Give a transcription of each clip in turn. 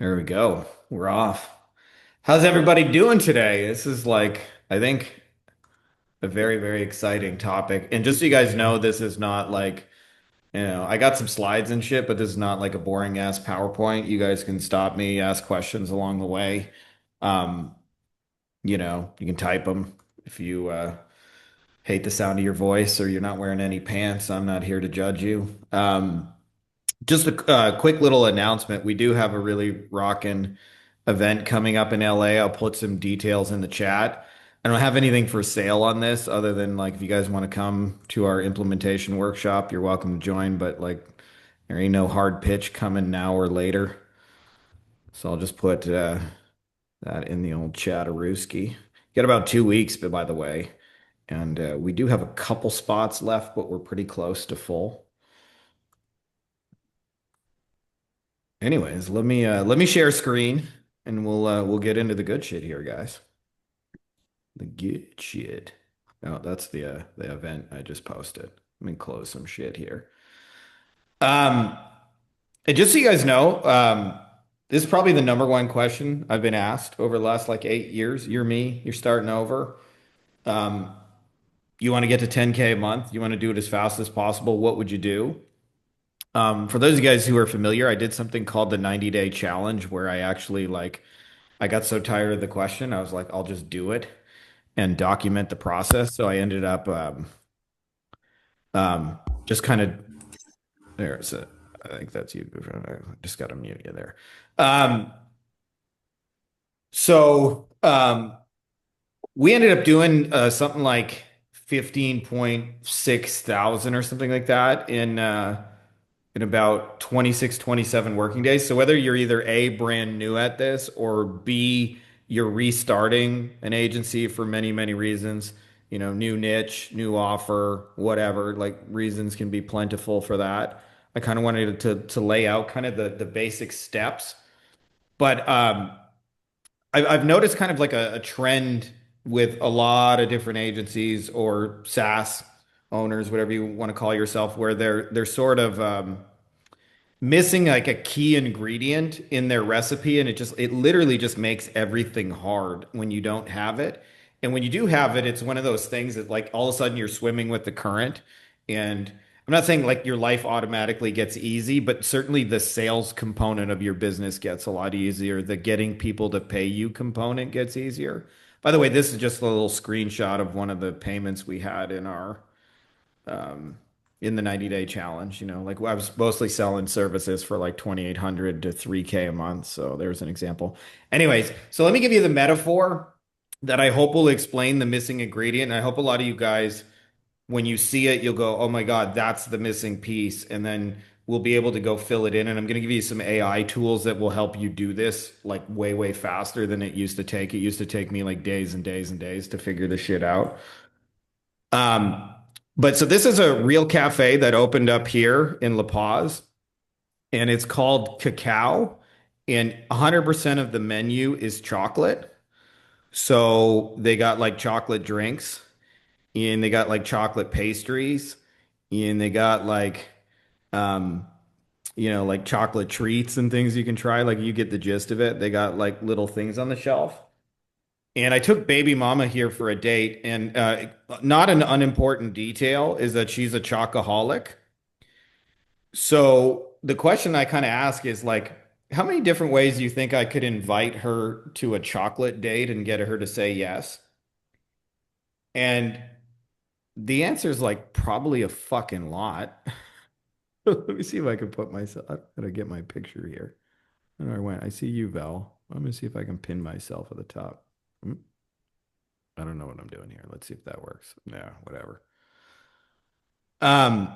There we go. We're off. How's everybody doing today? This is I think, a very, very exciting topic. And just so you guys know, this is not I got some slides and shit, but this is not like a boring ass PowerPoint. You guys can stop me, ask questions along the way. Um, you can type them if you hate the sound of your voice or you're not wearing any pants. I'm not here to judge you. Just a quick little announcement. We do have a really rocking event coming up in LA. I'll put some details in the chat. I don't have anything for sale on this other than if you guys want to come to our implementation workshop, you're welcome to join, but there ain't no hard pitch coming now or later. So I'll just put that in the old chat-a-rooski. Got about 2 weeks, but by the way, and we do have a couple spots left, but we're pretty close to full. Anyways, let me share screen and we'll get into the good shit here, guys. The good shit. Oh, that's the event I just posted. Let me close some shit here. Um, and just so you guys know, this is probably the number one question I've been asked over the last 8 years. You're me, you're starting over. Um, you want to get to 10K a month, you want to do it as fast as possible. What would you do? For those of you guys who are familiar, I did something called the 90-day challenge where I actually I got so tired of the question, I was like, I'll just do it and document the process. So I ended up just kind of there's a I think that's you. I just got to mute you there. Um, so we ended up doing something like 15.6 thousand or something like that in about 26, 27 working days. So whether you're either A, brand new at this, or B, you're restarting an agency for many, many reasons, new niche, new offer, whatever, reasons can be plentiful for that. I kind of wanted to lay out kind of the basic steps. But I've noticed kind of like a trend with a lot of different agencies or SaaS owners, whatever you want to call yourself, where they're sort of missing like a key ingredient in their recipe, and it literally just makes everything hard when you don't have it. And when you do have it, it's one of those things that all of a sudden you're swimming with the current. And I'm not saying your life automatically gets easy, but certainly the sales component of your business gets a lot easier. The getting people to pay you component gets easier. By the way, this is just a little screenshot of one of the payments we had um, in the 90-day challenge. I was mostly selling services for 2,800 to 3K a month. So there's an example. Anyways, so let me give you the metaphor that I hope will explain the missing ingredient. And I hope a lot of you guys, when you see it, you'll go, oh my God, that's the missing piece. And then we'll be able to go fill it in. And I'm going to give you some AI tools that will help you do this way, way faster than it used to take. It used to take me days and days and days to figure this shit out. Um, but so this is a real cafe that opened up here in La Paz, and it's called Cacao, and 100% of the menu is chocolate. So they got chocolate drinks, and they got chocolate pastries, and they got um, chocolate treats and things you can try. You get the gist of it. They got little things on the shelf. And I took baby mama here for a date, and not an unimportant detail is that she's a chocoholic. So the question I kind of ask is how many different ways do you think I could invite her to a chocolate date and get her to say yes? And the answer is probably a fucking lot. Let me see if I can put myself. I'm gonna get my picture here. Where I went. I see you, Val. I'm gonna see if I can pin myself at the top. Hmm. I don't know what I'm doing here. Let's see if that works. Yeah, whatever. Um,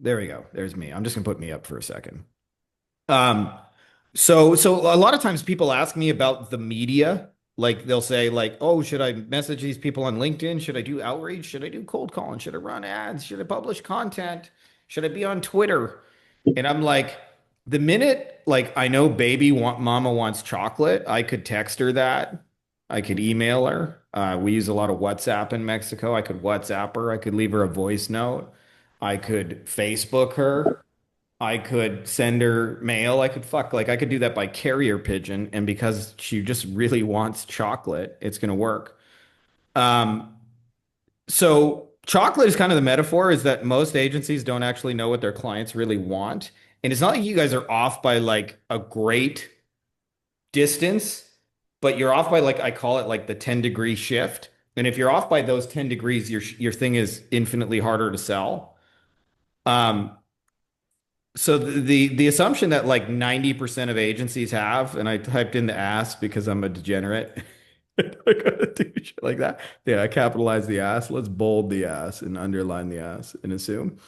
there we go. There's me. I'm just gonna put me up for a second. Um, so a lot of times people ask me about the media. They'll say "Oh, should I message these people on LinkedIn? Should I do outreach? Should I do cold calling? Should I run ads? Should I publish content? Should I be on Twitter?" And I'm like, the minute I know mama wants chocolate, I could text her that. I could email her. We use a lot of WhatsApp in Mexico. I could WhatsApp her. I could leave her a voice note. I could Facebook her. I could send her mail. I could fuck, like I could do that by carrier pigeon. And because she just really wants chocolate, it's going to work. Um, so chocolate is kind of the metaphor is that most agencies don't actually know what their clients really want. And it's not like you guys are off by like a great distance, but you're off by like I call it like the 10-degree shift. And if you're off by those 10 degrees, your thing is infinitely harder to sell. Um, so the assumption that like 90% of agencies have, and I typed in the ass because I'm a degenerate. I gotta do shit like that. Yeah, I capitalize the ass. Let's bold the ass and underline the ass and assume.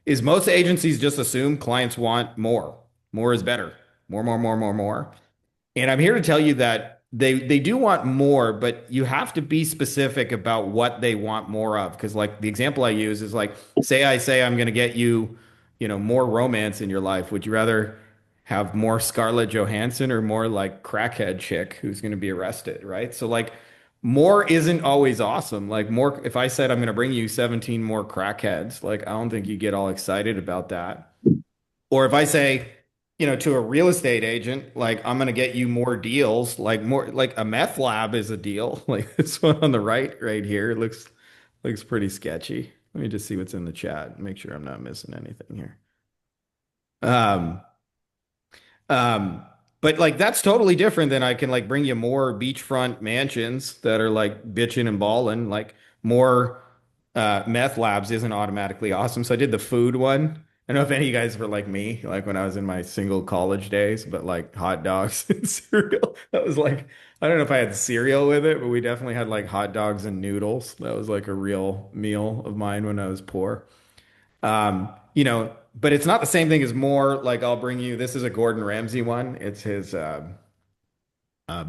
Is most agencies just assume clients want more. More is better. More, more, more, more, more. And I'm here to tell you that they do want more, but you have to be specific about what they want more of. Because like the example I use is like, say I say I'm going to get you, more romance in your life. Would you rather have more Scarlett Johansson or more like crackhead chick who's going to be arrested, right? So like more isn't always awesome. Like more, if I said I'm going to bring you 17 more crackheads, like I don't think you get all excited about that. Or if I say, to a real estate agent, like I'm gonna get you more deals, like more like a meth lab is a deal. Like this one on the right here looks pretty sketchy. Let me just see what's in the chat. Make sure I'm not missing anything here. Um, um, but like that's totally different than I can like bring you more beachfront mansions that are like bitching and balling. Like more meth labs isn't automatically awesome. So I did the food one. I don't know if any of you guys were like me, like when I was in my single college days, but like hot dogs and cereal. That was like, I don't know if I had cereal with it, but we definitely had like hot dogs and noodles. That was like a real meal of mine when I was poor. But it's not the same thing as more like I'll bring you, this is a Gordon Ramsay one. It's his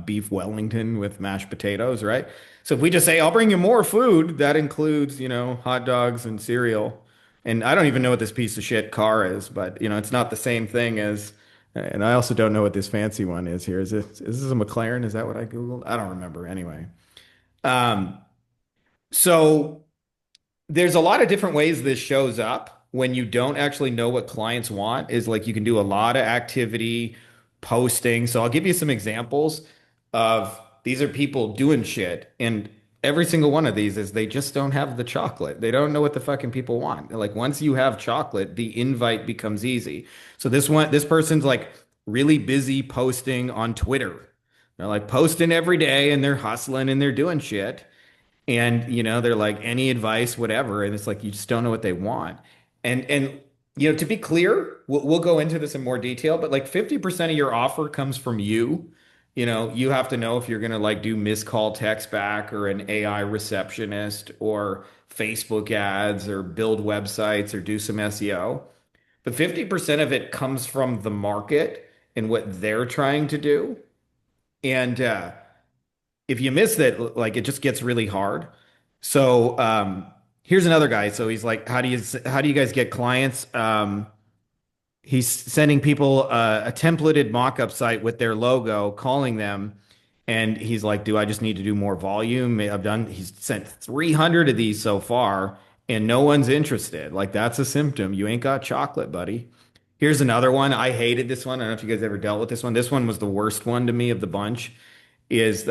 beef Wellington with mashed potatoes, right? So if we just say, I'll bring you more food, that includes, hot dogs and cereal. And I don't even know what this piece of shit car is, but it's not the same thing as, and I also don't know what this fancy one is here. Is this a McLaren? Is that what I Googled? I don't remember. Anyway. Um, so there's a lot of different ways this shows up when you don't actually know what clients want is like you can do a lot of activity posting. So I'll give you some examples of these are people doing shit and every single one of these is they just don't have the chocolate. They don't know what the fucking people want. Like once you have chocolate, the invite becomes easy. So this person's like really busy posting on Twitter. They're like posting every day and they're hustling and they're doing shit. And they're like any advice, whatever, and it's like you just don't know what they want. And to be clear, we'll go into this in more detail, but like 50% of your offer comes from you. You have to know if you're gonna like do missed call text back or an AI receptionist or Facebook ads or build websites or do some SEO. But 50% of it comes from the market and what they're trying to do. And if you miss it, like it just gets really hard. So here's another guy. So he's like, how do you guys get clients? He's sending people a templated mock-up site with their logo, calling them, and he's like, do I just need to do more volume? He's sent 300 of these so far, and no one's interested. Like that's a symptom. You ain't got chocolate, buddy. Here's another one. I hated this one. I don't know if you guys ever dealt with this one. This one was the worst one to me of the bunch. Is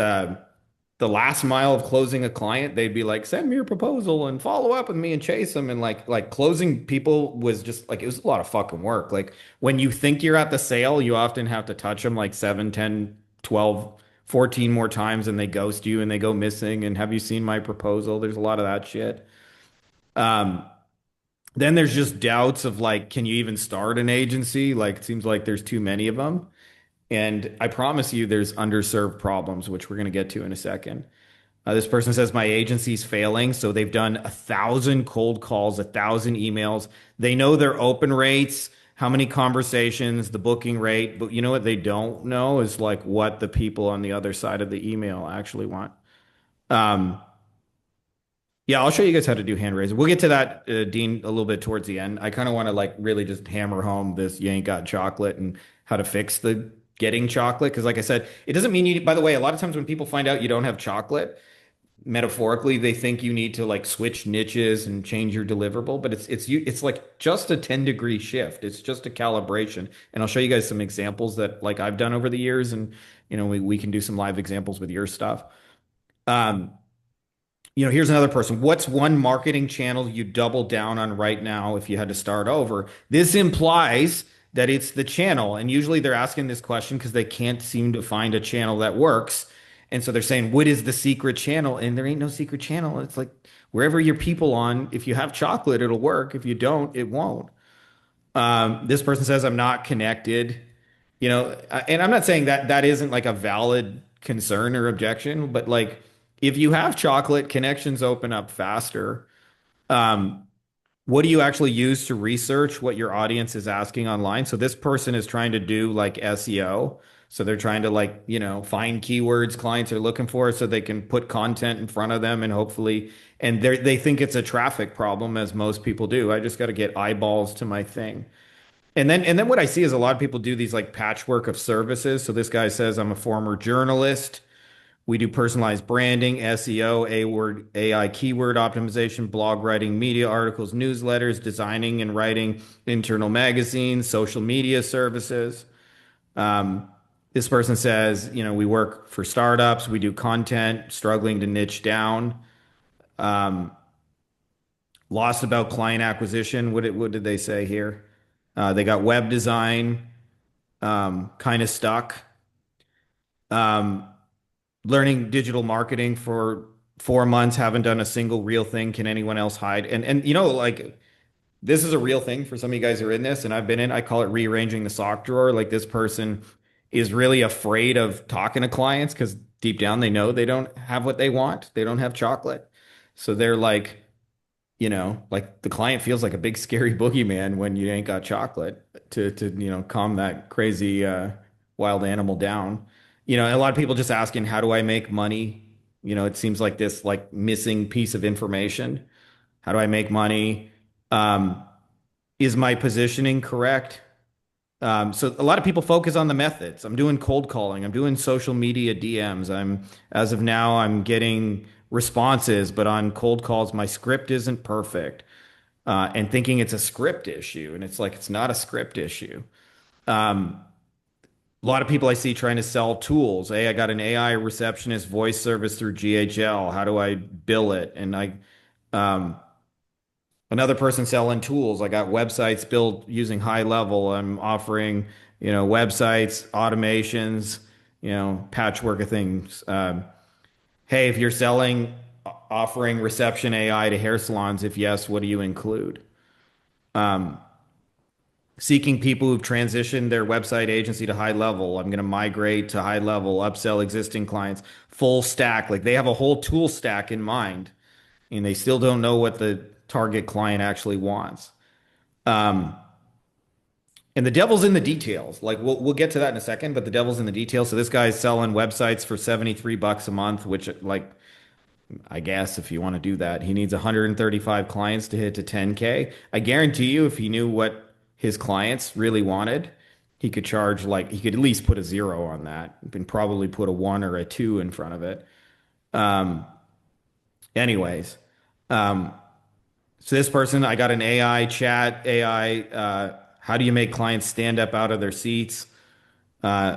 the last mile of closing a client, they'd be like, send me your proposal and follow up with me and chase them. And like closing people was just like, it was a lot of fucking work. Like when you think you're at the sale, you often have to touch them like 7, 10, 12, 14 more times and they ghost you and they go missing. And have you seen my proposal? There's a lot of that shit. Um, then there's just doubts of like, can you even start an agency? Like, it seems like there's too many of them. And I promise you, there's underserved problems, which we're going to get to in a second. This person says my agency's failing, so they've done 1,000 cold calls, 1,000 emails. They know their open rates, how many conversations, the booking rate, but you know what they don't know is like what the people on the other side of the email actually want. Um, yeah, I'll show you guys how to do hand raising. We'll get to that, Dean, a little bit towards the end. I kind of want to like really just hammer home this you ain't got chocolate and how to fix the getting chocolate. Because like I said, it doesn't mean you, by the way, a lot of times when people find out you don't have chocolate, metaphorically, they think you need to like switch niches and change your deliverable, but it's like just a 10-degree shift. It's just a calibration. And I'll show you guys some examples that like I've done over the years, and we can do some live examples with your stuff. Um, Here's another person. What's one marketing channel you double down on right now if you had to start over? This implies that it's the channel. And usually they're asking this question because they can't seem to find a channel that works. And so they're saying, what is the secret channel? And there ain't no secret channel. It's like wherever your people on, if you have chocolate, it'll work. If you don't, it won't. This person says, I'm not connected. And I'm not saying that that isn't like a valid concern or objection, but like if you have chocolate, connections open up faster. Um, what do you actually use to research what your audience is asking online? So this person is trying to do like SEO. So they're trying to like, find keywords clients are looking for so they can put content in front of them and hopefully, and they think it's a traffic problem as most people do. I just got to get eyeballs to my thing. And then what I see is a lot of people do these like patchwork of services. So this guy says, I'm a former journalist. We do personalized branding, SEO, AI keyword optimization, blog writing, media articles, newsletters, designing and writing internal magazines, social media services. Um, this person says, we work for startups, we do content, struggling to niche down. Um, Lost about client acquisition. What did they say here? They got web design, kind of stuck. Um, Learning digital marketing for 4 months, haven't done a single real thing. Can anyone else hide? And like this is a real thing for some of you guys who are in this, and I've been in. I call it rearranging the sock drawer. Like this person is really afraid of talking to clients because deep down they know they don't have what they want. They don't have chocolate, so they're like, like the client feels like a big scary boogeyman when you ain't got chocolate to calm that crazy wild animal down. And a lot of people just asking, how do I make money? It seems like this like missing piece of information. How do I make money? Um, is my positioning correct? So a lot of people focus on the methods. I'm doing cold calling. I'm doing social media DMs. As of now, I'm getting responses, but on cold calls, my script isn't perfect. And thinking it's a script issue, and it's like it's not a script issue. Um, a lot of people I see trying to sell tools. Hey, I got an AI receptionist voice service through GHL. How do I bill it? And um, another person selling tools. I got websites built using high level. I'm offering, websites, automations, patchwork of things. Hey, if you're offering reception AI to hair salons, if yes, what do you include? Um, Seeking people who've transitioned their website agency to high level. I'm going to migrate to high level, upsell existing clients, full stack. Like they have a whole tool stack in mind, and they still don't know what the target client actually wants. Um, and the devil's in the details. Like we'll get to that in a second, but the devil's in the details. So this guy's selling websites for $73 a month, which like I guess if you want to do that, he needs 135 clients to hit to 10K. I guarantee you, if he knew what his clients really wanted, he could charge like he could at least put a zero on that and probably put a one or a two in front of it. Um, anyways, um, so this person, I got an AI chat, AI, how do you make clients stand up out of their seats?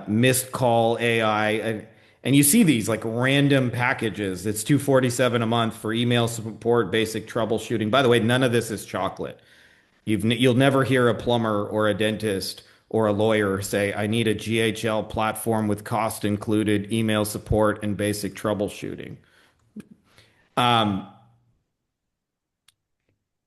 Missed call AI. And you see these like random packages. It's 247 a month for email support, basic troubleshooting. By the way, none of this is chocolate. You'll never hear a plumber or a dentist or a lawyer say, I need a GHL platform with cost included, email support, and basic troubleshooting. Um,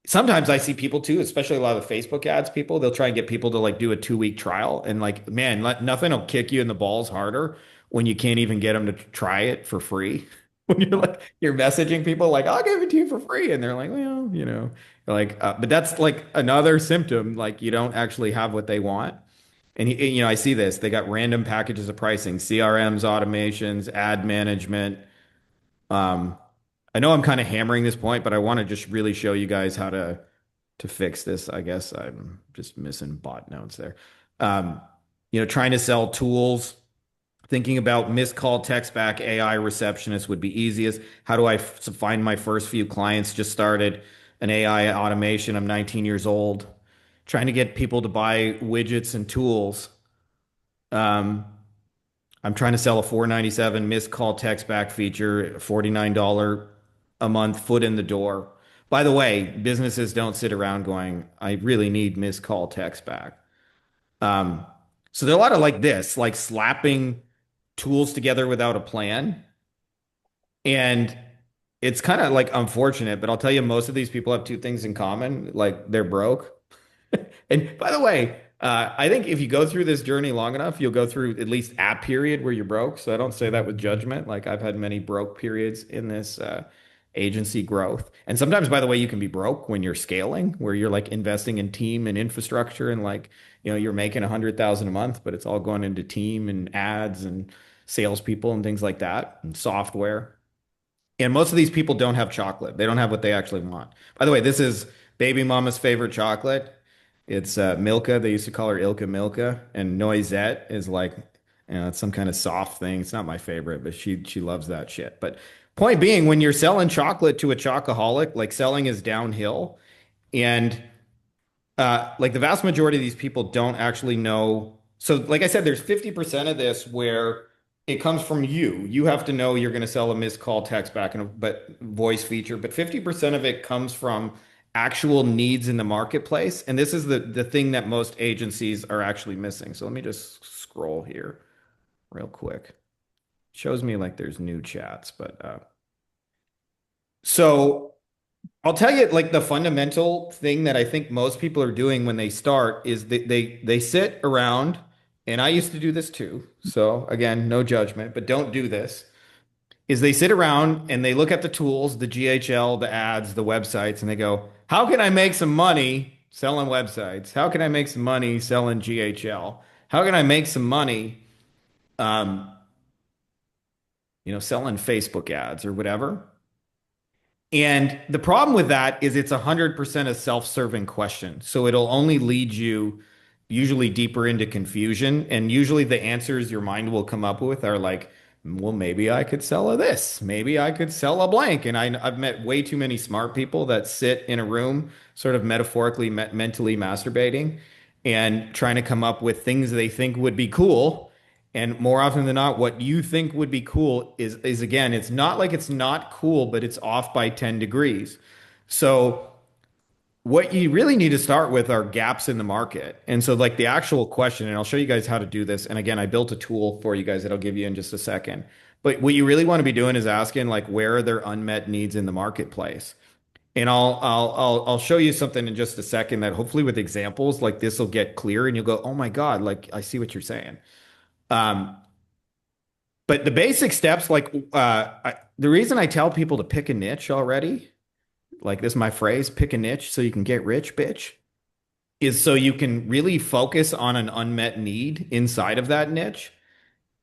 Sometimes I see people too, especially a lot of the Facebook ads people, they'll try and get people to like do a 2 week trial. And like, man, nothing will kick you in the balls harder when you can't even get them to try it for free. When you're messaging people like, I'll give it to you for free. And they're like, well, like, but that's like another symptom. Like you don't actually have what they want. And I see this, they got random packages of pricing, CRMs, automations, ad management. Um, I know I'm kind of hammering this point, but I want to just really show you guys how to fix this. I guess I'm just missing bot notes there. Um, Trying to sell tools. Thinking about missed call, text back, AI receptionist would be easiest. How do I find my first few clients? Just started an AI automation. I'm 19 years old, trying to get people to buy widgets and tools. Um, I'm trying to sell a 497 missed call text back feature, $49 a month, foot in the door. By the way, businesses don't sit around going, I really need missed call text back. Um, so there are a lot of like this, like slapping tools together without a plan. And it's kind of like unfortunate, but I'll tell you, most of these people have two things in common. Like they're broke. And by the way, I think if you go through this journey long enough, you'll go through at least a period where you're broke. So I don't say that with judgment. Like I've had many broke periods in this agency growth. And sometimes, by the way, you can be broke when you're scaling, where you're like investing in team and infrastructure and like, you're making 100,000 a month, but it's all going into team and ads and salespeople and things like that and software. And most of these people don't have chocolate. They don't have what they actually want. By the way, this is baby mama's favorite chocolate. It's Milka. They used to call her Ilka Milka. And Noisette is like, it's some kind of soft thing. It's not my favorite, but she loves that shit. But point being, when you're selling chocolate to a chocoholic, like selling is downhill. And like the vast majority of these people don't actually know. So, like I said, there's 50% of this where it comes from you. You have to know you're going to sell a missed call text back and but voice feature, but 50% of it comes from actual needs in the marketplace. And this is the thing that most agencies are actually missing. So let me just scroll here real quick. Shows me like there's new chats, but so I'll tell you, like the fundamental thing that I think most people are doing when they start is they sit around, and I used to do this too. So again, no judgment, but don't do this. Is they sit around and they look at the tools, the GHL, the ads, the websites, and they go, "How can I make some money selling websites? How can I make some money selling GHL? How can I make some money, um, selling Facebook ads or whatever?" And the problem with that is it's 100% a self-serving question. So it'll only lead you usually deeper into confusion. And usually the answers your mind will come up with are like, well, maybe I could sell a this. Maybe I could sell a blank. And I've met way too many smart people that sit in a room, sort of metaphorically, mentally masturbating and trying to come up with things they think would be cool. And more often than not, what you think would be cool is again, it's not like it's not cool, but it's off by 10 degrees. So what you really need to start with are gaps in the market. And so like the actual question, and I'll show you guys how to do this. And again, I built a tool for you guys that I'll give you in just a second. But what you really want to be doing is asking like where are there unmet needs in the marketplace? And I'll show you something in just a second that hopefully with examples like this will get clear and you'll go, "Oh my God, like I see what you're saying." Um, but the basic steps, like the reason I tell people to pick a niche already, like this is my phrase, pick a niche so you can get rich, bitch, is so you can really focus on an unmet need inside of that niche.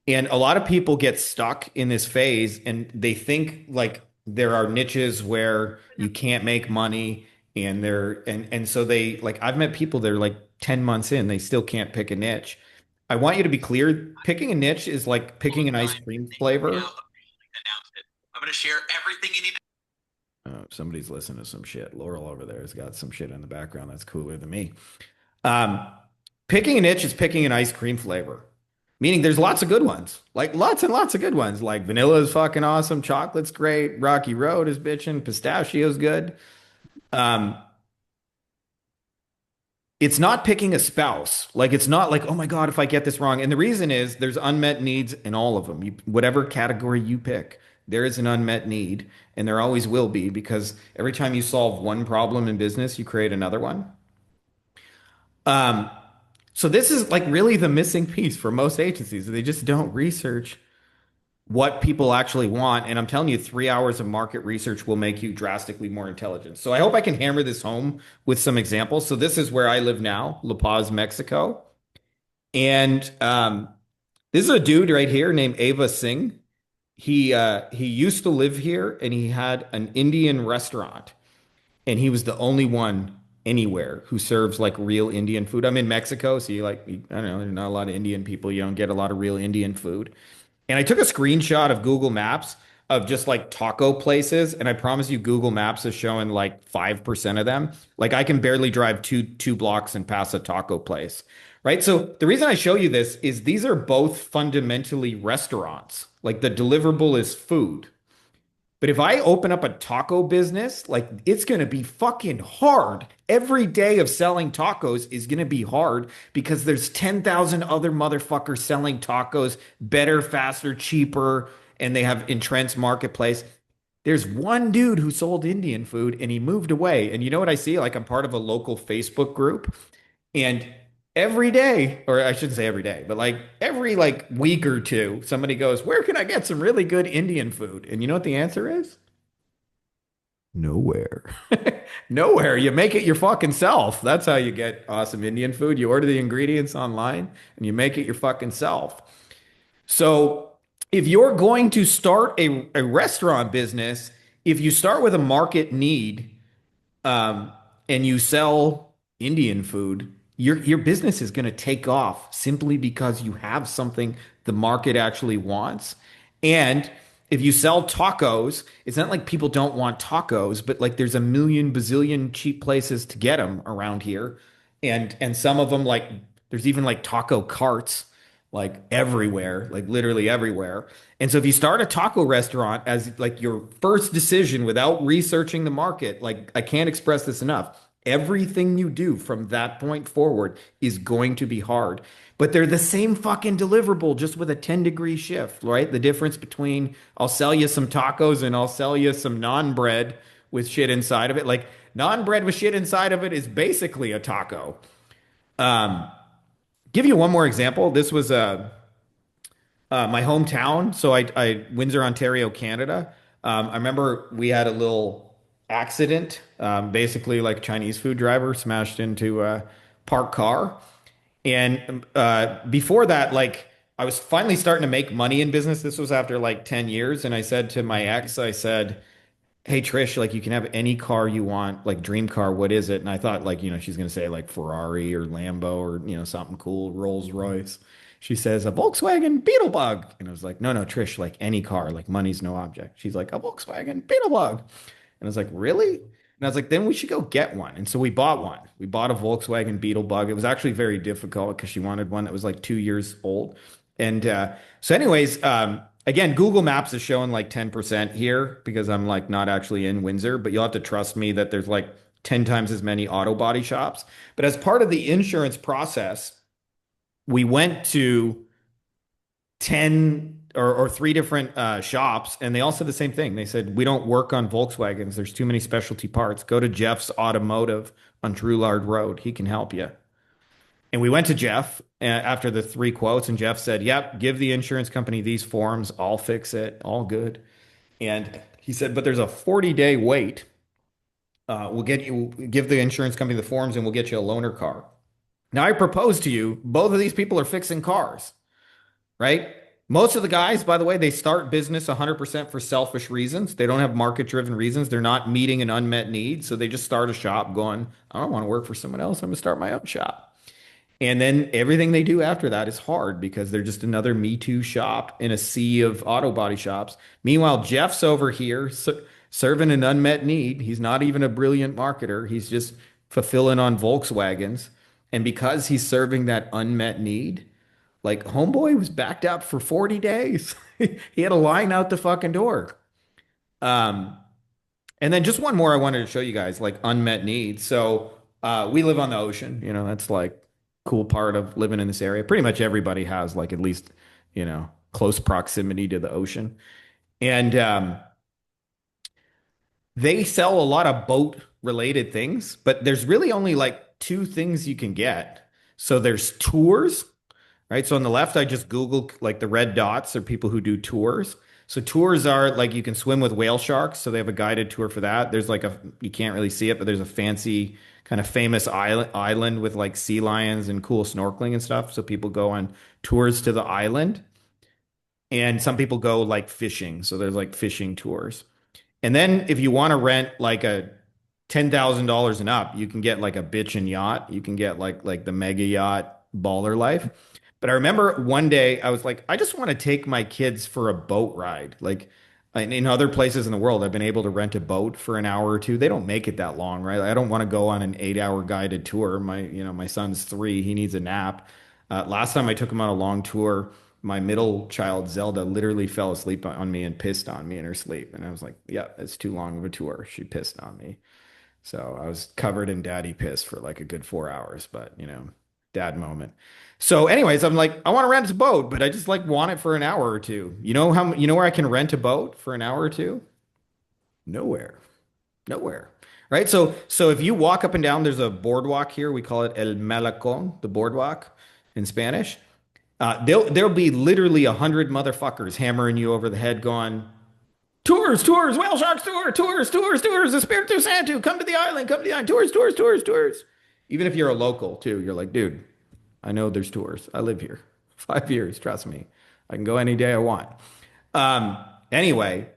And a lot of people get stuck in this phase and they think like there are niches where you can't make money and so they like I've met people that are like 10 months in, they still can't pick a niche. I want you to be clear, picking a niche is like picking an ice cream flavor. I'm going to share everything you need. Somebody's listening to some shit. Laurel over there has got some shit in the background that's cooler than me. Um, Picking a niche is picking an ice cream flavor, meaning there's lots of good ones, like lots and lots of good ones. Like vanilla is fucking awesome, chocolate's great, Rocky Road is bitching, pistachio's good. Um, it's not picking a spouse. Like it's not like, oh my God, if I get this wrong. And the reason is there's unmet needs in all of them. Whatever category you pick, there is an unmet need, and there always will be because every time you solve one problem in business, you create another one. Um, so this is like really the missing piece for most agencies. They just don't research what people actually want. And I'm telling you, 3 hours of market research will make you drastically more intelligent. So I hope I can hammer this home with some examples. So this is where I live now, La Paz, Mexico. And this is a dude right here named Ava Singh. He used to live here and he had an Indian restaurant and he was the only one. anywhere who serves like real Indian food. I'm in Mexico, so I don't know, there's not a lot of Indian people. You don't get a lot of real Indian food. And I took a screenshot of Google Maps of just like taco places, and I promise you, Google Maps is showing like 5% of them. Like I can barely drive two blocks and pass a taco place, right? So the reason I show you this is these are both fundamentally restaurants. Like the deliverable is food. But if I open up a taco business, like it's going to be fucking hard. Every day of selling tacos is going to be hard because there's 10,000 other motherfuckers selling tacos better, faster, cheaper, and they have entrenched marketplace. There's one dude who sold Indian food and he moved away. And you know what I see? Like I'm part of a local Facebook group and every day, or I shouldn't say every day, but like every like week or two, somebody goes, "Where can I get some really good Indian food?" And you know what the answer is? Nowhere. Nowhere. You make it your fucking self. That's how you get awesome Indian food. You order the ingredients online and you make it your fucking self. So if you're going to start a restaurant business, if you start with a market need, um, and you sell Indian food, your business is going to take off simply because you have something the market actually wants. And if you sell tacos, it's not like people don't want tacos, but like there's a million bazillion cheap places to get them around here. And some of them like there's even like taco carts like everywhere, like literally everywhere. And so if you start a taco restaurant as like your first decision without researching the market, like I can't express this enough. Everything you do from that point forward is going to be hard. But they're the same fucking deliverable, just with a 10-degree shift, right? The difference between I'll sell you some tacos and I'll sell you some non bread with shit inside of it. Like non bread with shit inside of it is basically a taco. Um, Give you one more example. This was my hometown. So I Windsor, Ontario, Canada. I remember we had a little accident. Basically, like a Chinese food driver smashed into a parked car. And before that, like I was finally starting to make money in business. This was after like 10 years. And I said to my ex, I said, "Hey Trish, like you can have any car you want, like dream car, what is it?" And I thought like, she's gonna say like Ferrari or Lambo or something cool, Rolls Royce. She says a Volkswagen Beetlebug. And I was like, no, no, Trish, like any car, like money's no object. She's like, a Volkswagen Beetlebug. And I was like, really? And I was like, then we should go get one. And so we bought one. We bought a Volkswagen Beetlebug. It was actually very difficult because she wanted one that was like 2 years old. And so, anyways, again, Google Maps is showing like 10% here because I'm like not actually in Windsor, but you'll have to trust me that there's like 10 times as many auto body shops. But as part of the insurance process, we went to 10 or three different shops, and they all said the same thing. They said, "We don't work on Volkswagens. There's too many specialty parts. Go to Jeff's Automotive on Drouillard Road. He can help you." And we went to Jeff after the three quotes, and Jeff said, "Yep, give the insurance company these forms. I'll fix it. All good." And he said, "But there's a 40-day wait. We'll give the insurance company the forms, and we'll get you a loaner car." Now, I propose to you, both of these people are fixing cars, right? Most of the guys, by the way, they start business 100% for selfish reasons. They don't have market-driven reasons. They're not meeting an unmet need. So they just start a shop going, "I don't want to work for someone else. I'm going to start my own shop." And then everything they do after that is hard because they're just another Me Too shop in a sea of auto body shops. Meanwhile, Jeff's over here serving an unmet need. He's not even a brilliant marketer. He's just fulfilling on Volkswagens. And because he's serving that unmet need, like Homeboy was backed up for 40 days. He had a line out the fucking door. Um, and then just one more I wanted to show you guys, like unmet needs. So we live on the ocean. That's like cool part of living in this area. Pretty much everybody has like at least, close proximity to the ocean. And they sell a lot of boat related things, but there's really only like two things you can get. So there's tours, right? So on the left, I just Googled like the red dots are people who do tours. So tours are like you can swim with whale sharks. So they have a guided tour for that. There's like you can't really see it, but there's a fancy kind of famous island with like sea lions and cool snorkeling and stuff. So people go on tours to the island. And some people go like fishing. So there's like fishing tours. And then if you want to rent like a $10,000 and up, you can get like a bitchin' yacht. You can get like the mega yacht baller life. But I remember one day I was like, I just want to take my kids for a boat ride. Like in other places in the world, I've been able to rent a boat for an hour or two. They don't make it that long, right? I don't want to go on an 8 hour guided tour. My son's 3, he needs a nap. Last time I took him on a long tour, my middle child, Zelda, literally fell asleep on me and pissed on me in her sleep. And I was like, yeah, it's too long of a tour. She pissed on me. So I was covered in daddy piss for like a good 4 hours, but dad moment. So, anyways, I'm like, I want to rent a boat, but I just like want it for an hour or two. You know where I can rent a boat for an hour or two? Nowhere. Nowhere. Right? So if you walk up and down, there's a boardwalk here. We call it El Malecón, the boardwalk in Spanish. There'll be literally 100 motherfuckers hammering you over the head, going, tours, tours, whale sharks tour, tours, tours, tours, Espiritu Santo, come to the island, come to the island, tours, tours, tours, tours. Even if you're a local too, you're like, dude, I know there's tours. I live here 5 years, trust me. I can go any day I want. Um, anyway,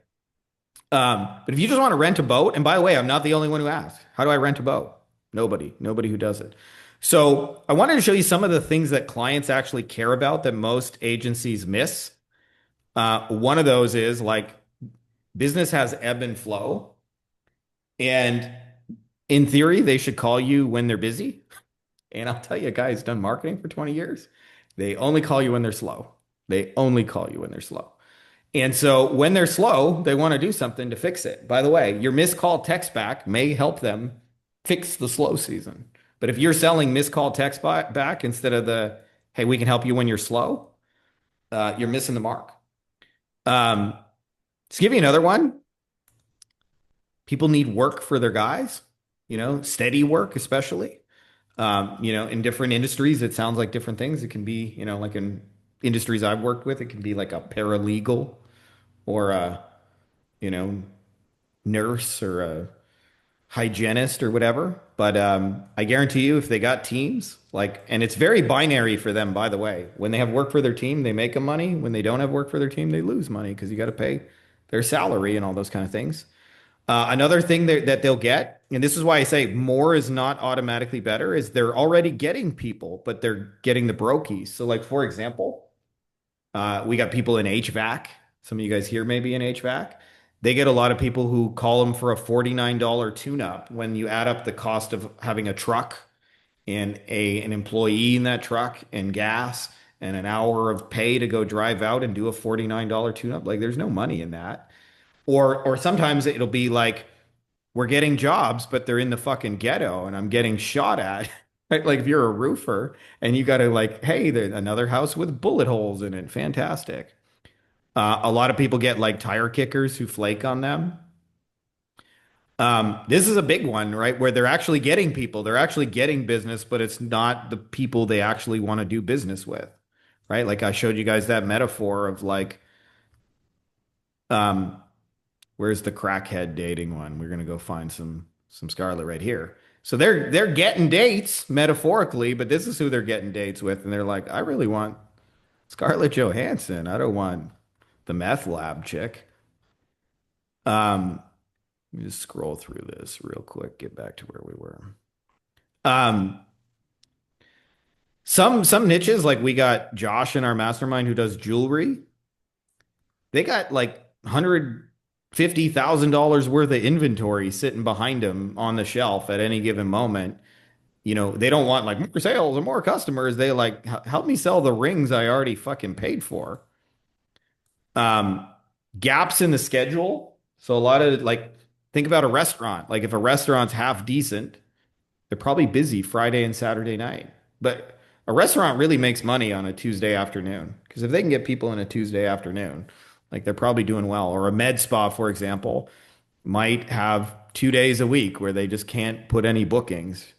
but if you just want to rent a boat, and by the way, I'm not the only one who asked. How do I rent a boat? Nobody who does it. So I wanted to show you some of the things that clients actually care about that most agencies miss. One of those is like business has ebb and flow. And in theory, they should call you when they're busy. And I'll tell you, a guy who's done marketing for 20 years, they only call you when they're slow. They only call you when they're slow. And so when they're slow, they want to do something to fix it. By the way, your missed call text back may help them fix the slow season. But if you're selling missed call text back instead of the, hey, we can help you when you're slow, you're missing the mark. To give you another one, people need work for their guys, steady work, especially. In different industries, it sounds like different things. It can be, like in industries I've worked with, it can be like a paralegal or a, you know, nurse or a hygienist or whatever. But I guarantee you, if they got teams, and it's very binary for them, by the way. When they have work for their team, they make them money. When they don't have work for their team, they lose money because you got to pay their salary and all those kind of things. Another thing that they'll get, and this is why I say more is not automatically better, is they're already getting people, but they're getting the brokies. So, like for example, we got people in HVAC. Some of you guys here maybe in HVAC. They get a lot of people who call them for a $49 tune-up. When you add up the cost of having a truck and an employee in that truck and gas and an hour of pay to go drive out and do a $49 tune-up, like there's no money in that. Or sometimes it'll be like we're getting jobs, but they're in the fucking ghetto and I'm getting shot at. Right? Like if you're a roofer and you got to like, hey, there's another house with bullet holes in it. Fantastic. A lot of people get like tire kickers who flake on them. This is a big one, right? Where they're actually getting people, they're actually getting business, but it's not the people they actually want to do business with, right? Like I showed you guys that metaphor of like, um, where's the crackhead dating one? We're gonna go find some Scarlet right here. So they're getting dates metaphorically, but this is who they're getting dates with, and they're like, I really want Scarlett Johansson. I don't want the meth lab chick. Um, Let me just scroll through this real quick, get back to where we were. Um, some niches, like we got Josh in our mastermind who does jewelry. They got like $150,000 worth of inventory sitting behind them on the shelf at any given moment. They don't want like more sales or more customers. They like help me sell the rings I already fucking paid for. Um, Gaps in the schedule. So a lot of like think about a restaurant. Like if a restaurant's half decent, they're probably busy Friday and Saturday night. But a restaurant really makes money on a Tuesday afternoon because if they can get people in a Tuesday afternoon, like they're probably doing well. Or a med spa, for example, might have 2 days a week where they just can't put any bookings.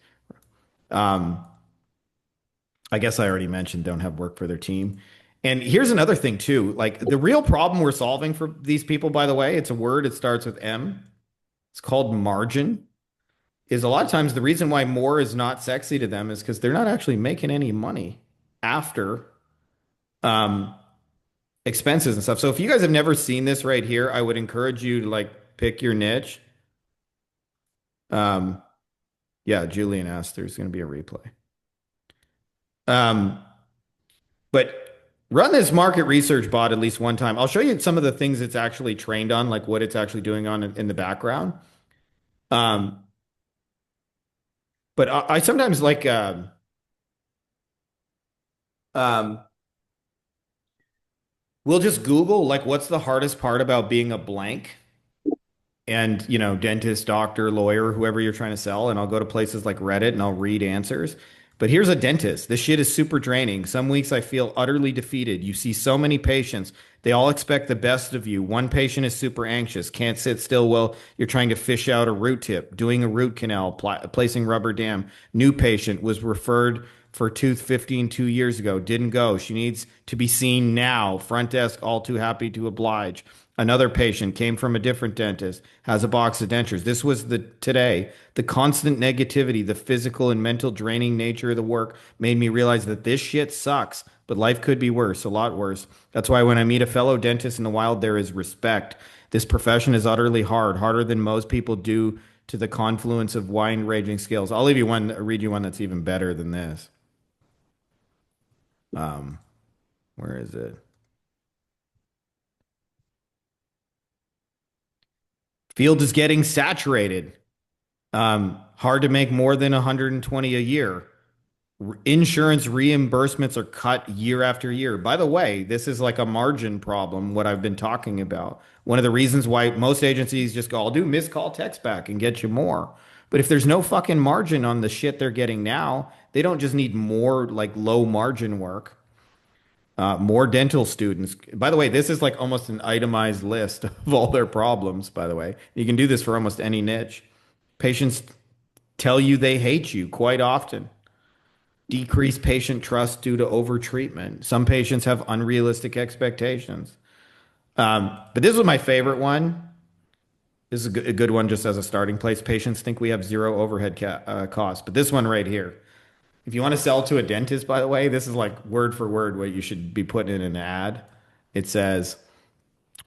Um, I guess I already mentioned don't have work for their team. And here's another thing too. Like the real problem we're solving for these people, by the way, it's a word, it starts with M. It's called margin. Is a lot of times the reason why more is not sexy to them is because they're not actually making any money after um, expenses and stuff. So if you guys have never seen this right here, I would encourage you to like pick your niche. Um, yeah, Julian asked there's going to be a replay. Um, but run this market research bot at least one time. I'll show you some of the things it's actually trained on, like what it's actually doing on in the background. Um, but I sometimes like um, we'll just Google like what's the hardest part about being a blank, and dentist, doctor, lawyer, whoever you're trying to sell, and I'll go to places like Reddit and I'll read answers. But here's a dentist. This shit is super draining. Some weeks I feel utterly defeated. You see so many patients. They all expect the best of you. One patient is super anxious, can't sit still while you're trying to fish out a root tip, doing a root canal, placing rubber dam. New patient was referred for tooth 15 2 years ago. Didn't go. She needs to be seen now. Front desk all too happy to oblige. Another patient came from a different dentist, has a box of dentures. This was the today. The constant negativity, the physical and mental draining nature of the work made me realize that this shit sucks, but life could be worse, a lot worse. That's why when I meet a fellow dentist in the wild, there is respect. This profession is utterly hard, harder than most people do to the confluence of wide ranging skills. I'll leave you one, read you one that's even better than this. Um, where is it? Field is getting saturated. Hard to make more than 120 a year. Insurance reimbursements are cut year after year. By the way, this is like a margin problem, what I've been talking about. One of the reasons why most agencies just go, I'll do missed call text back and get you more. But if there's no fucking margin on the shit they're getting now, they don't just need more like low margin work. More dental students. By the way, this is like almost an itemized list of all their problems, by the way. You can do this for almost any niche. Patients tell you they hate you quite often. Decreased patient trust due to overtreatment. Some patients have unrealistic expectations. But this was my favorite one. This is a good one just as a starting place. Patients think we have zero overhead costs. But this one right here, if you want to sell to a dentist, by the way, this is like word for word what you should be putting in an ad. It says,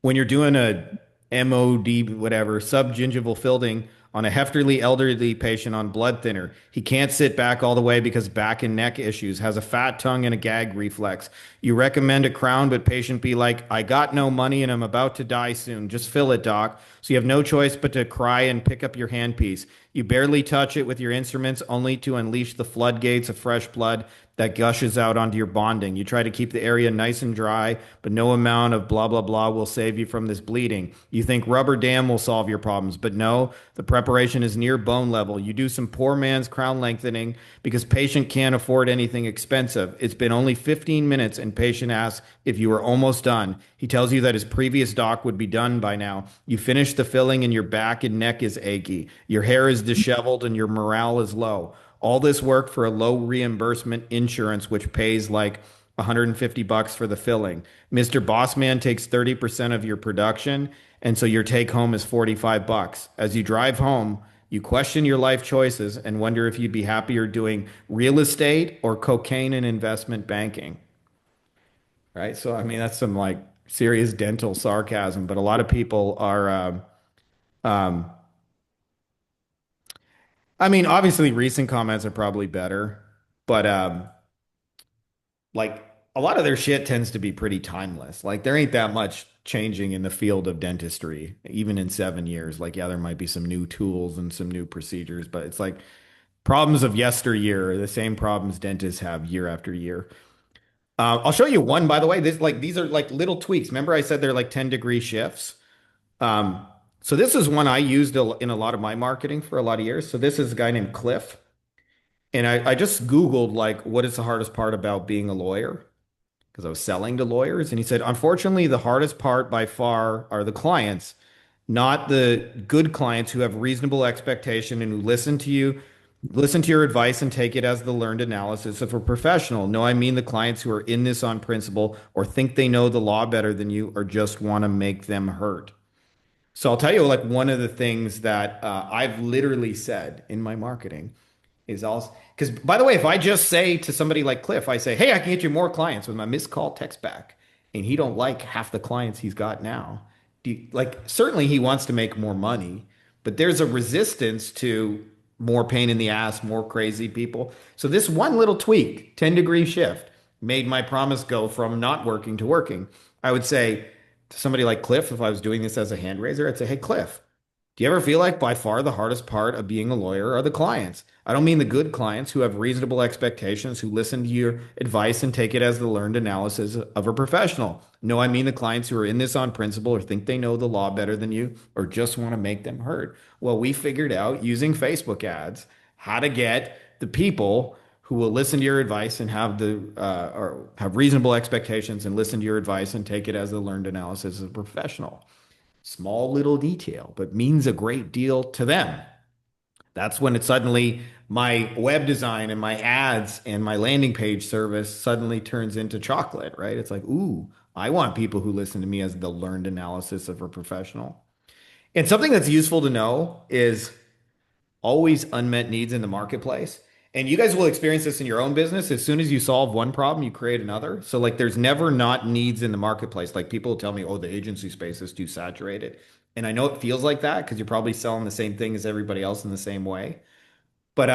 when you're doing a MOD, whatever, subgingival fillings on a hefterly elderly patient on blood thinner. He can't sit back all the way because back and neck issues, has a fat tongue and a gag reflex. You recommend a crown, but patient be like, I got no money and I'm about to die soon. Just fill it, doc. So you have no choice but to cry and pick up your handpiece. You barely touch it with your instruments, only to unleash the floodgates of fresh blood that gushes out onto your bonding. You try to keep the area nice and dry, but no amount of blah, blah, blah will save you from this bleeding. You think rubber dam will solve your problems, but no, the preparation is near bone level. You do some poor man's crown lengthening because patient can't afford anything expensive. It's been only 15 minutes and patient asks if you are almost done. He tells you that his previous doc would be done by now. You finish the filling and your back and neck is achy. Your hair is disheveled and your morale is low. All this work for a low reimbursement insurance, which pays like 150 bucks for the filling. Mr. Bossman takes 30% of your production, and so your take home is 45 bucks. As you drive home, you question your life choices and wonder if you'd be happier doing real estate or cocaine and investment banking. Right? So, I mean, that's some like serious dental sarcasm, but a lot of people are, um, I mean, obviously recent comments are probably better, but like a lot of their shit tends to be pretty timeless. Like there ain't that much changing in the field of dentistry, even in 7 years. Like, yeah, there might be some new tools and some new procedures, but it's like problems of yesteryear are the same problems dentists have year after year. I'll show you one, by the way. These are like little tweaks. Remember, I said they're like 10-degree shifts. Um, so this is one I used in a lot of my marketing for a lot of years. So this is a guy named Cliff. And I just Googled like what is the hardest part about being a lawyer? Because I was selling to lawyers. And he said, unfortunately, the hardest part by far are the clients, not the good clients who have reasonable expectation and who listen to your advice and take it as the learned analysis of a professional. No, I mean the clients who are in this on principle or think they know the law better than you or just want to make them hurt. So I'll tell you like one of the things that I've literally said in my marketing is also because by the way, if I just say to somebody like Cliff, I say, "Hey, I can get you more clients with my missed call text back," and he don't like half the clients he's got now. Like certainly he wants to make more money, but there's a resistance to more pain in the ass, more crazy people. So this one little tweak, 10-degree shift, made my promise go from not working to working. I would say to somebody like Cliff, if I was doing this as a hand raiser, I'd say, hey, Cliff, do you ever feel like by far the hardest part of being a lawyer are the clients? I don't mean the good clients who have reasonable expectations, who listen to your advice and take it as the learned analysis of a professional. No, I mean the clients who are in this on principle or think they know the law better than you or just want to make them heard. Well, we figured out using Facebook ads how to get the people who will listen to your advice and have the or have reasonable expectations and listen to your advice and take it as the learned analysis of a professional. Small little detail, but means a great deal to them. That's when it suddenly, my web design and my ads and my landing page service suddenly turns into chocolate, right? It's like, ooh, I want people who listen to me as the learned analysis of a professional. And something that's useful to know is always unmet needs in the marketplace. And you guys will experience this in your own business. As soon as you solve one problem, you create another. So like there's never not needs in the marketplace. Like people tell me, oh, the agency space is too saturated. And I know it feels like that because you're probably selling the same thing as everybody else in the same way. But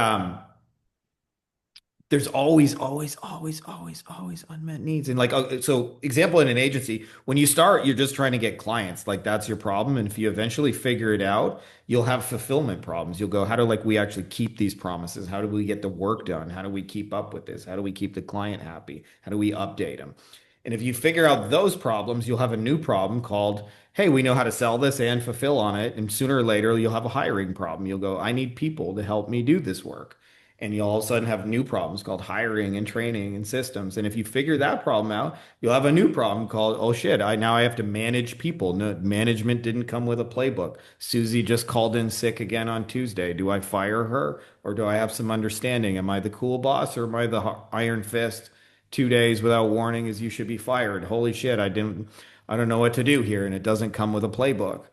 there's always unmet needs. And like, so example in an agency, when you start, you're just trying to get clients. Like that's your problem. And if you eventually figure it out, you'll have fulfillment problems. You'll go, how do like we actually keep these promises? How do we get the work done? How do we keep up with this? How do we keep the client happy? How do we update them? And if you figure out those problems, you'll have a new problem called, hey, we know how to sell this and fulfill on it. And sooner or later, you'll have a hiring problem. You'll go, I need people to help me do this work. And you'll all of a sudden have new problems called hiring and training and systems. And if you figure that problem out, you'll have a new problem called, oh shit, I have to manage people. No, management didn't come with a playbook. Susie just called in sick again on Tuesday. Do I fire her or do I have some understanding? Am I the cool boss or am I the iron fist? 2 days without warning is you should be fired. Holy shit, I don't know what to do here. And it doesn't come with a playbook.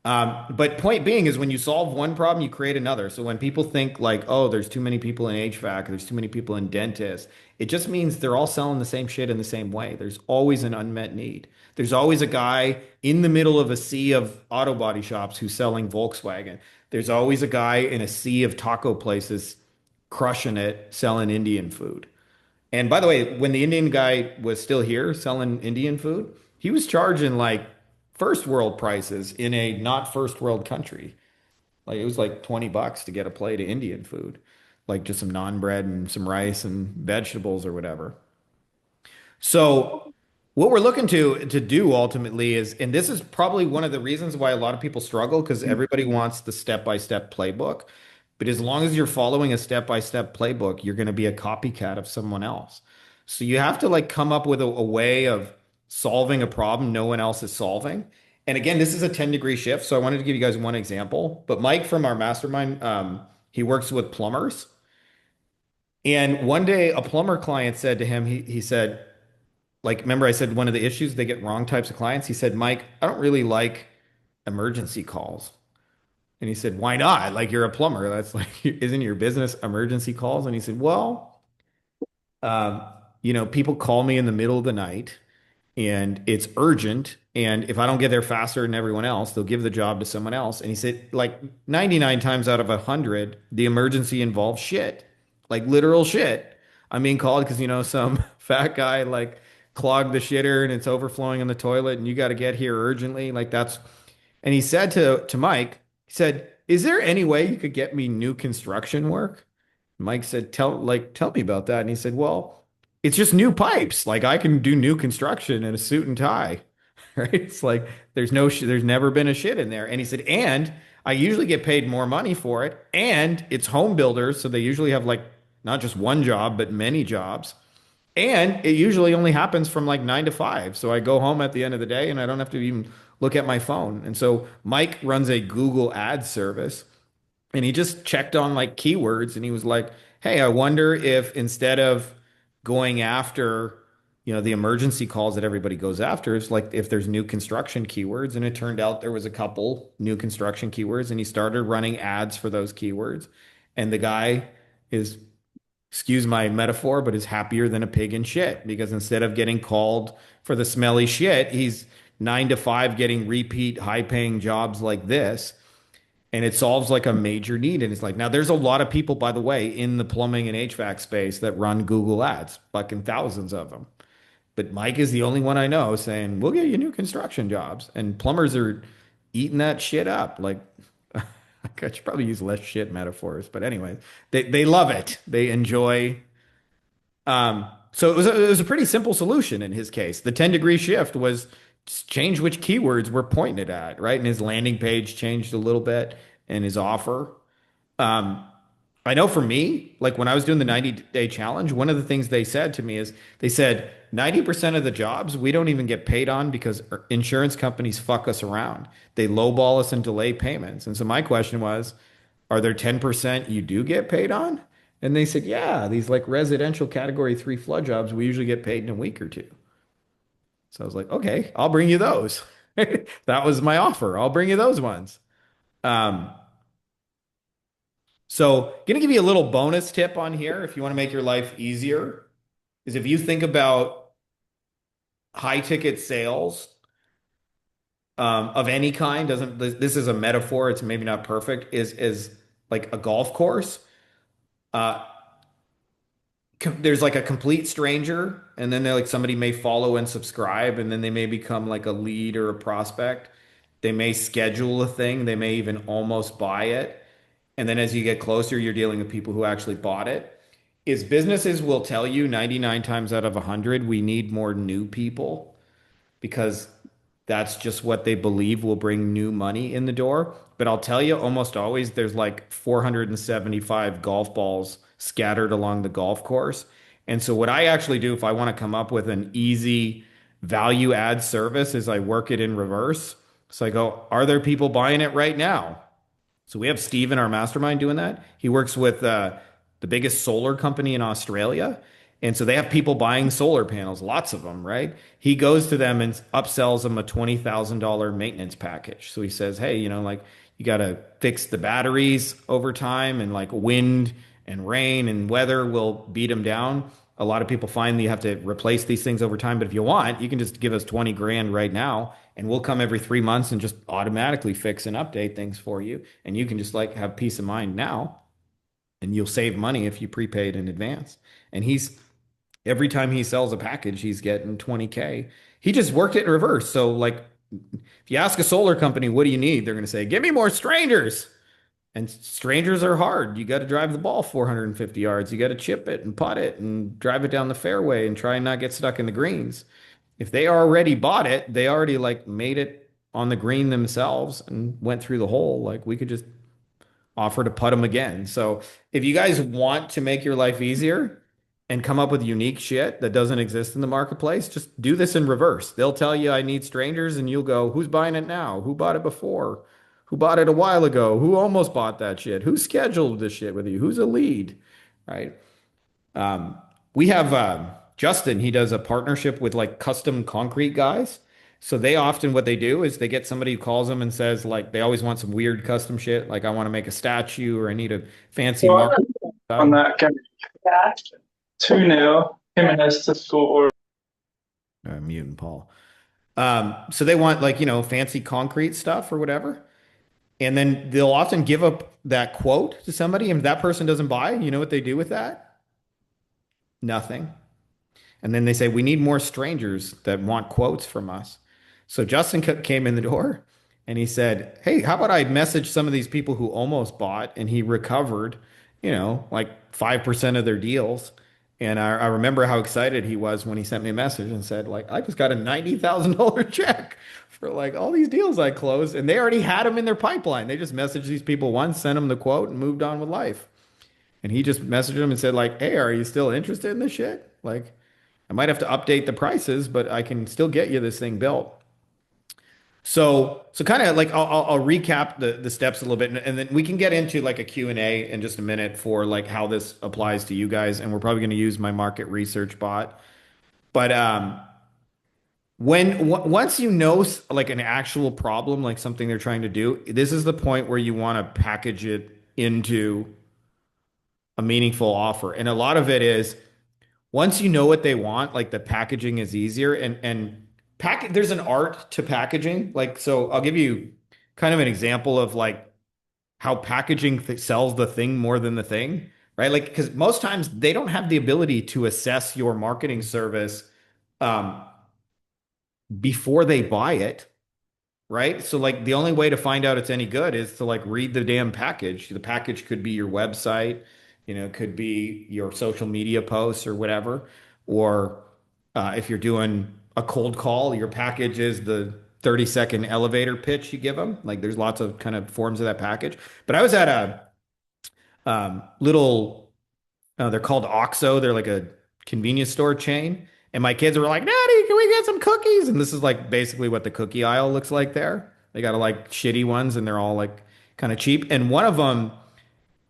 But point being is when you solve one problem, you create another. So when people think like, oh, there's too many people in HVAC, there's too many people in dentists, it just means they're all selling the same shit in the same way. There's always an unmet need. There's always a guy in the middle of a sea of auto body shops who's selling Volkswagen. There's always a guy in a sea of taco places crushing it, selling Indian food. And by the way, when the Indian guy was still here selling Indian food, he was charging like first world prices in a not first world country. Like it was like $20 to get a plate of Indian food, like just some naan bread and some rice and vegetables or whatever. So what we're looking to do ultimately is, and this is probably one of the reasons why a lot of people struggle because everybody wants the step-by-step playbook. But as long as you're following a step-by-step playbook, you're going to be a copycat of someone else. So you have to like come up with a way of solving a problem no one else is solving. And again, this is a 10-degree shift. So I wanted to give you guys one example. But Mike from our mastermind, he works with plumbers. And one day a plumber client said to him, he said, like, remember I said one of the issues they get wrong types of clients? He said, Mike, I don't really like emergency calls. And he said, why not? Like, you're a plumber. That's like, isn't your business emergency calls? And he said, well, um, people call me in the middle of the night and it's urgent. And if I don't get there faster than everyone else, they'll give the job to someone else. And he said, like 99 times out of 100, the emergency involves shit, like literal shit. I'm being called because, some fat guy like clogged the shitter and it's overflowing in the toilet and you got to get here urgently. Like that's, and he said to Mike, he said, is there any way you could get me new construction work? Mike said, tell me about that. And he said, well, it's just new pipes. Like I can do new construction in a suit and tie, right? It's like there's never been a shit in there. And he said, and I usually get paid more money for it. And it's home builders, so they usually have like not just one job, but many jobs. And it usually only happens from like 9 to 5. So I go home at the end of the day and I don't have to even look at my phone. And so Mike runs a Google Ads service and he just checked on like keywords and he was like, hey, I wonder if instead of going after, the emergency calls that everybody goes after, it's like if there's new construction keywords. And it turned out there was a couple new construction keywords and he started running ads for those keywords. And the guy is, excuse my metaphor, but is happier than a pig in shit because instead of getting called for the smelly shit, he's 9 to 5 getting repeat high paying jobs like this. and it solves like a major need. And it's like, now there's a lot of people, by the way, in the plumbing and HVAC space that run Google Ads, fucking thousands of them. But Mike is the only one I know saying, we'll get you new construction jobs. And plumbers are eating that shit up. Like, I should probably use less shit metaphors, but anyway, they love it. They enjoy. So it was a pretty simple solution in his case. The 10-degree shift was just change which keywords we're pointing it at, right? And his landing page changed a little bit and his offer. Um, I know for me, like when I was doing the 90-day challenge, one of the things they said to me is they said 90% of the jobs we don't even get paid on because insurance companies fuck us around. They lowball us and delay payments. And so my question was, are there 10% you do get paid on? And they said, yeah, these like residential category 3 flood jobs, we usually get paid in a week or two. So I was like, okay, I'll bring you those. That was my offer. I'll bring you those ones. Um, So, gonna give you a little bonus tip on here if you want to make your life easier, is if you think about high ticket sales of any kind, doesn't this is a metaphor, it's maybe not perfect, is like a golf course. Uh, there's like a complete stranger, and then they're like somebody may follow and subscribe, and then they may become like a lead or a prospect. They may schedule a thing, they may even almost buy it. And then as you get closer, you're dealing with people who actually bought it. Is businesses will tell you 99 times out of 100, we need more new people because that's just what they believe will bring new money in the door. But I'll tell you, almost always there's like 475 golf balls scattered along the golf course. And so what I actually do if I want to come up with an easy value add service is I work it in reverse. So I go, are there people buying it right now? So we have Steve in our mastermind doing that. He works with the biggest solar company in Australia. And so they have people buying solar panels, lots of them, right? He goes to them and upsells them a $20,000 maintenance package. So he says, hey, like you got to fix the batteries over time and like wind and rain and weather will beat them down. A lot of people find that you have to replace these things over time. But if you want, you can just give us 20 grand right now and we'll come every 3 months and just automatically fix and update things for you. And you can just like have peace of mind now and you'll save money if you prepaid in advance. And he's every time he sells a package, he's getting 20K. He just worked it in reverse. So like if you ask a solar company, what do you need? They're going to say, give me more strangers. And strangers are hard. You got to drive the ball 450 yards. You got to chip it and putt it and drive it down the fairway and try and not get stuck in the greens. If they already bought it, they already like made it on the green themselves and went through the hole. Like we could just offer to put them again. So if you guys want to make your life easier and come up with unique shit that doesn't exist in the marketplace, just do this in reverse. They'll tell you I need strangers and you'll go, who's buying it now? Who bought it before? Who bought it a while ago? Who almost bought that shit? Who scheduled this shit with you? Who's a lead? Right? Um, we have Justin, he does a partnership with like custom concrete guys. So they often what they do is they get somebody who calls them and says like they always want some weird custom shit, like I want to make a statue or I need a fancy Well, mark. on that game, 2-0, Jimenez to score. Mutant Paul. So they want like, fancy concrete stuff or whatever. And then they'll often give up that quote to somebody. And if that person doesn't buy, you know what they do with that? Nothing. And then they say, we need more strangers that want quotes from us. So Justin came in the door and he said, hey, how about I message some of these people who almost bought and he recovered, like 5% of their deals. And I remember how excited he was when he sent me a message and said, like, I just got a $90,000 check for like all these deals I closed. And they already had them in their pipeline. They just messaged these people once, sent them the quote, and moved on with life. And he just messaged them and said, like, hey, are you still interested in this shit? Like, I might have to update the prices, but I can still get you this thing built. So kind of like I'll recap the steps a little bit, and then we can get into like a Q and A in just a minute for like how this applies to you guys, and we're probably going to use my market research bot. But once you know like an actual problem, like something they're trying to do, this is the point where you want to package it into a meaningful offer, and a lot of it is once you know what they want, like the packaging is easier and there's an art to packaging. Like, so I'll give you kind of an example of like how packaging sells the thing more than the thing, right? Like, because most times they don't have the ability to assess your marketing service um, before they buy it, right? So like the only way to find out it's any good is to like read the damn package. The package could be your website, could be your social media posts or whatever. Or if you're doing a cold call, your package is the 30-second elevator pitch you give them. Like there's lots of kind of forms of that package. But I was at a little they're called OXO. They're like a convenience store chain. And my kids were like, Daddy, can we get some cookies? And this is like basically what the cookie aisle looks like there. They got like shitty ones and they're all like kind of cheap. And one of them,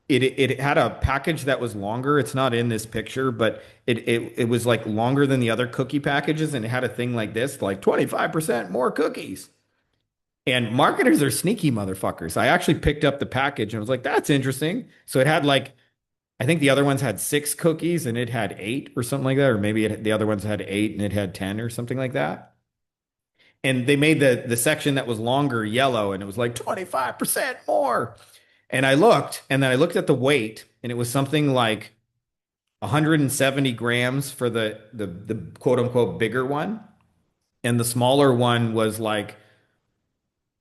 it had a package that was longer. It's not in this picture, but it was like longer than the other cookie packages. And it had a thing like this, like 25% more cookies. And marketers are sneaky motherfuckers. I actually picked up the package and was like, that's interesting. So it had like I think the other ones had 6 cookies and it had 8 or something like that, or maybe the other ones had 8 and it had 10 or something like that. And they made the section that was longer yellow and it was like 25% more. And I looked and then I looked at the weight and it was something like 170 grams for the quote unquote bigger one. And the smaller one was like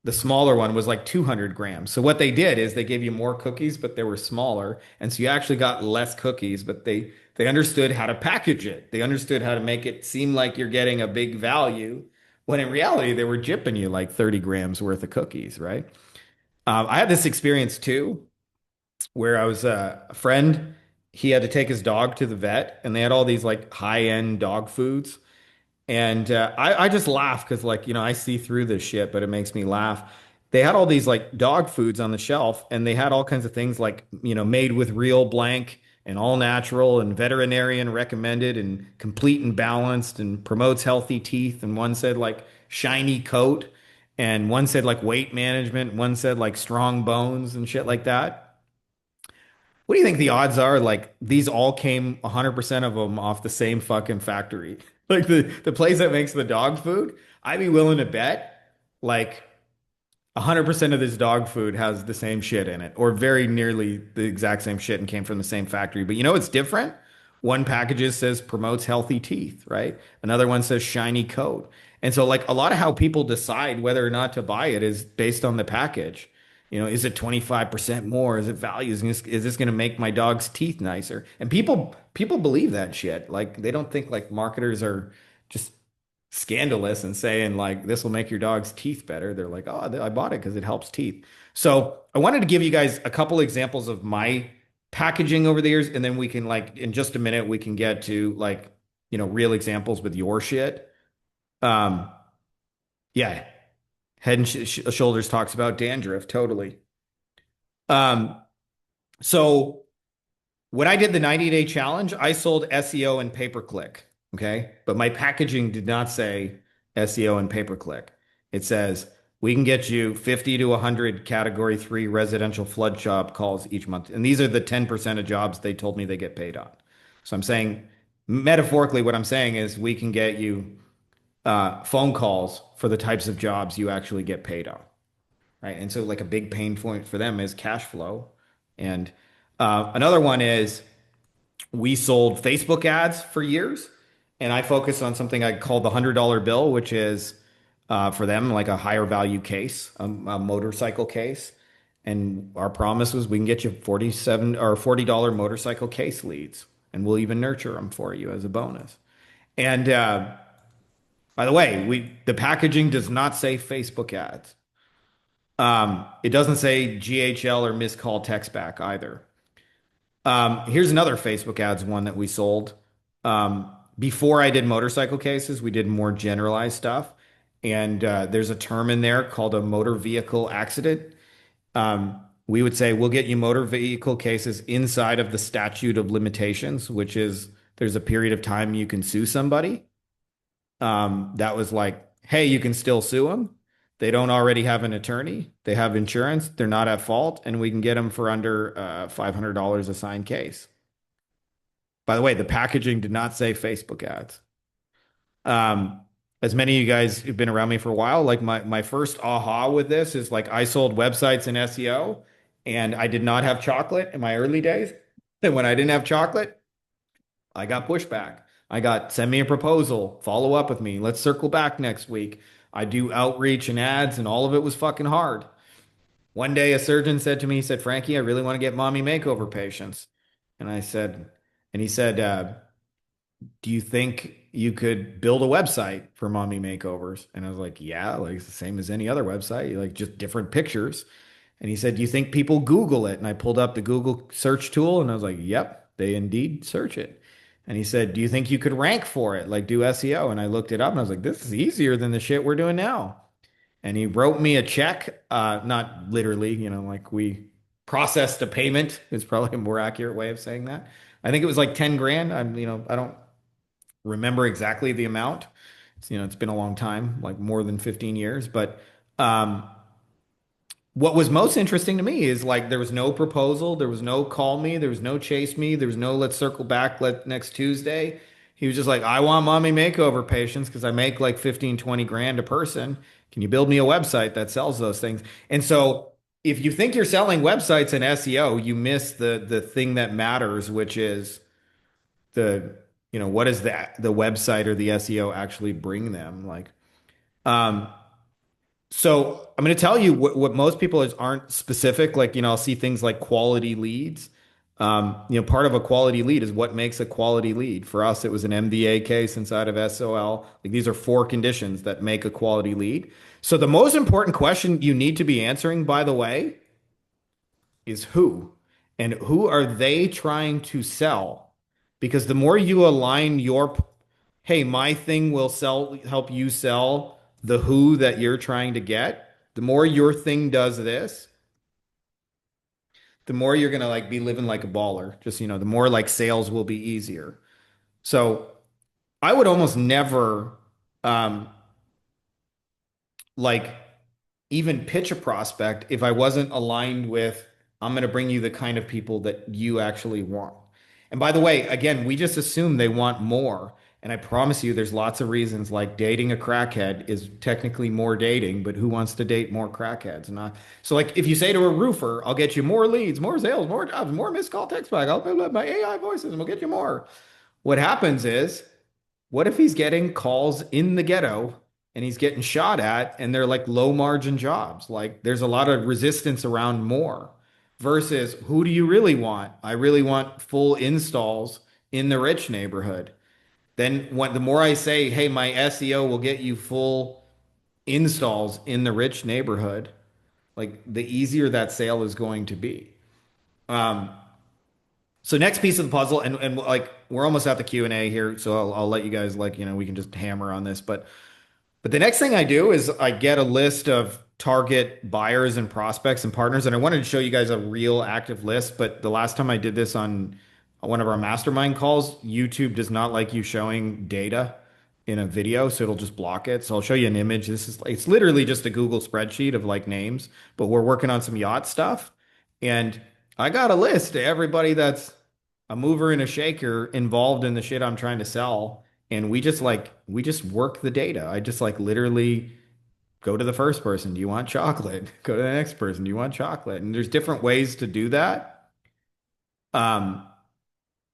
200 grams. So what they did is they gave you more cookies, but they were smaller. And so you actually got less cookies, but they understood how to package it. They understood how to make it seem like you're getting a big value, when in reality, they were jipping you like 30 grams worth of cookies, right? I had this experience too, where I was a friend, he had to take his dog to the vet, and they had all these like high-end dog foods. And I just laugh because, like, I see through this shit, but it makes me laugh. They had all these like dog foods on the shelf, and they had all kinds of things like, made with real blank and all natural and veterinarian recommended and complete and balanced and promotes healthy teeth. And one said like shiny coat, and one said like weight management, one said like strong bones and shit like that. What do you think the odds are? Like these all came 100% of them off the same fucking factory. Like the place that makes the dog food, I'd be willing to bet like 100% of this dog food has the same shit in it, or very nearly the exact same shit and came from the same factory. But you know what's different? One packages says promotes healthy teeth, right? Another one says shiny coat. And so like a lot of how people decide whether or not to buy it is based on the package. Is it 25% more? Is it value? Is this going to make my dog's teeth nicer? And people believe that shit. Like they don't think like marketers are just scandalous and saying like this will make your dog's teeth better. They're like, oh, I bought it because it helps teeth. So I wanted to give you guys a couple examples of my packaging over the years, and then we can like in just a minute we can get to like real examples with your shit. Um, yeah, Head and Shoulders talks about dandruff totally. Um, so when I did the 90-day challenge, I sold SEO and pay-per-click. Okay. But my packaging did not say SEO and pay-per-click. It says we can get you 50 to 100 category 3 residential flood job calls each month. And these are the 10% of jobs they told me they get paid on. So I'm saying metaphorically, what I'm saying is we can get you phone calls for the types of jobs you actually get paid on. Right. And so like a big pain point for them is cash flow. And another one is we sold Facebook ads for years. And I focus on something I call the $100 bill, which is for them like a higher value case, a motorcycle case. And our promise was we can get you 47 or $40 motorcycle case leads, and we'll even nurture them for you as a bonus. And by the way, the packaging does not say Facebook ads. It doesn't say GHL or missed call text back either. Here's another Facebook ads one that we sold. Before I did motorcycle cases, we did more generalized stuff. And there's a term in there called a motor vehicle accident. We would say we'll get you motor vehicle cases inside of the statute of limitations, which is there's a period of time you can sue somebody. That was like, hey, you can still sue them. They don't already have an attorney. They have insurance. They're not at fault, and we can get them for under $500 a signed case. By the way, the packaging did not say Facebook ads. As many of you guys who've been around me for a while, like my first aha with this is like I sold websites in SEO, And I did not have chocolate in my early days. And when I didn't have chocolate, I got pushback. I got send me a proposal, follow up with me. Let's circle back next week. I do outreach and ads, and all of it was fucking hard. One day, a surgeon said to me, he said, Frankie, I really want to get mommy makeover patients. And I said, and he said, do you think you could build a website for mommy makeovers? And I was like, yeah, like it's the same as any other website, like just different pictures. And he said, do you think people Google it? And I pulled up the Google search tool and I was like, yep, they indeed search it. And he said, do you think you could rank for it, like do SEO? And I looked it up and I was like, this is easier than the shit we're doing now. And he wrote me a check, not literally, like we processed a payment is probably a more accurate way of saying that. I think it was like 10 grand. I don't remember exactly the amount. It's been a long time, like more than 15 years. But um, what was most interesting to me is like there was no proposal, there was no call me, there was no chase me, there was no let's circle back let next Tuesday. He was just like, I want mommy makeover patients because I make like 15, 20 grand a person. Can you build me a website that sells those things? And so if you think you're selling websites and SEO, you miss the thing that matters, which is the, what does the website or the SEO actually bring them? Like, um, so I'm going to tell you what most people aren't specific. Like, I'll see things like quality leads. Part of a quality lead is what makes a quality lead. For us, it was an MDA case inside of SOL. Like these are four conditions that make a quality lead. So the most important question you need to be answering, by the way, is who and who are they trying to sell? Because the more you align hey, my thing will help you sell the who that you're trying to get, the more your thing does this, the more you're going to like be living like a baller. Just, the more like sales will be easier. So I would almost never, um, like even pitch a prospect if I wasn't aligned with, I'm going to bring you the kind of people that you actually want. And by the way, again, we just assume they want more. And I promise you, there's lots of reasons like dating a crackhead is technically more dating, but who wants to date more crackheads? Not so like if you say to a roofer, I'll get you more leads, more sales, more jobs, more missed call text back. I'll put my AI voices and we'll get you more. What happens is what if he's getting calls in the ghetto and he's getting shot at and they're like low margin jobs? Like there's a lot of resistance around more versus who do you really want? I really want full installs in the rich neighborhood. Then the more I say, hey, my SEO will get you full installs in the rich neighborhood, like the easier that sale is going to be. Um, so next piece of the puzzle, and like we're almost at the Q&A here, so I'll let you guys like, we can just hammer on this, but the next thing I do is I get a list of target buyers and prospects and partners. And I wanted to show you guys a real active list. But the last time I did this on one of our mastermind calls, YouTube does not like you showing data in a video. So it'll just block it. So I'll show you an image. It's literally just a Google spreadsheet of like names, but we're working on some yacht stuff. And I got a list of everybody that's a mover and a shaker involved in the shit I'm trying to sell, and we just work the data. I just like literally go to the first person, do you want chocolate? Go to the next person, do you want chocolate? And there's different ways to do that. Um,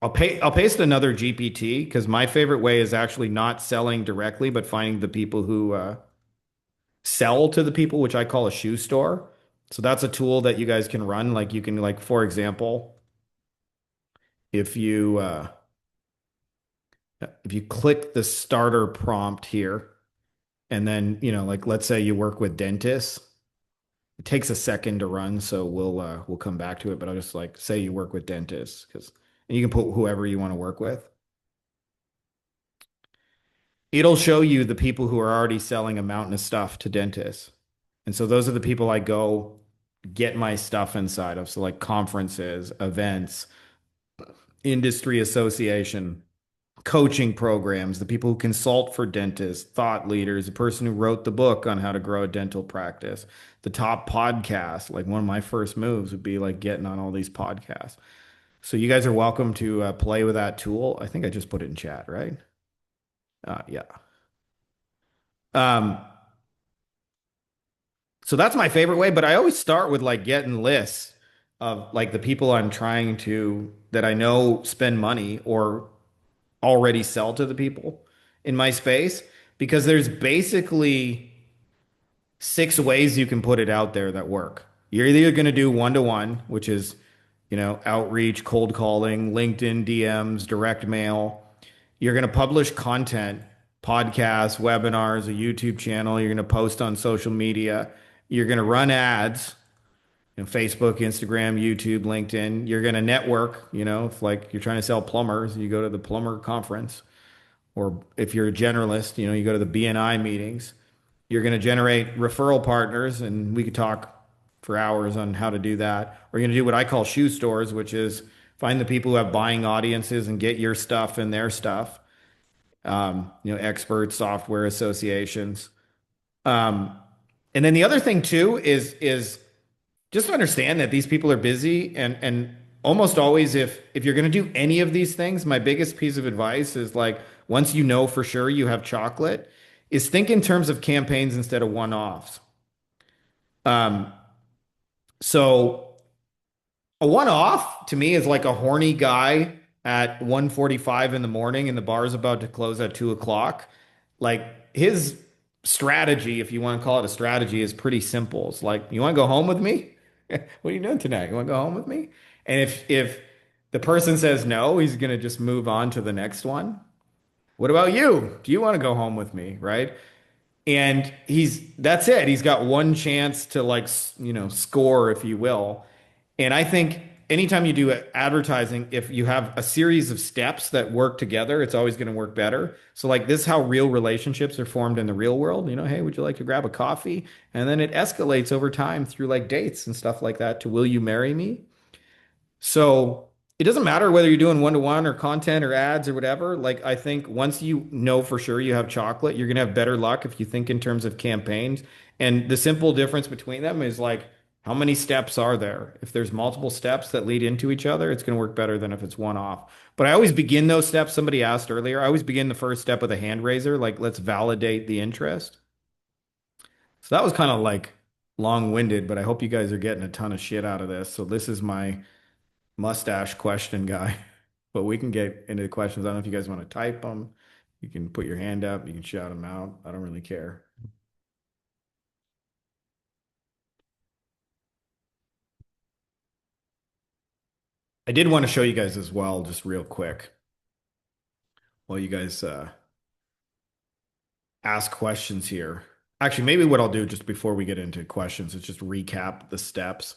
I'll paste another GPT because my favorite way is actually not selling directly, but finding the people who sell to the people, which I call a shoe store. So that's a tool that you guys can run. Like you can like, for example, if you click the starter prompt here, and then, like let's say you work with dentists. It takes a second to run, so we'll come back to it, but I'll just like say you work with dentists and you can put whoever you want to work with. It'll show you the people who are already selling a mountain of stuff to dentists. And so those are the people I go get my stuff inside of. So like conferences, events, industry association, coaching programs, the people who consult for dentists, thought leaders, the person who wrote the book on how to grow a dental practice, the top podcast. Like one of my first moves would be like getting on all these podcasts. So you guys are welcome to play with that tool. I think I just put it in chat, right? Yeah. Um, so that's my favorite way, but I always start with like getting lists. of like the people I'm trying to that I know spend money or already sell to the people in my space because there's basically six ways you can put it out there that work. You're either going to do one to one, which is, outreach, cold calling, LinkedIn DMs, direct mail. You're going to publish content, podcasts, webinars, a YouTube channel. You're going to post on social media. You're going to run ads, Facebook, Instagram, YouTube, LinkedIn. You're going to network, if like you're trying to sell plumbers, you go to the plumber conference. Or if you're a generalist, you go to the BNI meetings. You're going to generate referral partners, and we could talk for hours on how to do that. Or you're going to do what I call shoe stores, which is find the people who have buying audiences and get your stuff and their stuff. Experts, software associations. Um, and then the other thing too is just understand that these people are busy and almost always if you're going to do any of these things, my biggest piece of advice is like once you know for sure you have chocolate, is think in terms of campaigns instead of one-offs. Um, so a one-off to me is like a horny guy at 1:45 in the morning and the bar's about to close at 2 o'clock. Like his strategy, if you want to call it a strategy, is pretty simple. It's like, you want to go home with me? What are you doing tonight? You want to go home with me? And if the person says no, he's going to just move on to the next one. What about you? Do you want to go home with me? Right? And that's it. He's got one chance to like, score, if you will. And I think anytime you do advertising, if you have a series of steps that work together, it's always going to work better. So like this is how real relationships are formed in the real world. Hey, would you like to grab a coffee? And then it escalates over time through like dates and stuff like that to will you marry me? So it doesn't matter whether you're doing one to one or content or ads or whatever. Like, I think once you know for sure you have chocolate, you're going to have better luck if you think in terms of campaigns. And the simple difference between them is like, how many steps are there? If there's multiple steps that lead into each other, it's going to work better than if it's one off. But I always begin those steps. Somebody asked earlier, I always begin the first step with a hand raiser, like, let's validate the interest. So that was kind of like long-winded, but I hope you guys are getting a ton of shit out of this. So this is my mustache question guy. But we can get into the questions. I don't know if you guys want to type them. You can put your hand up. You can shout them out. I don't really care. I did want to show you guys as well, just real quick, while you guys ask questions here. Actually, maybe what I'll do just before we get into questions is just recap the steps.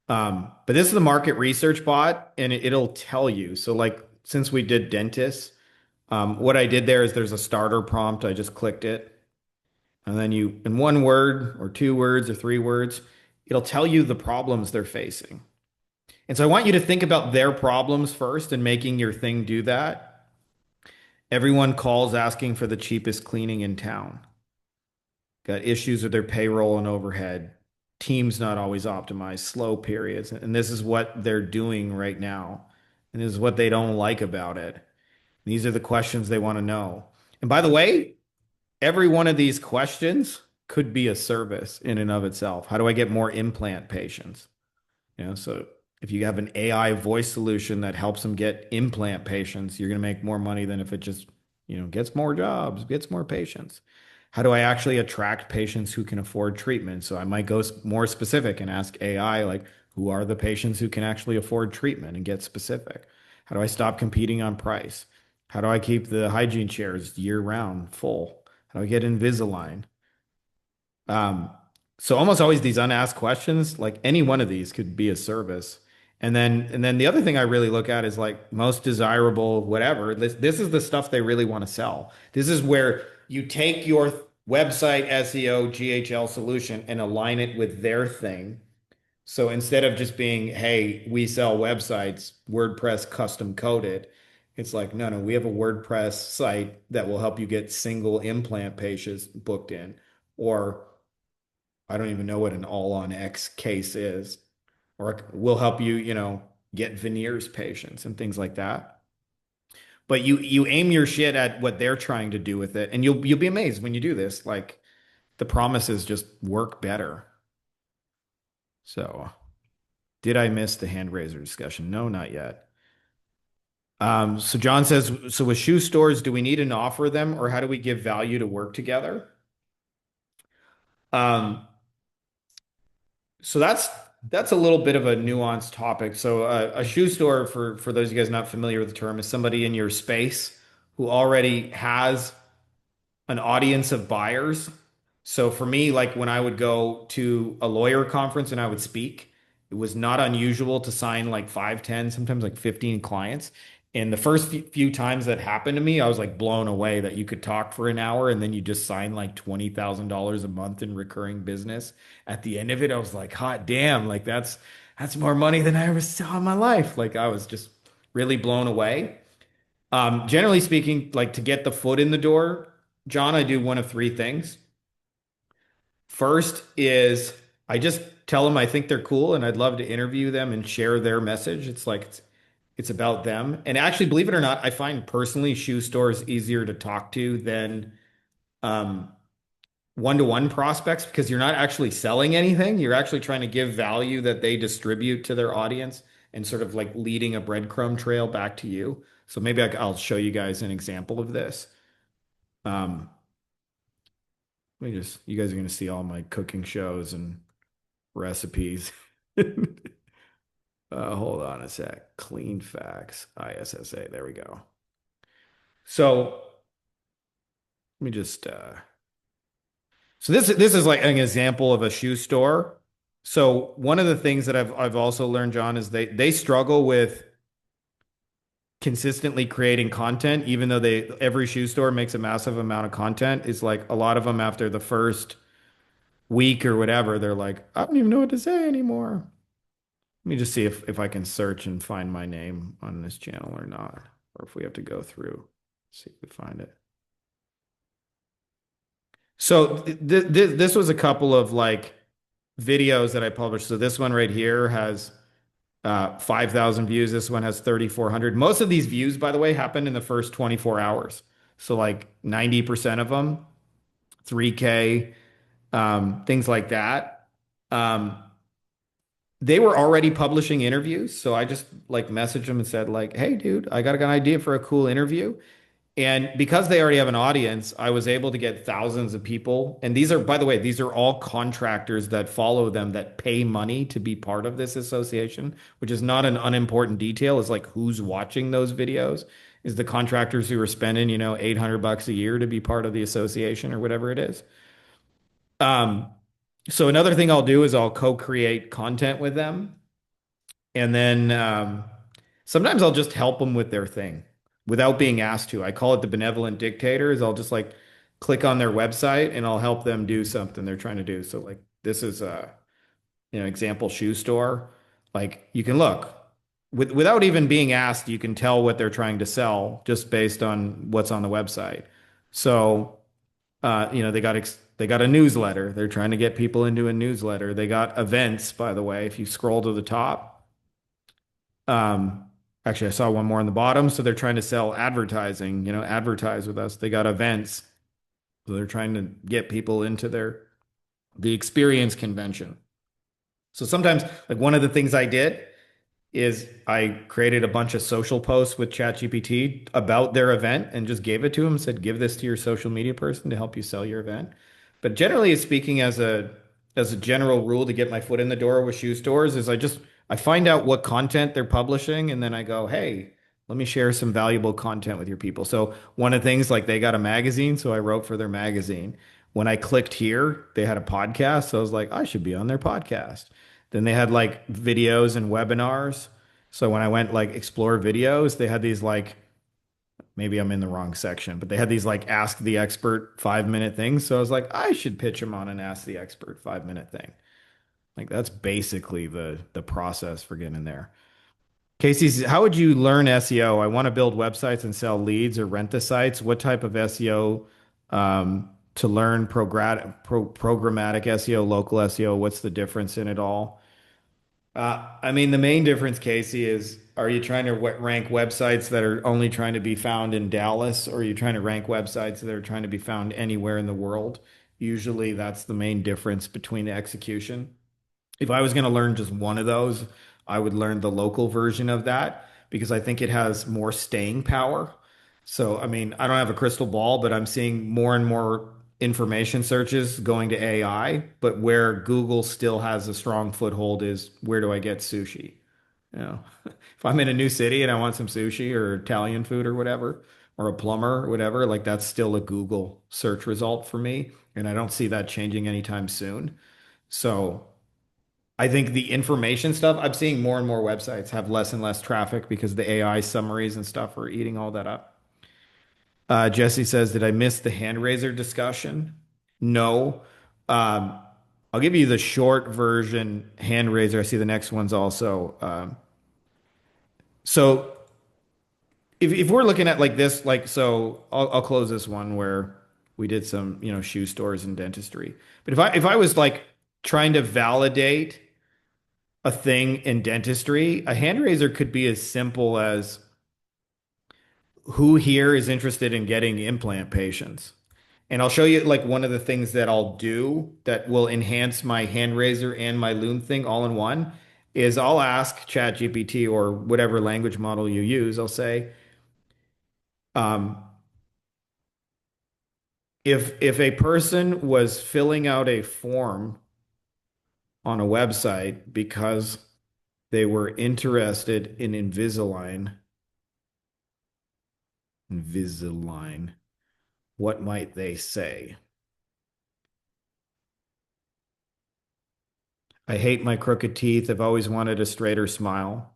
But this is the market research bot, and it'll tell you. So, like, since we did dentists, what I did there is there's a starter prompt. I just clicked it. And then you, in one word or two words or three words, it'll tell you the problems they're facing. And so I want you to think about their problems first and making your thing do that. Everyone calls asking for the cheapest cleaning in town. Got issues with their payroll and overhead. Teams not always optimized, slow periods. And this is what they're doing right now. And this is what they don't like about it. These are the questions they want to know. And by the way, every one of these questions could be a service in and of itself. How do I get more implant patients? So if you have an AI voice solution that helps them get implant patients, you're going to make more money than if it just, gets more jobs, gets more patients. How do I actually attract patients who can afford treatment? So I might go more specific and ask AI, like, who are the patients who can actually afford treatment and get specific? How do I stop competing on price? How do I keep the hygiene chairs year round full? How do I get Invisalign? Um, so almost always these unasked questions, like any one of these could be a service. And then the other thing I really look at is like most desirable, whatever. This is the stuff they really want to sell. This is where you take your website SEO GHL solution and align it with their thing. So instead of just being, hey, we sell websites, WordPress custom coded, it's like, no, no, we have a WordPress site that will help you get single implant patients booked in. Or I don't even know what an all on X case is. Or we'll help you, get veneers patients and things like that. But you aim your shit at what they're trying to do with it, and you'll be amazed when you do this. Like the promises just work better. So Did I miss the hand raiser discussion? No, not yet. So John says, so with shoe stores, do we need to offer them or how do we give value to work together? Um, so that's a little bit of a nuanced topic. So a shoe store, for those of you guys not familiar with the term, is somebody in your space who already has an audience of buyers. So for me, like when I would go to a lawyer conference and I would speak, it was not unusual to sign like 5, 10, sometimes like 15 clients. And the first few times that happened to me, I was like blown away that you could talk for an hour and then you just sign like $20,000 a month in recurring business. At the end of it, I was like, hot damn, like that's more money than I ever saw in my life. Like I was just really blown away. Generally speaking, like to get the foot in the door, John, I do one of three things. First is I just tell them I think they're cool and I'd love to interview them and share their message. It's about them. And actually, believe it or not, I find personally shoe stores easier to talk to than um, one-to-one prospects because you're not actually selling anything. You're actually trying to give value that they distribute to their audience and sort of like leading a breadcrumb trail back to you. So maybe I'll show you guys an example of this. Um, you guys are going to see all my cooking shows and recipes. Hold on a sec. Clean facts, ISSA. There we go. So let me just, so this is like an example of a shoe store. So one of the things that I've also learned, John, is they struggle with consistently creating content, even though every shoe store makes a massive amount of content. Is like a lot of them after the first week or whatever, they're like, I don't even know what to say anymore. Let me just see if I can search and find my name on this channel or not, or if we have to go through, see if we find it. So this was a couple of like videos that I published. So this one right here has 5,000 views. This one has 3,400. Most of these views, by the way, happened in the first 24 hours. So like 90% of them, 3K, things like that. Um, they were already publishing interviews. So I just like messaged them and said like, hey, dude, I got an idea for a cool interview. And because they already have an audience, I was able to get thousands of people. And these are, by the way, these are all contractors that follow them that pay money to be part of this association, which is not an unimportant detail. Is like who's watching those videos is the contractors who are spending, 800 bucks a year to be part of the association or whatever it is. Um, so another thing I'll do is I'll co-create content with them. And then sometimes I'll just help them with their thing without being asked to. I call it the benevolent dictators. I'll just like click on their website and I'll help them do something they're trying to do. So like this is a example shoe store. Like you can look without even being asked, you can tell what they're trying to sell just based on what's on the website. So they got a newsletter. They're trying to get people into a newsletter. They got events, by the way. If you scroll to the top, um, actually, I saw one more on the bottom. So they're trying to sell advertising, advertise with us. They got events. So they're trying to get people into the experience convention. So sometimes, like one of the things I did is I created a bunch of social posts with ChatGPT about their event and just gave it to them, said, give this to your social media person to help you sell your event. But generally speaking, as a general rule to get my foot in the door with shoe stores is I find out what content they're publishing and then I go, hey, let me share some valuable content with your people. So one of the things like they got a magazine, so I wrote for their magazine. When I clicked here, they had a podcast. So I was like, I should be on their podcast. Then they had like videos and webinars. So when I went like explore videos, they had these like, maybe I'm in the wrong section, but they had these like ask the expert 5-minute things. So I was like, I should pitch them on an ask the expert 5-minute thing. Like that's basically the process for getting in there. Casey, how would you learn SEO? I want to build websites and sell leads or rent the sites. What type of SEO to learn programmatic SEO, local SEO? What's the difference in it all? I mean, the main difference, Casey, is are you trying to rank websites that are only trying to be found in Dallas, or are you trying to rank websites that are trying to be found anywhere in the world? Usually that's the main difference between the execution. If I was going to learn just one of those, I would learn the local version of that because I think it has more staying power. So, I mean, I don't have a crystal ball, but I'm seeing more and more information searches going to AI. But where Google still has a strong foothold is where do I get sushi? You know, if I'm in a new city and I want some sushi or Italian food or whatever, or a plumber or whatever, like that's still a Google search result for me. And I don't see that changing anytime soon. So I think the information stuff, I'm seeing more and more websites have less and less traffic because the AI summaries and stuff are eating all that up. Jesse says, did I miss the hand raiser discussion? No. Um, I'll give you the short version hand raiser. I see the next one's also. So if we're looking at like this, like, so I'll close this one where we did some, shoe stores and dentistry. But if I was like trying to validate a thing in dentistry, a hand raiser could be as simple as who here is interested in getting implant patients? And I'll show you like one of the things that I'll do that will enhance my hand raiser and my Loom thing all in one is I'll ask ChatGPT or whatever language model you use. I'll say, um, if a person was filling out a form on a website because they were interested in Invisalign, what might they say? I hate my crooked teeth. I've always wanted a straighter smile.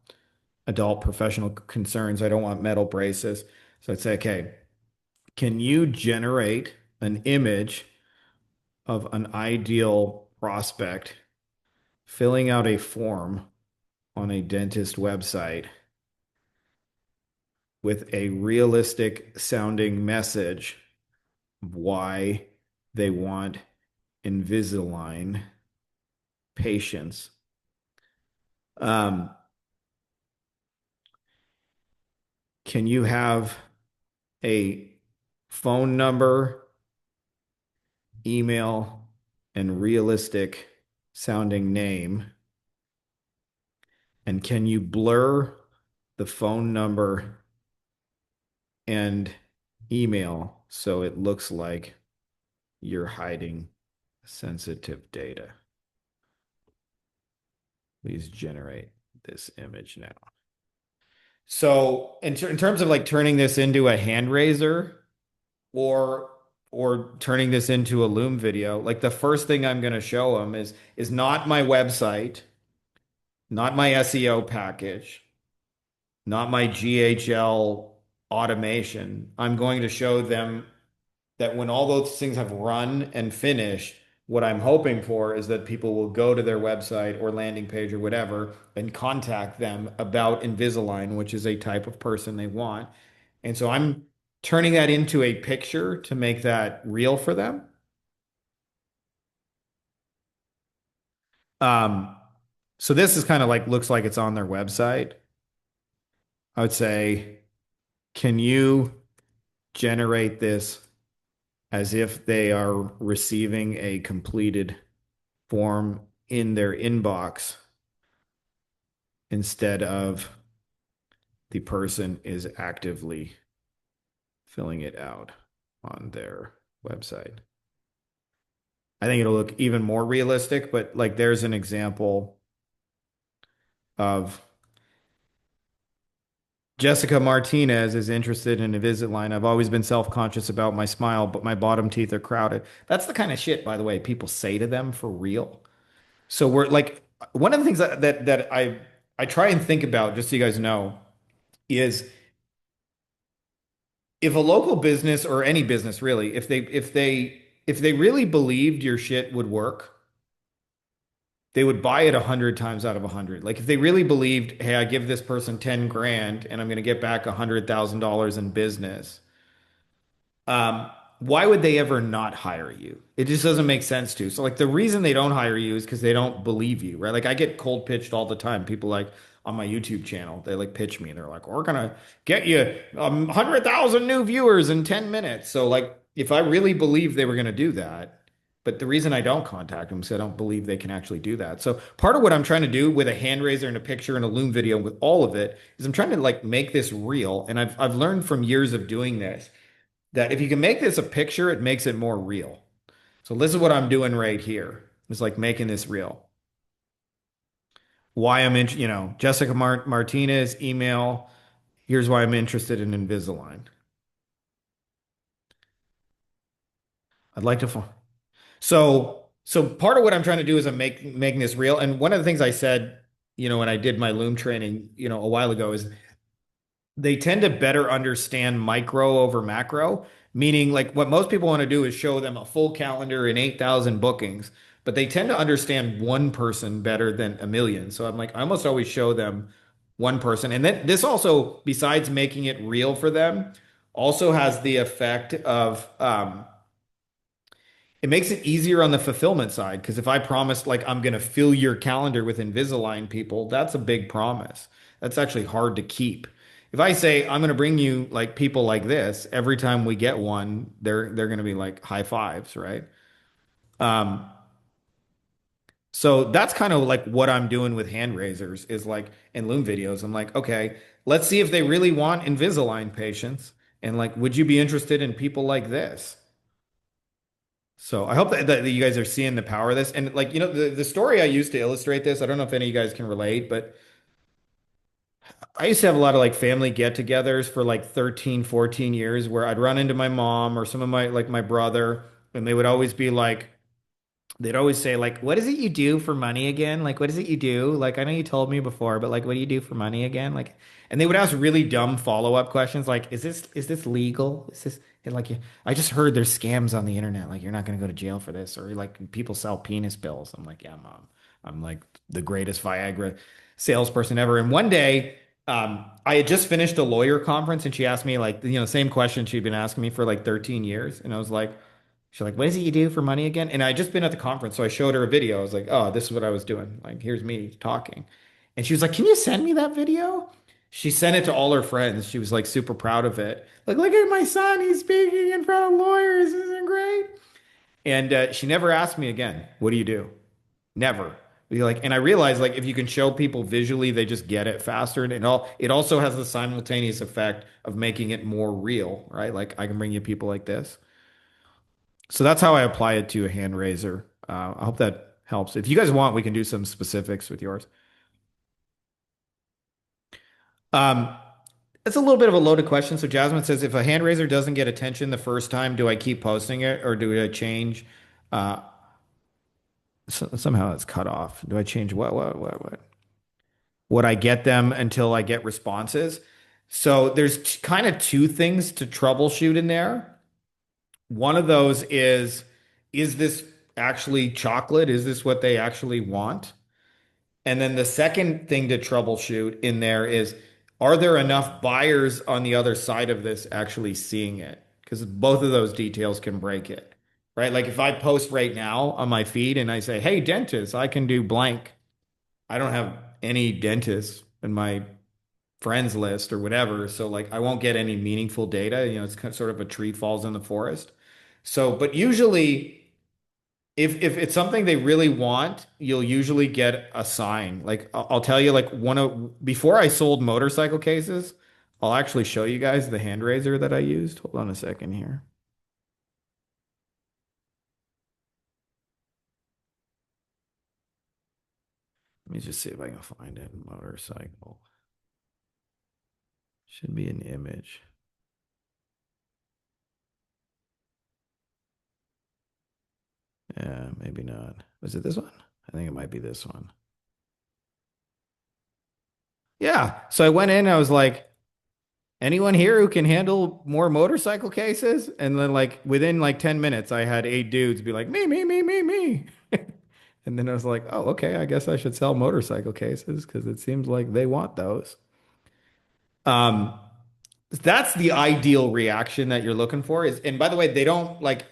Adult professional concerns. I don't want metal braces. So I'd say, okay, can you generate an image of an ideal prospect filling out a form on a dentist website with a realistic sounding message of why they want Invisalign patients? Um, can you have a phone number, email, and realistic sounding name? And can you blur the phone number and email so it looks like you're hiding sensitive data? Please generate this image now. So in terms of like turning this into a hand raiser or turning this into a Loom video, like the first thing I'm going to show them is not my website, not my SEO package, not my GHL automation. I'm going to show them that when all those things have run and finished, what I'm hoping for is that people will go to their website or landing page or whatever and contact them about Invisalign, which is a type of person they want. And so I'm turning that into a picture to make that real for them. Um, so this is kind of like looks like it's on their website. I would say, can you generate this as if they are receiving a completed form in their inbox instead of the person is actively filling it out on their website? I think it'll look even more realistic, but like there's an example of Jessica Martinez is interested in Invisalign. I've always been self-conscious about my smile, but my bottom teeth are crowded. That's the kind of shit, by the way, people say to them for real. So we're like one of the things that I try and think about, just so you guys know, is if a local business or any business really, if they really believed your shit would work, they would buy it 100 times out of 100. Like if they really believed, hey, I give this person 10 grand and I'm going to get back $100,000 in business, um, why would they ever not hire you? It just doesn't make sense to. So like the reason they don't hire you is because they don't believe you, right? Like I get cold pitched all the time. People like on my YouTube channel, they like pitch me. They're like, we're gonna get you 100,000 new viewers in 10 minutes. So like if I really believed they were gonna do that, But the reason I don't contact them is I don't believe they can actually do that. So part of what I'm trying to do with a hand raiser and a picture and a Loom video with all of it is I'm trying to like make this real. And I've learned from years of doing this that if you can make this a picture, it makes it more real. So this is what I'm doing right here. It's like making this real. Why I'm in, Jessica Martinez email. Here's why I'm interested in Invisalign. I'd like to. So part of what I'm trying to do is making this real. And one of the things I said, when I did my Loom training, a while ago is they tend to better understand micro over macro, meaning like what most people want to do is show them a full calendar and 8,000 bookings, but they tend to understand one person better than a million. So I'm like, I almost always show them one person. And then this also, besides making it real for them, also has the effect of it makes it easier on the fulfillment side because if I promise like I'm going to fill your calendar with Invisalign people, that's a big promise. That's actually hard to keep. If I say I'm going to bring you like people like this every time we get one, they're going to be like high fives, right? Um, so that's kind of like what I'm doing with hand raisers is like in Loom videos. I'm like, okay, let's see if they really want Invisalign patients and like, would you be interested in people like this? So I hope that you guys are seeing the power of this. And like, the story I used to illustrate this, I don't know if any of you guys can relate, but I used to have a lot of like family get-togethers for like 13, 14 years where I'd run into my mom or some of my brother, and they would always be like, they'd always say like, "What is it you do for money again? Like, what is it you do? Like, I know you told me before, but like, what do you do for money again?" Like, and they would ask really dumb follow-up questions like, "Is this legal? Is this and like I just heard there's scams on the internet. Like, you're not going to go to jail for this, or like people sell penis pills." I'm like, "Yeah, mom. I'm like the greatest Viagra salesperson ever." And one day, I had just finished a lawyer conference, and she asked me like, same question she'd been asking me for like 13 years, and I was like. She's like, what is it you do for money again? And I had just been at the conference, so I showed her a video. I was like, oh, this is what I was doing. Like, here's me talking. And she was like, can you send me that video? She sent it to all her friends. She was like super proud of it. Like, look at my son. He's speaking in front of lawyers. Isn't it great? And she never asked me again, what do you do? Never. And I realized like if you can show people visually, they just get it faster. And it also has the simultaneous effect of making it more real, right? Like I can bring you people like this. So that's how I apply it to a hand raiser. I hope that helps. If you guys want, we can do some specifics with yours. Um, it's a little bit of a loaded question. So Jasmine says, if a hand raiser doesn't get attention the first time, do I keep posting it or do I change? Uh, somehow it's cut off. Do I change what? Would I get them until I get responses? So there's kind of two things to troubleshoot in there. One of those is this actually chocolate? Is this what they actually want? And then the second thing to troubleshoot in there is, are there enough buyers on the other side of this actually seeing it? Because both of those details can break it, right? Like if I post right now on my feed and I say, hey, dentist, I can do blank. I don't have any dentists in my friends list or whatever. So like I won't get any meaningful data. It's kind of sort of a tree falls in the forest. So, but usually if it's something they really want, you'll usually get a sign. Like I'll tell you, like before I sold motorcycle cases, I'll actually show you guys the hand raiser that I used. Hold on a second here. Let me just see if I can find it. Motorcycle. Should be an image. Yeah, maybe not. Was it this one? I think it might be this one. Yeah. So I went in, I was like, anyone here who can handle more motorcycle cases? And then like within like 10 minutes, I had 8 dudes be like, me. And then I was like, oh, okay, I guess I should sell motorcycle cases because it seems like they want those. Um, that's the ideal reaction that you're looking for is, and by the way, they don't like,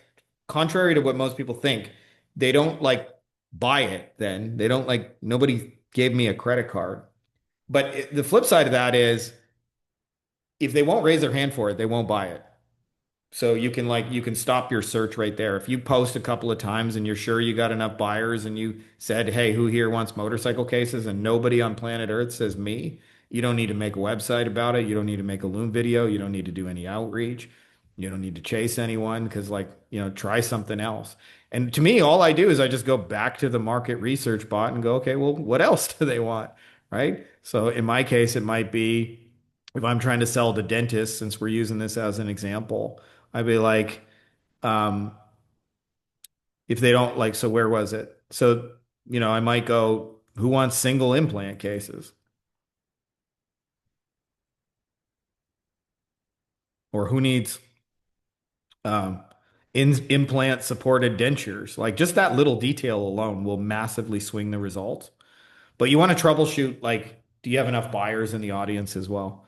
contrary to what most people think, they don't like buy it then. They don't like, nobody gave me a credit card. But the flip side of that is if they won't raise their hand for it, they won't buy it. So you can stop your search right there. If you post a couple of times and you're sure you got enough buyers and you said, "Hey, who here wants motorcycle cases?" and nobody on planet Earth says me, you don't need to make a website about it. You don't need to make a Loom video. You don't need to do any outreach. You don't need to chase anyone because try something else. And to me, all I do is I just go back to the market research bot and go, "Okay, well, what else do they want?" Right? So in my case, it might be if I'm trying to sell to dentists, since we're using this as an example. I'd be like, um, if they don't like, so where was it? So, I might go, who wants single implant cases? Or who needs um, implant supported dentures? Like just that little detail alone will massively swing the results. But you want to troubleshoot, like, do you have enough buyers in the audience as well?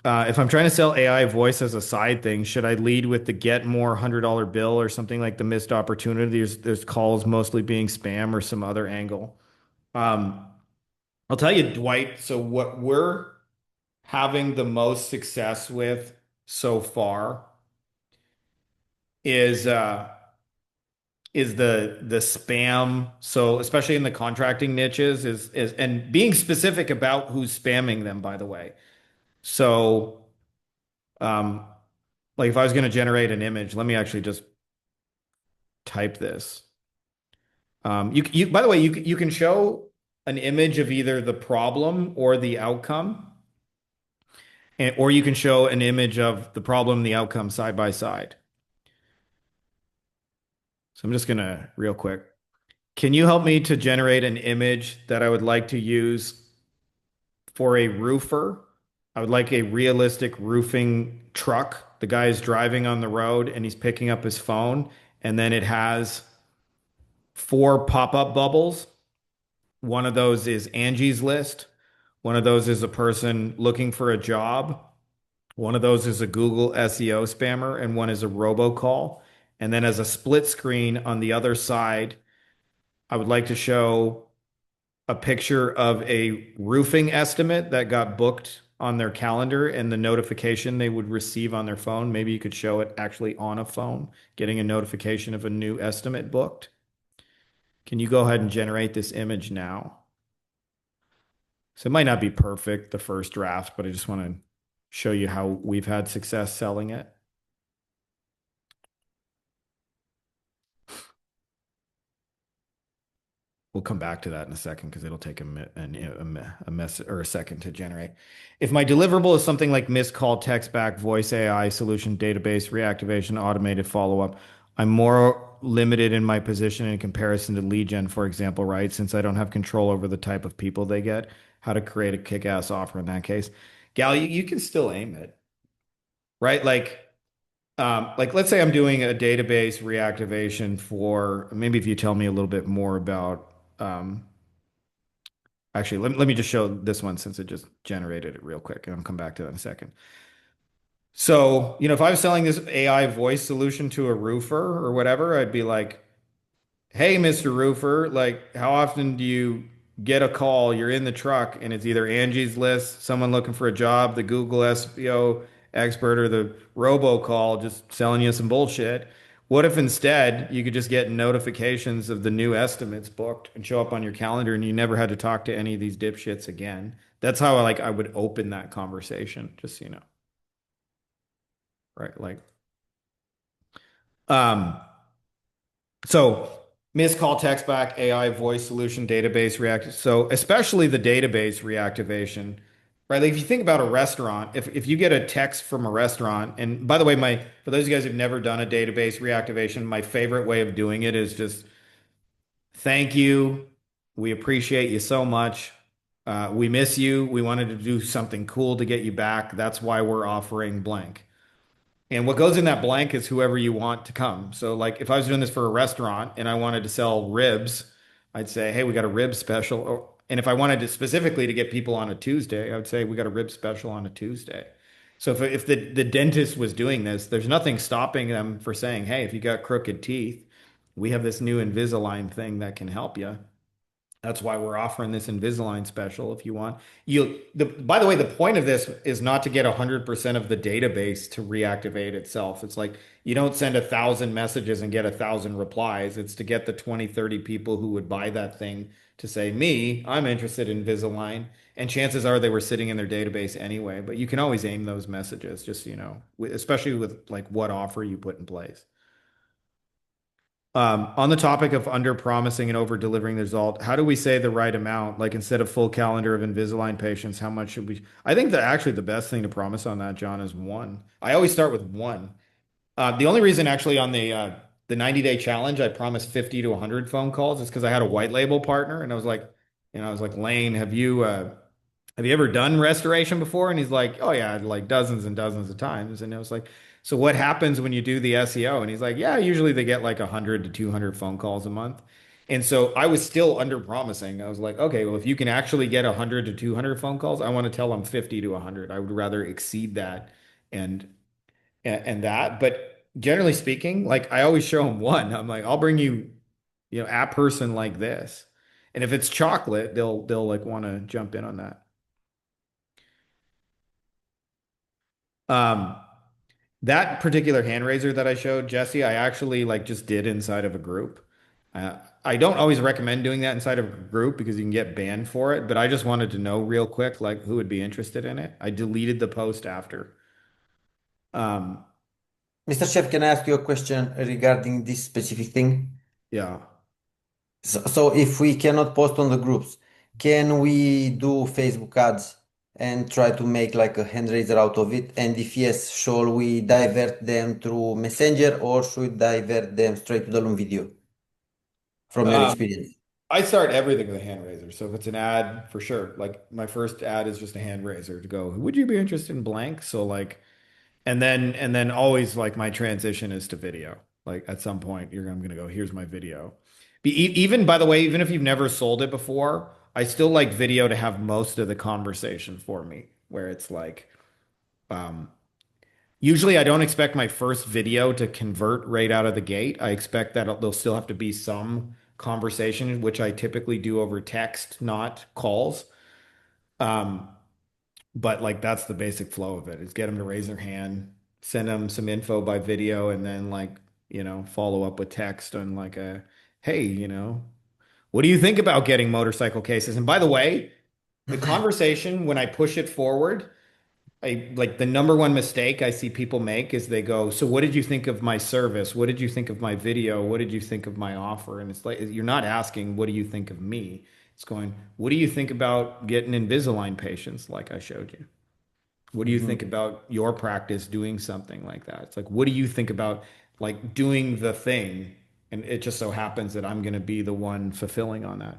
If I'm trying to sell AI voice as a side thing, should I lead with the get more $100 bill or something like the missed opportunity? There's calls mostly being spam or some other angle. Um, I'll tell you, Dwight. So what we're having the most success with so far is the spam. So especially in the contracting niches is and being specific about who's spamming them, by the way. So um, like if I was going to generate an image, let me actually just type this. By the way, you can show an image of either the problem or the outcome, or you can show an image of the problem and the outcome side by side. So I'm just gonna real quick. Can you help me to generate an image that I would like to use for a roofer? I would like a realistic roofing truck. The guy is driving on the road and he's picking up his phone, and then it has four pop-up bubbles. One of those is Angie's List. One of those is a person looking for a job. One of those is a Google SEO spammer, and one is a robocall. And then as a split screen on the other side, I would like to show a picture of a roofing estimate that got booked on their calendar and the notification they would receive on their phone. Maybe you could show it actually on a phone, getting a notification of a new estimate booked. Can you go ahead and generate this image now? So it might not be perfect, the first draft, but I just want to show you how we've had success selling it. We'll come back to that in a second because it'll take a mess or a second to generate. If my deliverable is something like missed call, text back, voice AI, solution database, reactivation, automated follow-up, I'm more limited in my position in comparison to lead gen, for example, right? Since I don't have control over the type of people they get, how to create a kick-ass offer in that case. Gal, you can still aim it, right? Like let's say I'm doing a database reactivation for maybe if you tell me a little bit more about actually let me just show this one since it just generated it real quick and I'll come back to that in a second. So, if I was selling this AI voice solution to a roofer or whatever, I'd be like, "Hey, Mr. Roofer, like how often do you get a call? You're in the truck and it's either Angie's List, someone looking for a job, the Google SEO expert, or the robocall just selling you some bullshit. What if instead you could just get notifications of the new estimates booked and show up on your calendar and you never had to talk to any of these dipshits again?" That's how I would open that conversation, just so you know. Right? Um, So missed call text back, AI voice solution, database react. So especially the database reactivation, right? Like if you think about a restaurant, if you get a text from a restaurant, and by the way, for those of you guys who've never done a database reactivation, my favorite way of doing it is just thank you. We appreciate you so much. We miss you. We wanted to do something cool to get you back. That's why we're offering blank. And what goes in that blank is whoever you want to come. So, like, if I was doing this for a restaurant and I wanted to sell ribs, I'd say, "Hey, we got a rib special." And if I wanted to specifically to get people on a Tuesday, I would say, "We got a rib special on a Tuesday." So, if the dentist was doing this, there's nothing stopping them for saying, "Hey, if you got crooked teeth, we have this new Invisalign thing that can help you." That's why we're offering this Invisalign special if you want. By the way, the point of this is not to get 100% of the database to reactivate itself. It's like you don't send 1,000 messages and get 1,000 replies. It's to get the 20, 30 people who would buy that thing to say, me, I'm interested in Invisalign. And chances are they were sitting in their database anyway, but you can always aim those messages, just, especially with like what offer you put in place. On the topic of under promising and over delivering the result, how do we say the right amount? Like instead of full calendar of Invisalign patients, how much should we? I think that actually the best thing to promise on that, John, is one. I always start with one. The only reason actually on the 90-day challenge, I promised 50 to 100 phone calls is because I had a white label partner, and I was like, Lane, have you ever done restoration before? And he's like, oh yeah, like dozens and dozens of times. And I was like, so what happens when you do the SEO? And he's like, yeah, usually they get like 100 to 200 phone calls a month. And so I was still under promising. I was like, okay, well, if you can actually get 100 to 200 phone calls, I want to tell them 50 to 100. I would rather exceed that and and that. But generally speaking, like I always show them one. I'm like, I'll bring you, a person like this. And if it's chocolate, they'll like want to jump in on that. Um, that particular hand raiser that I showed Jesse, I actually like just did inside of a group. I don't always recommend doing that inside of a group because you can get banned for it, but I just wanted to know real quick, like who would be interested in it. I deleted the post after. Um, Mr. Chef, can I ask you a question regarding this specific thing? yeah. So if we cannot post on the groups, can we do Facebook ads and try to make like a hand raiser out of it? And if yes, shall we divert them through Messenger or should we divert them straight to the Loom video from your Um, experience? I start everything with a hand raiser. So if it's an ad, for sure. Like my first ad is just a hand raiser to go, would you be interested in blank? So like, and then always like my transition is to video. Like at some point, I'm gonna go, here's my video. Even by the way, even if you've never sold it before, I still like video to have most of the conversation for me, where it's like, um, usually I don't expect my first video to convert right out of the gate. I expect that there'll still have to be some conversation, which I typically do over text, not calls. Um, but like that's the basic flow of it is get them to raise their hand, send them some info by video, and then like, follow up with text on like hey, what do you think about getting motorcycle cases? And by the way, the conversation, when I push it forward, I like the number one mistake I see people make is they go, so what did you think of my service? What did you think of my video? What did you think of my offer? And it's like, you're not asking, what do you think of me? It's going, what do you think about getting Invisalign patients like I showed you? What do you think Mhm. about your practice doing something like that? It's like, what do you think about like doing the thing? And it just so happens that I'm going to be the one fulfilling on that.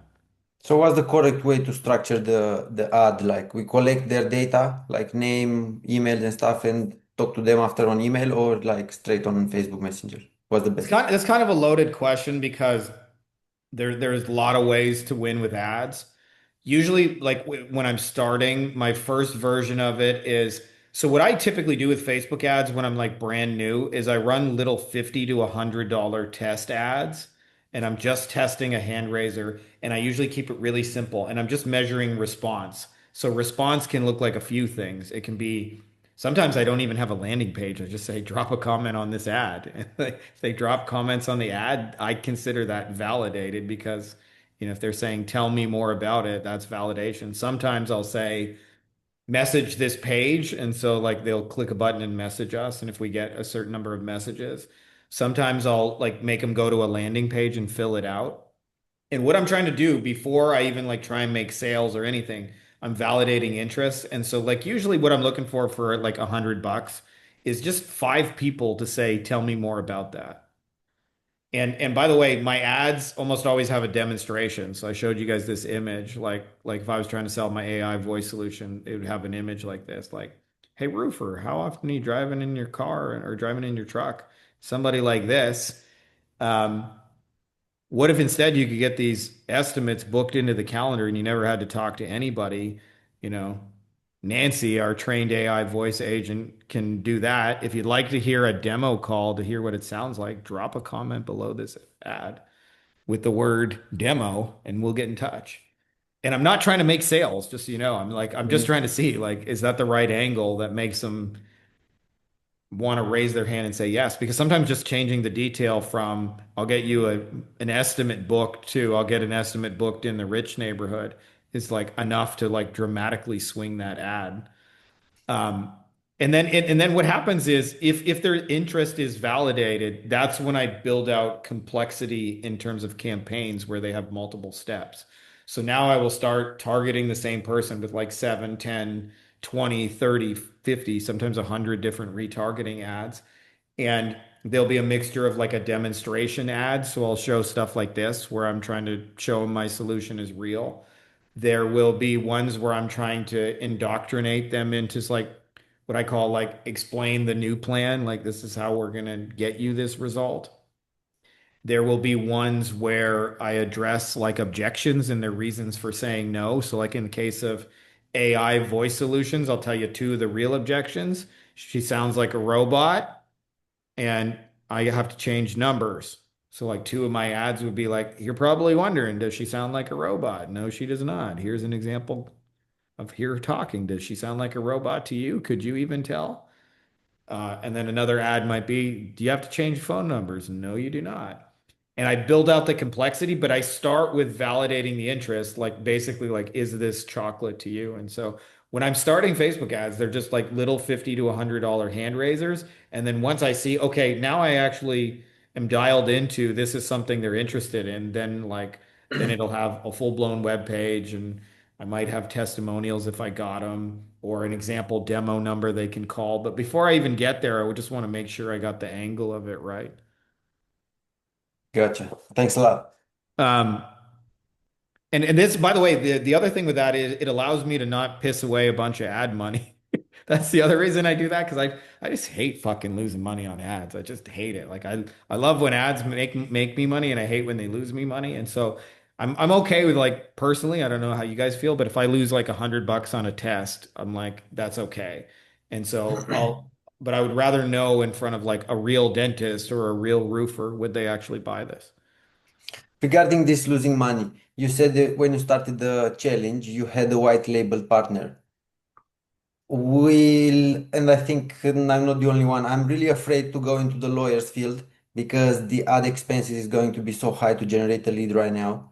So what's the correct way to structure the ad? Like we collect their data, like name, email and stuff and talk to them after on email or like straight on Facebook Messenger? What's the best? It's kind of a loaded question because there's a lot of ways to win with ads. Usually, like when I'm starting, my first version of it is so what I typically do with Facebook ads when I'm like brand new is I run little 50 to $100 test ads and I'm just testing a hand raiser and I usually keep it really simple and I'm just measuring response. So response can look like a few things. It can be sometimes I don't even have a landing page. I just say drop a comment on this ad. And if they drop comments on the ad, I consider that validated because if they're saying tell me more about it, that's validation. Sometimes I'll say message this page and so like they'll click a button and message us and if we get a certain number of messages, sometimes I'll like make them go to a landing page and fill it out. And what I'm trying to do before I even like try and make sales or anything, I'm validating interest. And so like usually what I'm looking for like $100 is just 5 people to say, tell me more about that. And by the way, my ads almost always have a demonstration. So I showed you guys this image, like if I was trying to sell my AI voice solution, it would have an image like this, like, hey roofer, how often are you driving in your car or driving in your truck? Somebody like this. Um, what if instead you could get these estimates booked into the calendar and you never had to talk to anybody? You know, Nancy, our trained AI voice agent, can do that. If you'd like to hear a demo call to hear what it sounds like, drop a comment below this ad. with the word demo and we'll get in touch. And I'm not trying to make sales, just so you know. I'm just trying to see, like, is that the right angle that makes them want to raise their hand and say yes? Because sometimes just changing the detail from I'll get you an estimate booked to I'll get an estimate booked in the rich neighborhood is like enough to like dramatically swing that ad. Um, and then what happens is if their interest is validated, that's when I build out complexity in terms of campaigns where they have multiple steps. So now I will start targeting the same person with like 7, 10, 20, 30, 50, sometimes 100 different retargeting ads. And there'll be a mixture of like a demonstration ad. So I'll show stuff like this where I'm trying to show my solution is real. There will be ones where I'm trying to indoctrinate them into like what I call like explain the new plan. Like this is how we're going to get you this result. There will be ones where I address like objections and their reasons for saying no. So like in the case of AI voice solutions, I'll tell you two of the real objections. She sounds like a robot and I have to change numbers. So like two of my ads would be like, you're probably wondering, does she sound like a robot? No, she does not. Here's an example of her talking. Does she sound like a robot to you? Could you even tell? And then another ad might be, do you have to change phone numbers? No, you do not. And I build out the complexity, but I start with validating the interest, like basically like, is this chocolate to you? And so when I'm starting Facebook ads, they're just like little 50 to $100 hand raisers. And then once I see, okay, now I actually am dialed into this is something they're interested in, then it'll have a full-blown web page and I might have testimonials if I got them or an example demo number they can call. But before I even get there, I would just want to make sure I got the angle of it right. Gotcha. Thanks a lot. Um, and this, by the way, the other thing with that is it allows me to not piss away a bunch of ad money. That's the other reason I do that because I just hate fucking losing money on ads. I just hate it. Like I love when ads make me money and I hate when they lose me money. And so I'm okay with like personally, I don't know how you guys feel, but if I lose like $100 on a test, I'm like, that's okay. And so but I would rather know in front of like a real dentist or a real roofer, would they actually buy this? Regarding this losing money, you said that when you started the challenge, you had a white label partner. And I think I'm not the only one. I'm really afraid to go into the lawyer's field because the ad expenses is going to be so high to generate a lead right now.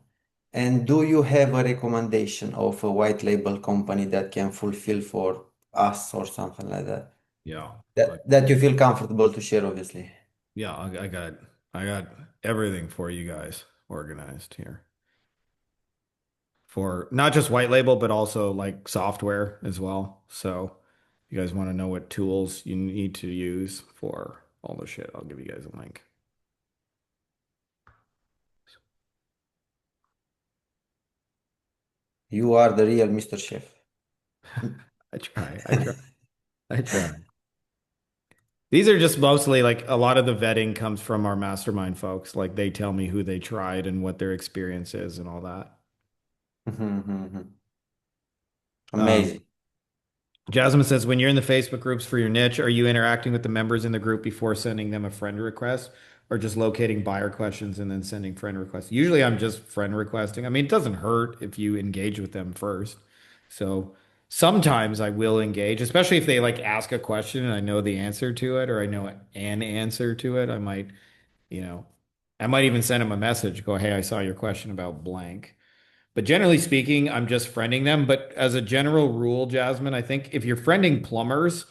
And do you have a recommendation of a white label company that can fulfill for us or something like that? Yeah. That you feel comfortable to share, obviously. Yeah, I got everything for you guys organized here for not just white label, but also like software as well. So if you guys want to know what tools you need to use for all the shit, I'll give you guys a link. You are the real Mr. Chef. I try, I try. These are just mostly like a lot of the vetting comes from our mastermind folks. Like they tell me who they tried and what their experience is and all that. Um, Amazing. Jasmine says, when you're in the Facebook groups for your niche, are you interacting with the members in the group before sending them a friend request or just locating buyer questions and then sending friend requests? Usually I'm just friend requesting. I mean, it doesn't hurt if you engage with them first. So sometimes I will engage, especially if they like ask a question and I know the answer to it or I know an answer to it. You know, I might even send them a message, go, hey, I saw your question about blank. But generally speaking, I'm just friending them. But as a general rule, Jasmine, I think if you're friending plumbers,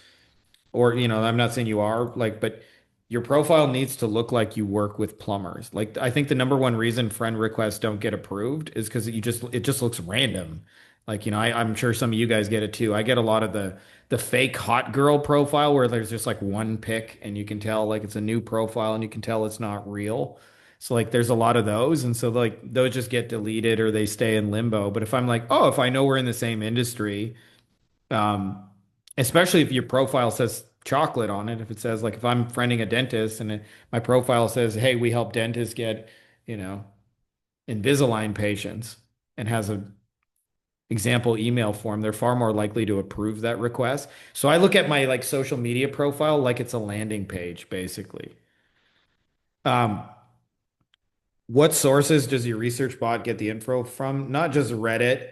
or I'm not saying you are like, but your profile needs to look like you work with plumbers. Like I think the number one reason friend requests don't get approved is because it just looks random. Like, I'm sure some of you guys get it too. I get a lot of the fake hot girl profile where there's just like one pic and you can tell like it's a new profile and you can tell it's not real. So like there's a lot of those. And so like those just get deleted or they stay in limbo. But if I'm like, oh, if I know we're in the same industry, um, especially if your profile says chocolate on it, if it says like if I'm friending a dentist and my profile says, "Hey, we help dentists get, you know, Invisalign patients," and has a example email form, they're far more likely to approve that request. So I look at my like social media profile like it's a landing page, basically. Um, What sources does your research bot get the info from? Not just Reddit.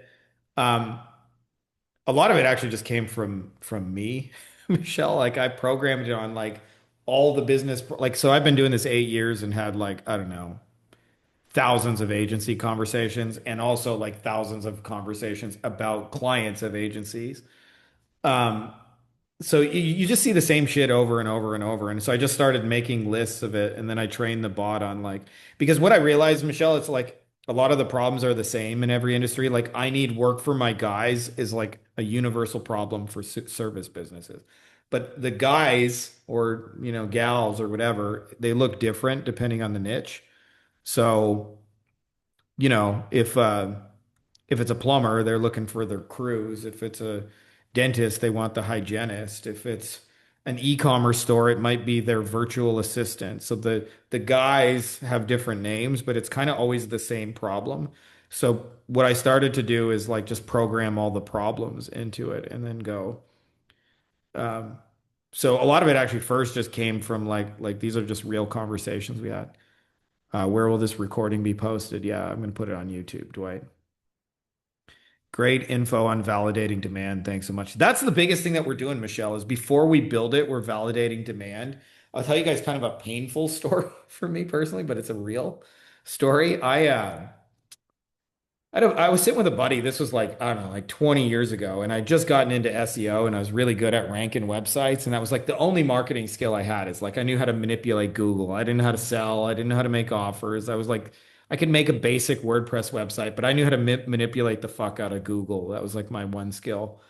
Um, a lot of it actually just came from me, Michelle. Like I programmed it on like all the like so I've been doing this 8 years and had like I don't know thousands of agency conversations and also like thousands of conversations about clients of agencies. Um, so you just see the same shit over and over and over. And so I just started making lists of it and then I trained the bot on like because what I realized, Michelle, it's like a lot of the problems are the same in every industry. Like I need work for my guys is like a universal problem for service businesses. But the guys or gals or whatever, they look different depending on the niche. So, you know, if it's a plumber, they're looking for their crews. If it's a dentist, they want the hygienist. If it's an e-commerce store, it might be their virtual assistant. So the guys have different names, but it's kind of always the same problem. So what I started to do is like just program all the problems into it and then go. Um, so a lot of it actually first just came from like these are just real conversations we had. Where will this recording be posted? Yeah, I'm going to put it on YouTube, Dwight. Great info on validating demand. Thanks so much. That's the biggest thing that we're doing, Michelle, is before we build it, we're validating demand. I'll tell you guys kind of a painful story for me personally, but it's a real story. I was sitting with a buddy. This was like, I don't know, like 20 years ago, and I'd just gotten into SEO and I was really good at ranking websites. And that was like the only marketing skill I had is like I knew how to manipulate Google. I didn't know how to sell. I didn't know how to make offers. I was like, I could make a basic WordPress website, but I knew how to manipulate the fuck out of Google. That was like my one skill.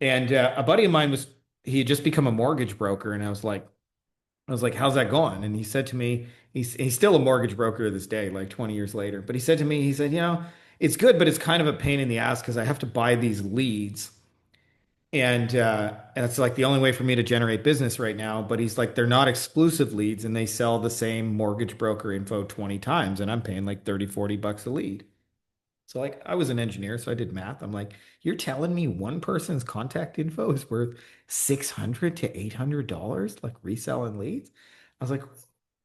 And a buddy of mine he had just become a mortgage broker, and I was like, how's that going? And he said to me, he's still a mortgage broker to this day, like 20 years later. But he said to me, he said, it's good, but it's kind of a pain in the ass because I have to buy these leads. And it's like the only way for me to generate business right now. But he's like, they're not exclusive leads and they sell the same mortgage broker info 20 times. And I'm paying like 30, $40 a lead. So like I was an engineer, so I did math. I'm like, you're telling me one person's contact info is worth $600 to $800, like reselling leads? I was like,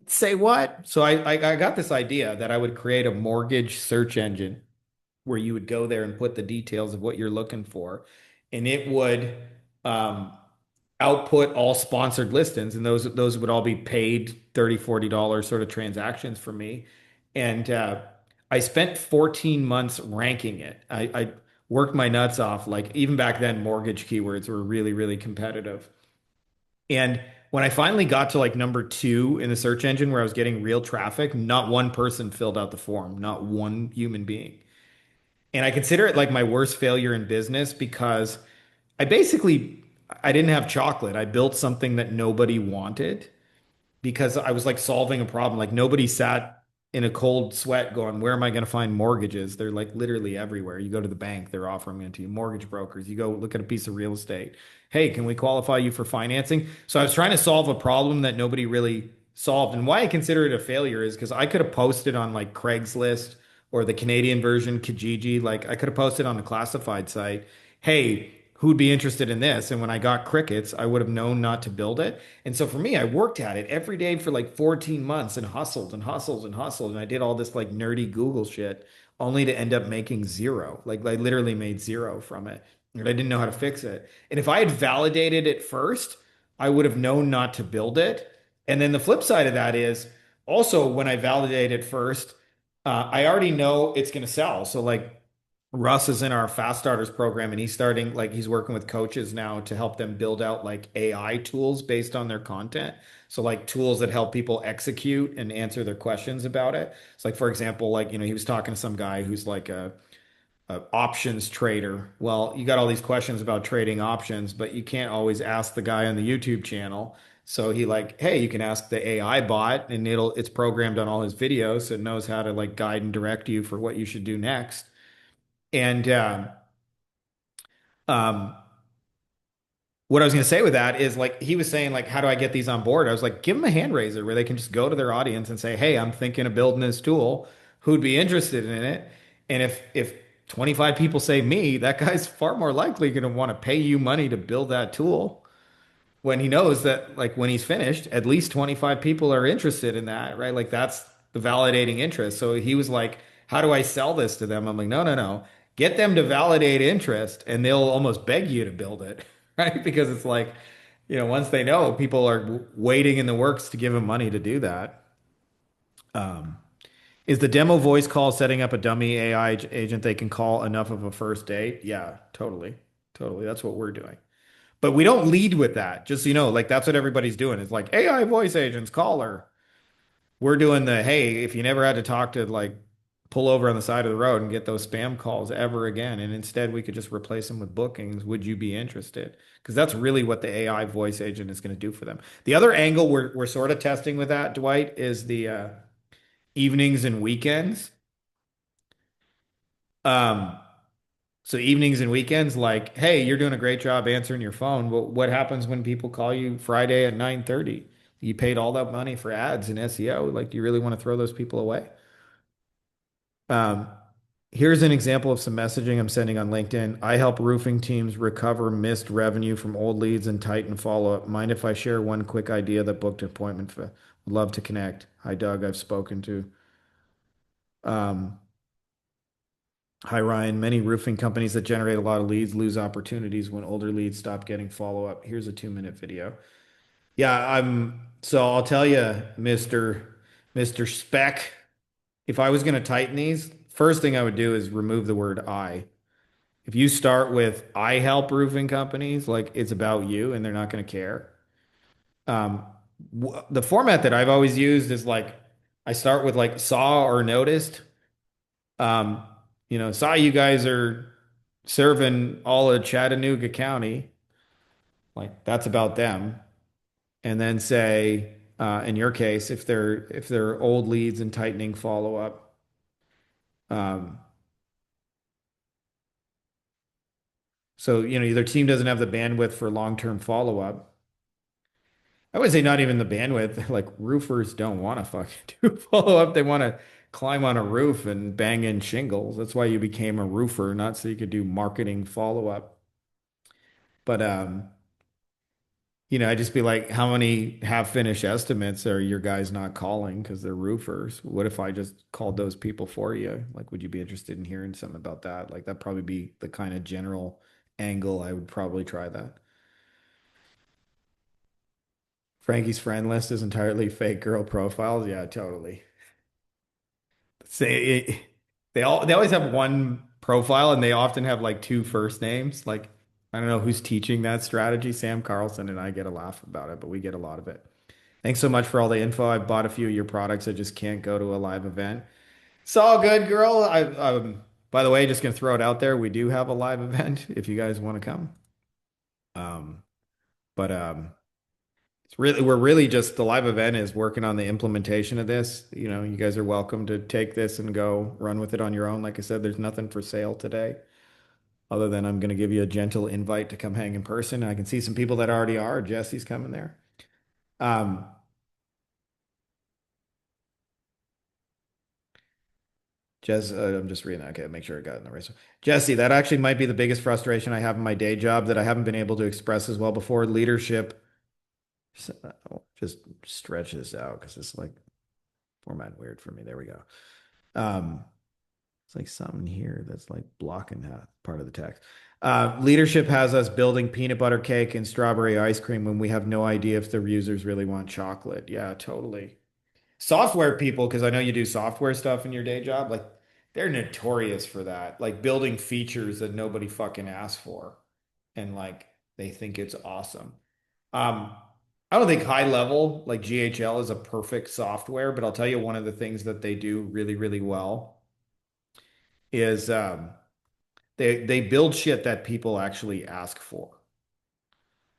say what? So I got this idea that I would create a mortgage search engine where you would go there and put the details of what you're looking for, and it would um, output all sponsored listings, and those would all be paid $30, $40 sort of transactions for me. And I spent 14 months ranking it. I worked my nuts off. Like even back then, mortgage keywords were really, really competitive. And when I finally got to like number two in the search engine where I was getting real traffic, not one person filled out the form, not one human being. And I consider it like my worst failure in business because I basically I didn't have chocolate. I built something that nobody wanted because I was like solving a problem. Like nobody sat in a cold sweat going, where am I going to find mortgages? They're like literally everywhere. You go to the bank, they're offering it to you. Mortgage brokers, you go look at a piece of real estate. Hey, can we qualify you for financing? So I was trying to solve a problem that nobody really solved. And why I consider it a failure is because I could have posted on like Craigslist or the Canadian version, Kijiji. Like I could have posted on a classified site, hey, who'd be interested in this? And when I got crickets, I would have known not to build it. And so for me, I worked at it every day for like 14 months and hustled and hustled and hustled. And I did all this like nerdy Google shit only to end up making zero. Like I literally made zero from it. And I didn't know how to fix it. And if I had validated it first, I would have known not to build it. And then the flip side of that is also when I validate it first, I already know it's going to sell. So like Russ is in our Fast Starters program and he's working with coaches now to help them build out like AI tools based on their content. So like tools that help people execute and answer their questions about it. So like for example, like he was talking to some guy who's like a options trader. Well, you got all these questions about trading options, but you can't always ask the guy on the YouTube channel. So he like, hey, you can ask the AI bot and it's programmed on all his videos, so it knows how to like guide and direct you for what you should do next. And um, what I was going to say with that is like he was saying like, how do I get these on board? I was like, give them a hand raiser where they can just go to their audience and say, hey, I'm thinking of building this tool. Who'd be interested in it? And if 25 people say me, that guy's far more likely going to want to pay you money to build that tool when he knows that like when he's finished, at least 25 people are interested in that, right? Like the validating interest. So he was like, how do I sell this to them? I'm like, no, no, no. Get them to validate interest and they'll almost beg you to build it, right? Because it's like, once they know, people are waiting in the works to give them money to do that. Um, is the demo voice call setting up a dummy AI agent they can call enough of a first date? Yeah, totally. Totally. That's what we're doing. But we don't lead with that. Just so you know, like that's what everybody's doing. It's like AI voice agents, call her. We're doing the, hey, if you never had to talk to like pull over on the side of the road and get those spam calls ever again, and instead we could just replace them with bookings, would you be interested? Because that's really what the AI voice agent is going to do for them. The other angle we're sort of testing with that, Dwight, is the evenings and weekends. Um, so evenings and weekends, like, hey, you're doing a great job answering your phone. But what happens when people call you Friday at 9:30? You paid all that money for ads and SEO. Like, do you really want to throw those people away? Um, Here's an example of some messaging I'm sending on LinkedIn. I help roofing teams recover missed revenue from old leads and tighten follow-up. Mind if I share one quick idea that booked an appointment for? Would love to connect. Hi, Doug. I've spoken to. Um, Hi, Ryan. Many roofing companies that generate a lot of leads lose opportunities when older leads stop getting follow-up. Here's a 2-minute video. Yeah, so I'll tell you, Mr. Spec, if I was going to tighten these, first thing I would do is remove the word I. If you start with I help roofing companies, like it's about you and they're not going to care. Um, the format that I've always used is like I start with like saw or noticed. Um, saw you guys are serving all of Chattanooga County. Like that's about them. And then say, in your case, if they're old leads and tightening follow up. Um, so their team doesn't have the bandwidth for long-term follow up. I would say not even the bandwidth. Like roofers don't want to fucking do follow up. They want to climb on a roof and bang in shingles. That's why you became a roofer, not so you could do marketing follow up. But I'd just be like, how many half-finished estimates are your guys not calling because they're roofers? What if I just called those people for you? Like, would you be interested in hearing something about that? Like, that'd probably be the kind of general angle I would probably try that. Frankie's friend list is entirely fake girl profiles. Yeah, totally. Say they always have one profile and they often have like two first names. Like, I don't know who's teaching that strategy. Sam Carlson and I get a laugh about it, but we get a lot of it. Thanks so much for all the info. I've bought a few of your products. I just can't go to a live event. It's all good, girl. By the way, just gonna throw it out there. We do have a live event if you guys want to come. Um, but we're really just the live event is working on the implementation of this. You guys are welcome to take this and go run with it on your own. Like I said, there's nothing for sale today, other than I'm gonna give you a gentle invite to come hang in person. I can see some people that already are. Jesse's coming there. Um, I'm just reading that. Okay, make sure I got it in the right. Jesse, that actually might be the biggest frustration I have in my day job that I haven't been able to express as well before. Leadership. I'll just stretch this out because it's like format weird for me. There we go. Um, it's like something here that's like blocking that part of the text. Leadership has us building peanut butter cake and strawberry ice cream when we have no idea if the users really want chocolate. Yeah, totally. Software people, because I know you do software stuff in your day job, like they're notorious for that, like building features that nobody fucking asked for, and like they think it's awesome. Um, I don't think high level like GHL is a perfect software, but I'll tell you one of the things that they do really, really well is they build shit that people actually ask for.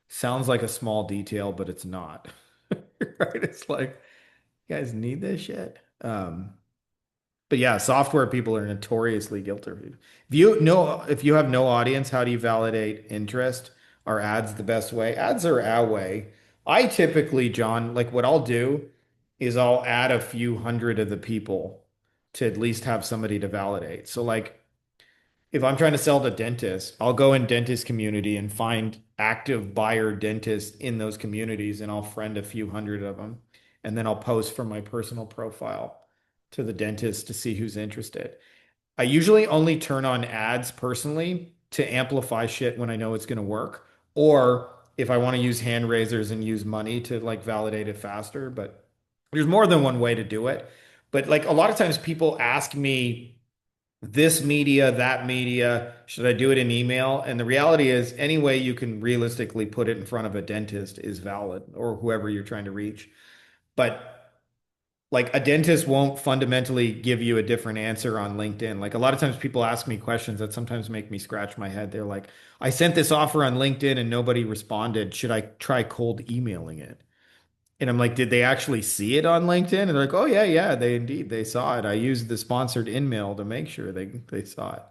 Sounds like a small detail, but it's not. Right? It's like, you guys need this shit. But yeah, software people are notoriously guilty. If you have no audience, how do you validate interest? Are ads the best way? Ads are our way. I typically, John, like what I'll do is I'll add a few hundred of the people to at least have somebody to validate. So like if I'm trying to sell to dentists, I'll go in dentist community and find active buyer dentists in those communities and I'll friend a few hundred of them. And then I'll post from my personal profile. to the dentist to see who's interested. I usually only turn on ads personally to amplify shit when I know it's going to work, or if I want to use hand raisers and use money to like validate it faster. But there's more than one way to do it. But like a lot of times people ask me this media, that media, should I do it in email? And the reality is, any way you can realistically put it in front of a dentist is valid or whoever you're trying to reach. But like a dentist won't fundamentally give you a different answer on LinkedIn. Like a lot of times people ask me questions that sometimes make me scratch my head. They're like, I sent this offer on LinkedIn and nobody responded. Should I try cold emailing it? And I'm like, did they actually see it on LinkedIn? And they're like, oh yeah, they saw it. I used the sponsored InMail to make sure they saw it.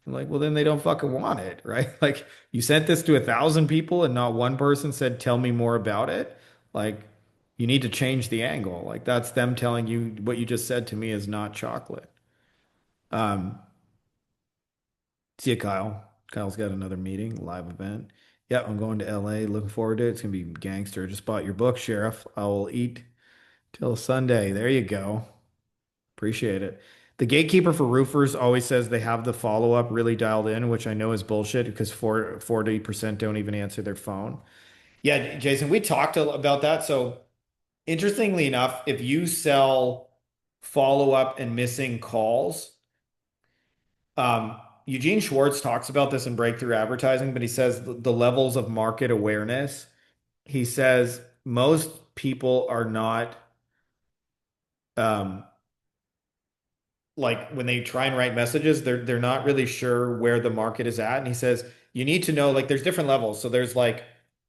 I'm like, well, then they don't fucking want it, right? Like you sent this to 1,000 people and not one person said, tell me more about it. Like you need to change the angle. Like that's them telling you what you just said to me is not chocolate. Um, See you, Kyle. Kyle's got another meeting, live event. Yeah, I'm going to LA. Looking forward to it. It's gonna be gangster. Just bought your book, Sheriff. I will eat till Sunday. There you go. Appreciate it. The gatekeeper for roofers always says they have the follow-up really dialed in, which I know is bullshit because 40% don't even answer their phone. Yeah, Jason, we talked about that. So interestingly enough, if you sell follow-up and missing calls, Eugene Schwartz talks about this in Breakthrough Advertising, but he says the levels of market awareness. He says most people are not um, like when they try and write messages, they're not really sure where the market is at. And he says you need to know like there's different levels. So there's like,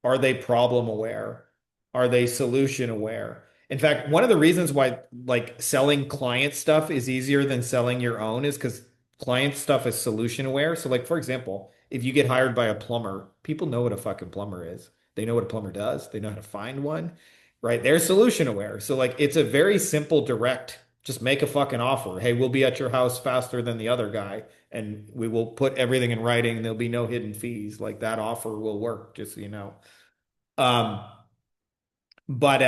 are they problem aware? Are they solution aware? In fact, one of the reasons why like selling client stuff is easier than selling your own is because client stuff is solution aware. So like for example, if you get hired by a plumber, people know what a fucking plumber is. They know what a plumber does. They know how to find one, right? They're solution aware. So like it's a very simple, direct, just make a fucking offer. Hey, we'll be at your house faster than the other guy, and we will put everything in writing, and there'll be no hidden fees. Like that offer will work, just so you know. Um, but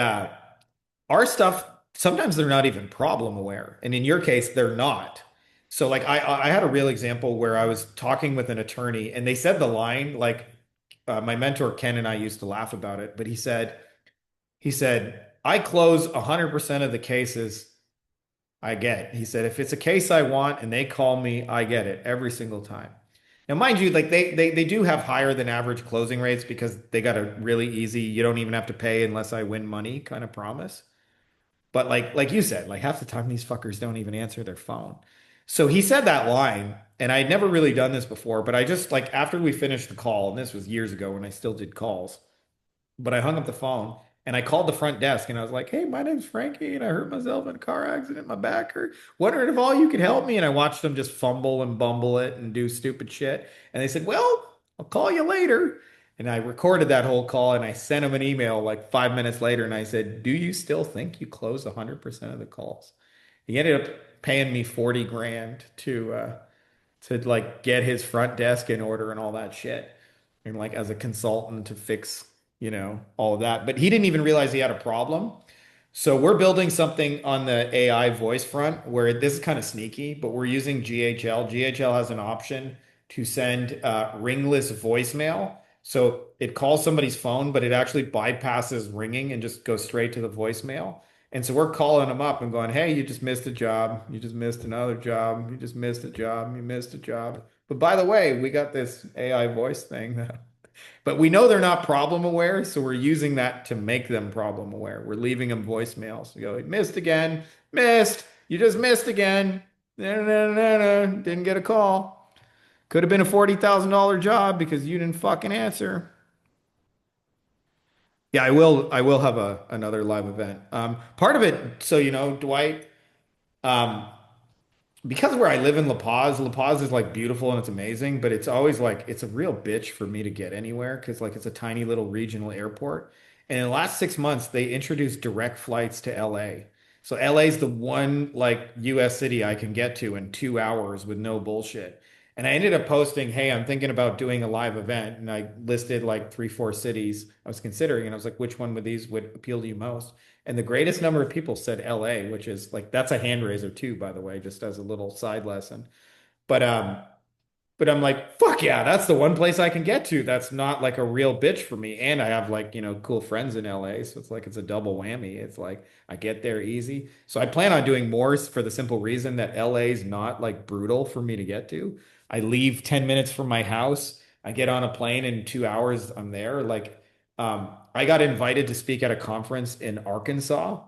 our stuff, sometimes they're not even problem aware. And in your case, they're not. So like I had a real example where I was talking with an attorney and they said the line, like my mentor Ken and I used to laugh about it, but he said, I close 100% of the cases I get. He said, if it's a case I want and they call me, I get it every single time. Now, mind you, like they do have higher than average closing rates because they got a really easy, you don't even have to pay unless I win money kind of promise. But like you said, like half the time these fuckers don't even answer their phone. So he said that line, and I'd never really done this before, but I just like after we finished the call, and this was years ago when I still did calls, but I hung up the phone and I called the front desk and I was like, hey, my name's Frankie and I hurt myself in a car accident. My back hurt. Wondering if all you could help me. And I watched them just fumble and bumble it and do stupid shit. And they said, well, I'll call you later. And I recorded that whole call and I sent him an email like 5 minutes later. And I said, do you still think you close 100% of the calls? He ended up paying me 40 grand to like get his front desk in order and all that shit. And like as a consultant to fix, all of that. But he didn't even realize he had a problem. So we're building something on the AI voice front where this is kind of sneaky, but we're using GHL. GHL has an option to send ringless voicemail. So it calls somebody's phone, but it actually bypasses ringing and just goes straight to the voicemail. And so we're calling them up and going, hey, you just missed a job. You just missed another job. You just missed a job. You missed a job. But by the way, we got this AI voice thing that but we know they're not problem aware, so we're using that to make them problem aware. We're leaving them voicemails. We go, missed again, missed. You just missed again. No, no, no, no, didn't get a call. Could have been a $40,000 job because you didn't fucking answer. Yeah, I will have another live event. Part of it, so Dwight, um, because where I live in La Paz, La Paz is like beautiful and it's amazing, but it's always like it's a real bitch for me to get anywhere because like it's a tiny little regional airport. And in the last 6 months, they introduced direct flights to LA. So LA is the one like US city I can get to in 2 hours with no bullshit. And I ended up posting, hey, I'm thinking about doing a live event. And I listed like three, four cities I was considering. And I was like, which one of these would appeal to you most? And the greatest number of people said LA, which is like, that's a hand raiser too, by the way, just as a little side lesson. But but I'm like, fuck yeah, that's the one place I can get to. That's not like a real bitch for me. And I have like, cool friends in LA. So it's like it's a double whammy. It's like I get there easy. So I plan on doing more for the simple reason that LA is not like brutal for me to get to. I leave 10 minutes from my house. I get on a plane in 2 hours, I'm there. Like, I got invited to speak at a conference in Arkansas,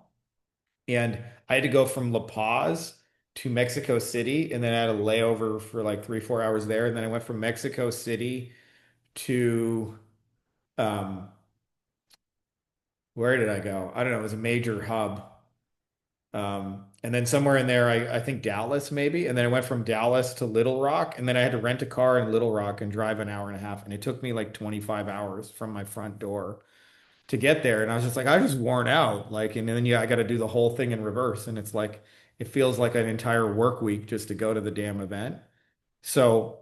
and I had to go from La Paz to Mexico City, and then I had a layover for like 3, 4 hours there. And then I went from Mexico City to um, where did I go? I don't know. It was a major hub. And then somewhere in there, I think Dallas maybe. And then I went from Dallas to Little Rock, and then I had to rent a car in Little Rock and drive an hour and a half. And it took me like 25 hours from my front door to get there. And I was just like, I was just worn out. Like, and then I got to do the whole thing in reverse. And it's like, it feels like an entire work week just to go to the damn event. So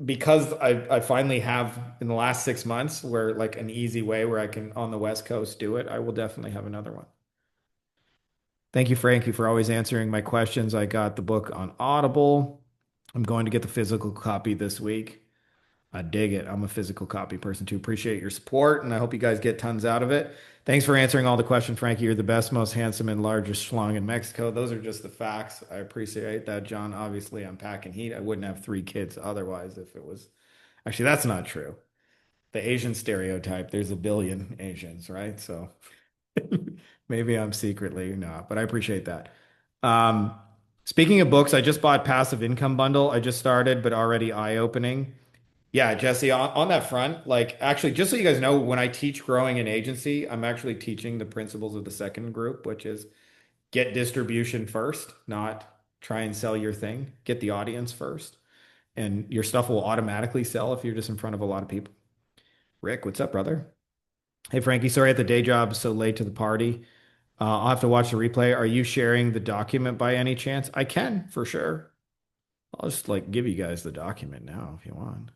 because I finally have in the last 6 months where like an easy way where I can on the West Coast do it, I will definitely have another one. Thank you, Frankie, for always answering my questions. I got the book on Audible. I'm going to get the physical copy this week. I dig it. I'm a physical copy person too. Appreciate your support, and I hope you guys get tons out of it. Thanks for answering all the questions, Frankie. You're the best, most handsome, and largest schlong in Mexico. Those are just the facts. I appreciate that, John. Obviously, I'm packing heat. I wouldn't have 3 kids otherwise if it was. Actually, that's not true. The Asian stereotype, there's a billion Asians, right? So maybe I'm secretly not, but I appreciate that. Um, Speaking of books, I just bought Passive Income Bundle. I just started, but already eye-opening. Yeah, Jesse, on that front, like actually, just so you guys know, when I teach growing an agency, I'm actually teaching the principles of the second group, which is get distribution first, not try and sell your thing. Get the audience first, and your stuff will automatically sell if you're just in front of a lot of people. Rick, what's up, brother? Hey, Frankie, sorry at the day job, so late to the party. I'll have to watch the replay. Are you sharing the document by any chance? I can, for sure. I'll just like give you guys the document now if you want.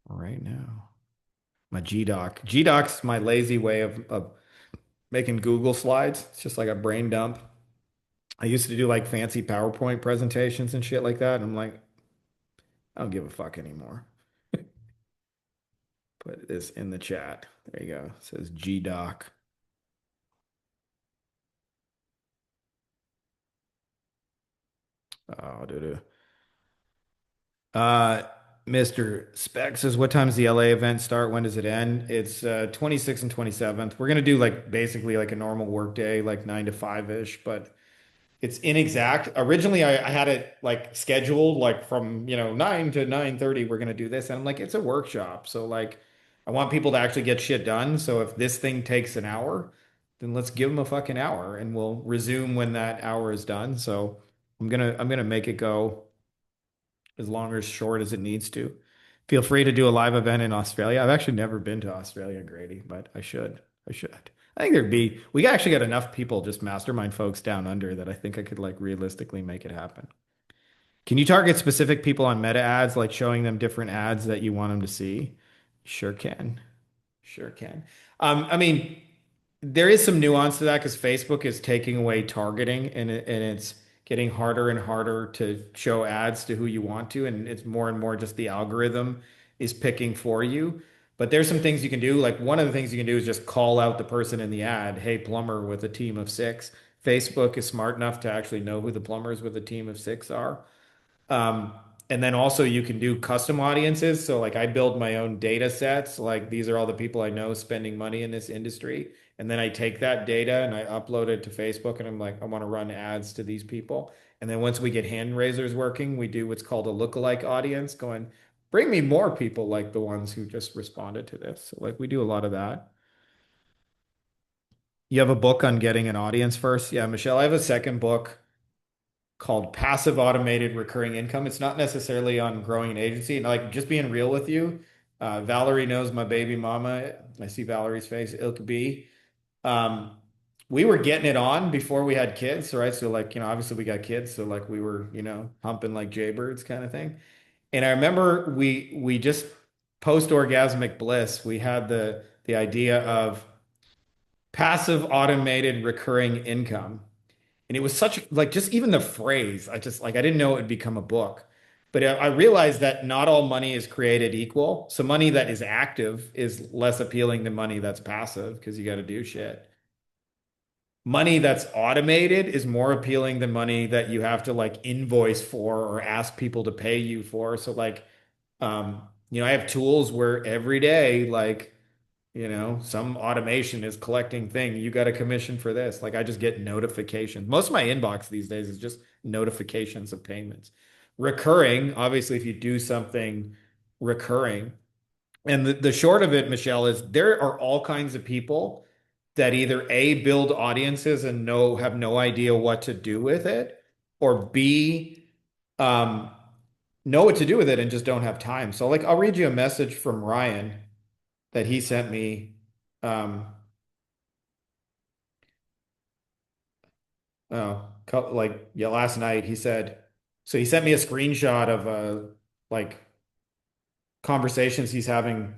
Right now. My GDoc. GDoc's my lazy way of making Google slides. It's just like a brain dump. I used to do like fancy PowerPoint presentations and shit like that. And I'm like, I don't give a fuck anymore. Put this in the chat. There you go. It says GDoc. Oh, doo-doo. Uh, Mr. Speck says, what time's the LA event start? When does it end? It's 26th and 27th. We're gonna do like basically like a normal work day, like 9 to 5-ish, but it's inexact. Originally, I had it like scheduled like from 9 to 9:30. We're gonna do this, and I'm like, it's a workshop, so like, I want people to actually get shit done. So if this thing takes an hour, then let's give them a fucking hour, and we'll resume when that hour is done. So I'm gonna make it go as long or as short as it needs to. Feel free to do a live event in Australia. I've actually never been to Australia, Grady, but I should. I should. I think we actually got enough people, just mastermind folks down under, that I think I could like realistically make it happen. Can you target specific people on meta ads, like showing them different ads that you want them to see? Sure can. Sure can. I mean, there is some nuance to that because Facebook is taking away targeting, and it's getting harder and harder to show ads to who you want to, and it's more and more just the algorithm is picking for you. But there's some things you can do. Like one of the things you can do is just call out the person in the ad, "Hey, plumber with a team of 6." Facebook is smart enough to actually know who the plumbers with a team of 6 are. Um, and then also you can do custom audiences. So like I build my own data sets. Like these are all the people I know spending money in this industry. And then I take that data and I upload it to Facebook and I'm like, I want to run ads to these people. And then once we get hand raisers working, we do what's called a lookalike audience going, bring me more people like the ones who just responded to this. So like we do a lot of that. You have a book on getting an audience first? Yeah, Michelle, I have a second book called Passive Automated Recurring Income. It's not necessarily on growing an agency. And like just being real with you, Valerie knows my baby mama. I see Valerie's face. Ilka B. Um, we were getting it on before we had kids, right? So like, obviously we got kids, so like we were, humping like jaybirds kind of thing. And I remember we just post orgasmic bliss, we had the idea of passive automated recurring income. And it was such like just even the phrase, I just like I didn't know it would become a book. But I realized that not all money is created equal. So money that is active is less appealing than money that's passive because you got to do shit. Money that's automated is more appealing than money that you have to like invoice for or ask people to pay you for. So like I have tools where every day, like, some automation is collecting thing. You got a commission for this. Like I just get notifications. Most of my inbox these days is just notifications of payments. Recurring, obviously, if you do something recurring. And the short of it, Michelle, is there are all kinds of people that either A, build audiences and have no idea what to do with it, or B, um, know what to do with it and just don't have time. So like I'll read you a message from Ryan that he sent me um like yeah last night. He said, so he sent me a screenshot of like conversations he's having.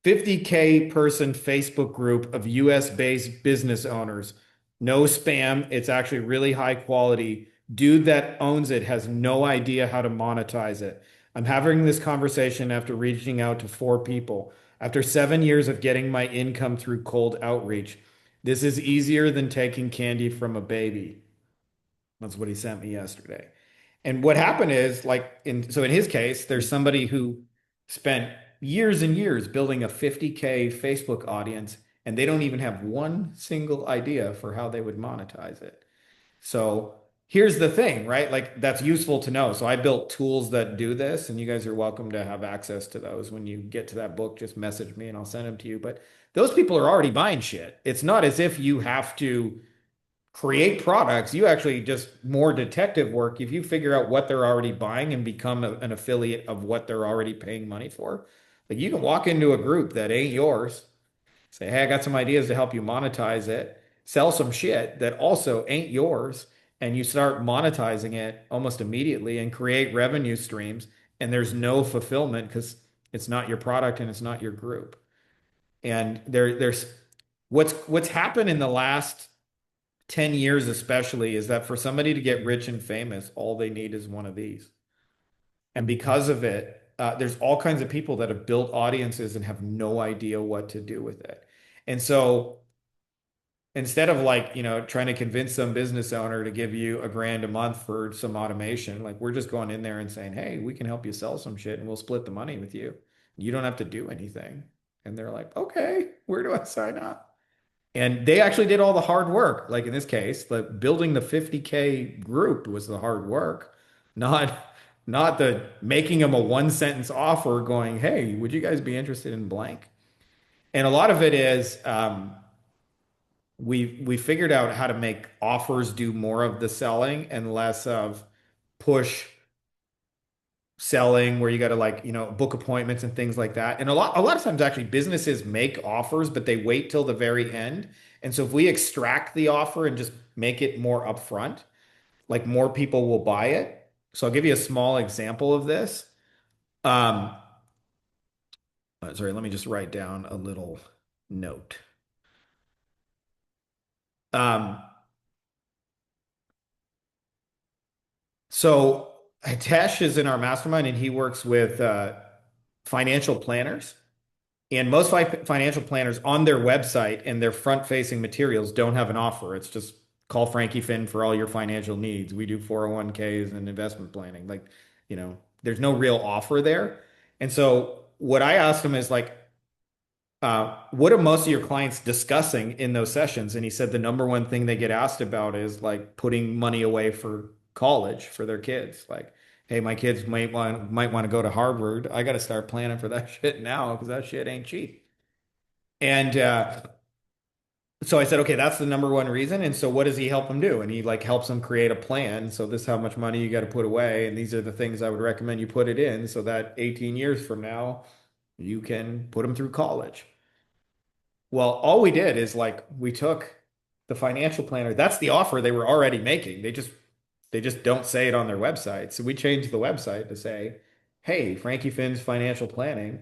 50K person Facebook group of US based business owners. No spam. It's actually really high quality. Dude that owns it has no idea how to monetize it. I'm having this conversation after reaching out to 4 people. After 7 years of getting my income through cold outreach, this is easier than taking candy from a baby. That's what he sent me yesterday. And what happened is in his case, there's somebody who spent years and years building a 50K Facebook audience, and they don't even have one single idea for how they would monetize it. So here's the thing, right? Like that's useful to know. So I built tools that do this, and you guys are welcome to have access to those. When you get to that book, just message me and I'll send them to you. But those people are already buying shit. It's not as if you have to create products. You actually just more detective work. If you figure out what they're already buying and become an affiliate of what they're already paying money for, like you can walk into a group that ain't yours, say, hey, I got some ideas to help you monetize it, sell some shit that also ain't yours, and you start monetizing it almost immediately and create revenue streams. And there's no fulfillment because it's not your product and it's not your group. And there's what's happened in the last 10 years especially is that for somebody to get rich and famous, all they need is one of these. And because of it, there's all kinds of people that have built audiences and have no idea what to do with it. And so instead of like, trying to convince some business owner to give you $1,000 a month for some automation, like we're just going in there and saying, hey, we can help you sell some shit and we'll split the money with you. You don't have to do anything. And they're like, okay, where do I sign up? And they actually did all the hard work. Like in this case, the building the 50K group was the hard work, not the making them a one sentence offer going, hey, would you guys be interested in blank? And a lot of it is we figured out how to make offers do more of the selling and less of push selling where you got to like, book appointments and things like that. And a lot of times actually businesses make offers, but they wait till the very end. And so if we extract the offer and just make it more upfront, like more people will buy it. So I'll give you a small example of this. Um, sorry, let me just write down a little note. Um, so Hitesh is in our mastermind and he works with financial planners. And most financial planners on their website and their front-facing materials don't have an offer. It's just call Frankie Finn for all your financial needs. We do 401ks and investment planning. Like, there's no real offer there. And so what I asked him is like, what are most of your clients discussing in those sessions? And he said the number one thing they get asked about is like putting money away for college for their kids. Like, hey, my kids might want to go to Harvard. I got to start planning for that shit now because that shit ain't cheap. And so I said, okay, that's the number one reason. And so what does he help them do? And he like helps them create a plan. So this is how much money you got to put away, and these are the things I would recommend you put it in so that 18 years from now you can put them through college. Well, all we did is like we took the financial planner, that's the offer they were already making. They just don't say it on their website. So we changed the website to say, "Hey, Frankie Finn's Financial Planning.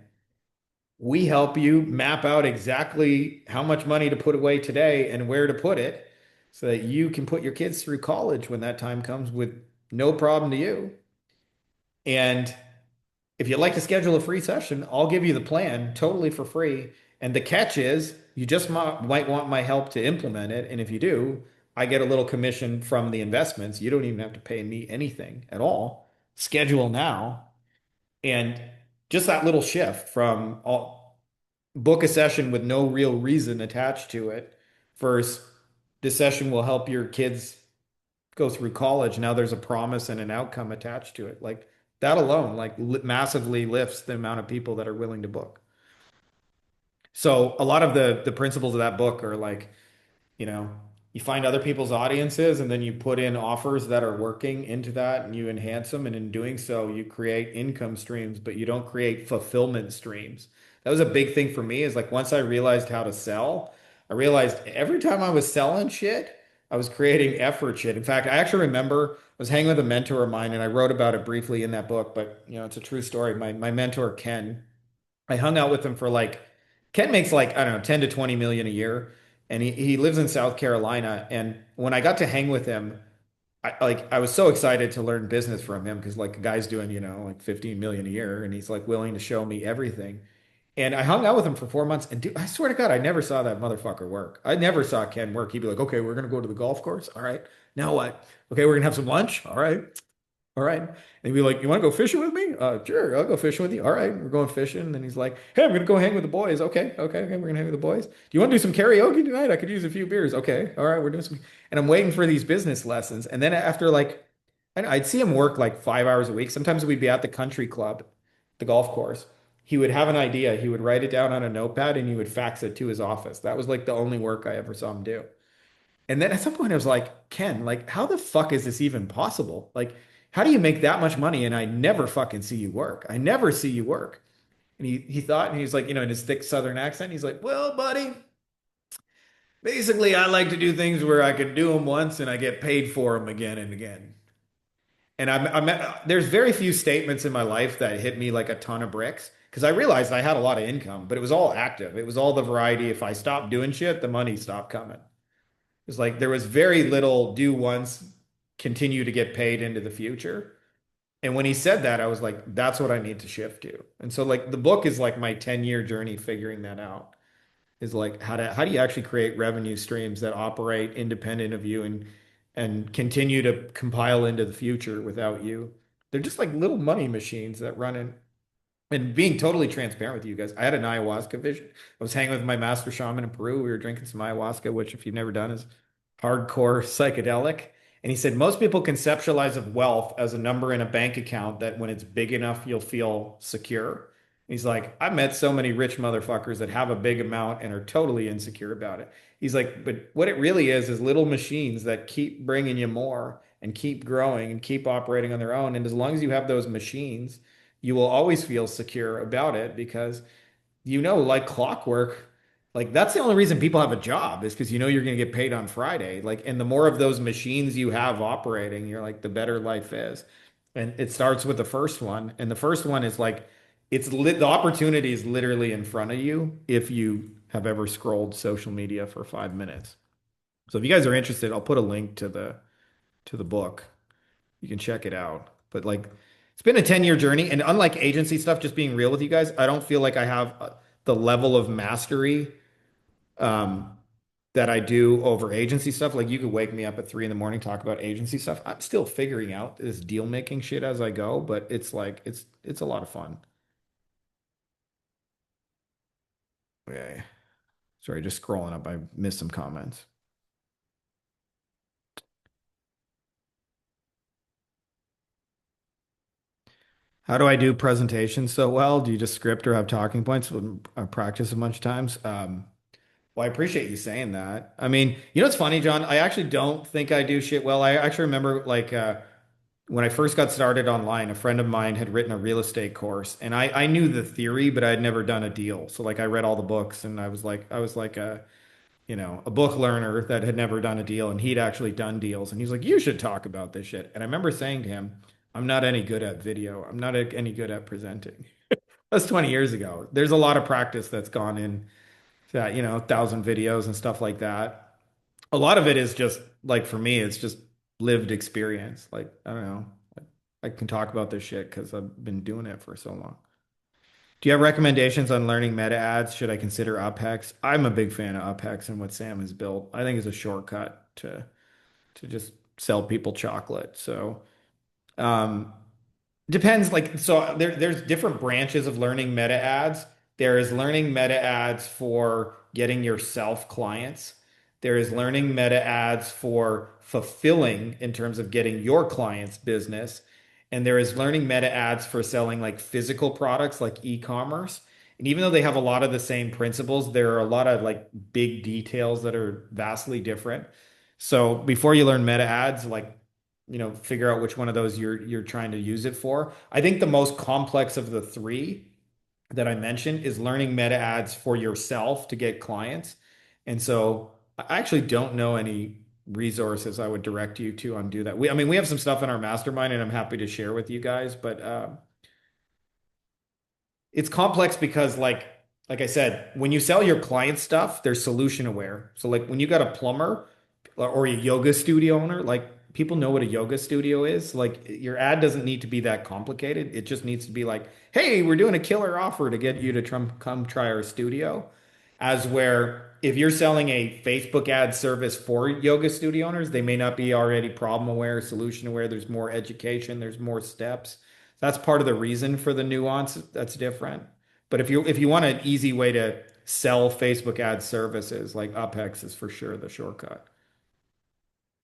We help you map out exactly how much money to put away today and where to put it so that you can put your kids through college when that time comes with no problem to you. And if you'd like to schedule a free session, I'll give you the plan totally for free. And the catch is you just might want my help to implement it. And if you do, I get a little commission from the investments. You don't even have to pay me anything at all. Schedule now." And just that little shift from book a session with no real reason attached to it versus this session will help your kids go through college. Now there's a promise and an outcome attached to it. Like that alone, like massively lifts the amount of people that are willing to book. So a lot of the principles of that book are like, you know, you find other people's audiences and then you put in offers that are working into that and you enhance them. And in doing so, you create income streams, but you don't create fulfillment streams. That was a big thing for me is like once I realized how to sell, I realized every time I was selling shit, I was creating effort shit. In fact, I actually remember I was hanging with a mentor of mine and I wrote about it briefly in that book, but you know, it's a true story. My mentor, Ken, I hung out with him for like Ken makes like, I don't know, 10 to 20 million a year. And he lives in South Carolina. And when I got to hang with him, I was so excited to learn business from him because like a guy's doing, you know, like 15 million a year and he's like willing to show me everything. And I hung out with him for 4 months and dude, I swear to God, I never saw that motherfucker work. I never saw Ken work. He'd be like, "Okay, we're gonna go to the golf course. All right. Now what? Okay, we're gonna have some lunch. All right. All right." And he'd be like, "You want to go fishing with me?" Sure, I'll go fishing with you. All right, we're going fishing. And then he's like, "Hey, I'm going to go hang with the boys." Okay, okay, okay, we're going to hang with the boys. "Do you want to do some karaoke tonight? I could use a few beers." Okay, all right, we're doing some. And I'm waiting for these business lessons. And then after like, I'd see him work like 5 hours a week. Sometimes we'd be at the country club, the golf course. He would have an idea. He would write it down on a notepad and he would fax it to his office. That was like the only work I ever saw him do. And then at some point I was like, "Ken, like, how the fuck is this even possible? Like, how do you make that much money and I never fucking see you work? I never see you work." And he thought, and he's like, you know, in his thick Southern accent, he's like, "Well, buddy, basically I like to do things where I could do them once and I get paid for them again and again." And there's very few statements in my life that hit me like a ton of bricks because I realized I had a lot of income, but it was all active. It was all the variety. If I stopped doing shit, the money stopped coming. It's like there was very little do once, continue to get paid into the future. And when he said that, I was like, that's what I need to shift to. And so like the book is like my 10-year journey figuring that out. Is like how do you actually create revenue streams that operate independent of you and continue to compile into the future without you. They're just like little money machines that run in and being totally transparent with you guys, I had an ayahuasca vision. I was hanging with my master shaman in Peru. We were drinking some ayahuasca, which, if you've never done, is hardcore psychedelic. And he said most people conceptualize of wealth as a number in a bank account that when it's big enough, you'll feel secure. He's like, I've met so many rich motherfuckers that have a big amount and are totally insecure about it. He's like, but what it really is little machines that keep bringing you more and keep growing and keep operating on their own. And as long as you have those machines, you will always feel secure about it because you know, like clockwork, like that's the only reason people have a job is because you know you're going to get paid on Friday. Like, and the more of those machines you have operating, you're like, the better life is. And it starts with the first one. And the first one is like, it's lit, the opportunity is literally in front of you if you have ever scrolled social media for 5 minutes. So if you guys are interested, I'll put a link to the book. You can check it out. But like, it's been a 10-year journey. And unlike agency stuff, just being real with you guys, I don't feel like I have the level of mastery um, that I do over agency stuff. Like, you could wake me up at 3 in the morning, talk about agency stuff. I'm still figuring out this deal making shit as I go, but it's like, it's a lot of fun. Okay. Sorry, just scrolling up. I missed some comments. How do I do presentations so well? Do you just script or have talking points? I practice a bunch of times. Well, I appreciate you saying that. I mean, you know what's funny, John? I actually don't think I do shit well. I actually remember like when I first got started online, a friend of mine had written a real estate course, and I knew the theory, but I'd never done a deal. So like I read all the books, and I was like a book learner that had never done a deal, and he'd actually done deals. And he's like, you should talk about this shit. And I remember saying to him, I'm not any good at video. I'm not any good at presenting. That's 20 years ago. There's a lot of practice that's gone in that, 1,000 videos and stuff like that. A lot of it is just like for me, it's just lived experience. Like, I don't know. I can talk about this shit because I've been doing it for so long. Do you have recommendations on learning meta ads? Should I consider UpHex? I'm a big fan of UpHex and what Sam has built. I think it's a shortcut to just sell people chocolate. So um, depends. Like so, there's different branches of learning meta ads. There is learning meta ads for getting yourself clients. There is learning meta ads for fulfilling in terms of getting your clients business. And there is learning meta ads for selling like physical products like e-commerce. And even though they have a lot of the same principles, there are a lot of like big details that are vastly different. So before you learn meta ads, like figure out which one of those you're trying to use it for. I think the most complex of the three that I mentioned is learning meta ads for yourself to get clients. And so I actually don't know any resources I would direct you to on do that. I mean, we have some stuff in our mastermind and I'm happy to share with you guys, but it's complex because like I said, when you sell your client stuff, they're solution aware. So like when you got a plumber or a yoga studio owner, like people know what a yoga studio is. Like your ad doesn't need to be that complicated. It just needs to be like, hey, we're doing a killer offer to get you to come try our studio. As where if you're selling a Facebook ad service for yoga studio owners, they may not be already problem aware, solution aware. There's more education, there's more steps. That's part of the reason for the nuance that's different. But if you want an easy way to sell Facebook ad services, like UpHex is for sure the shortcut.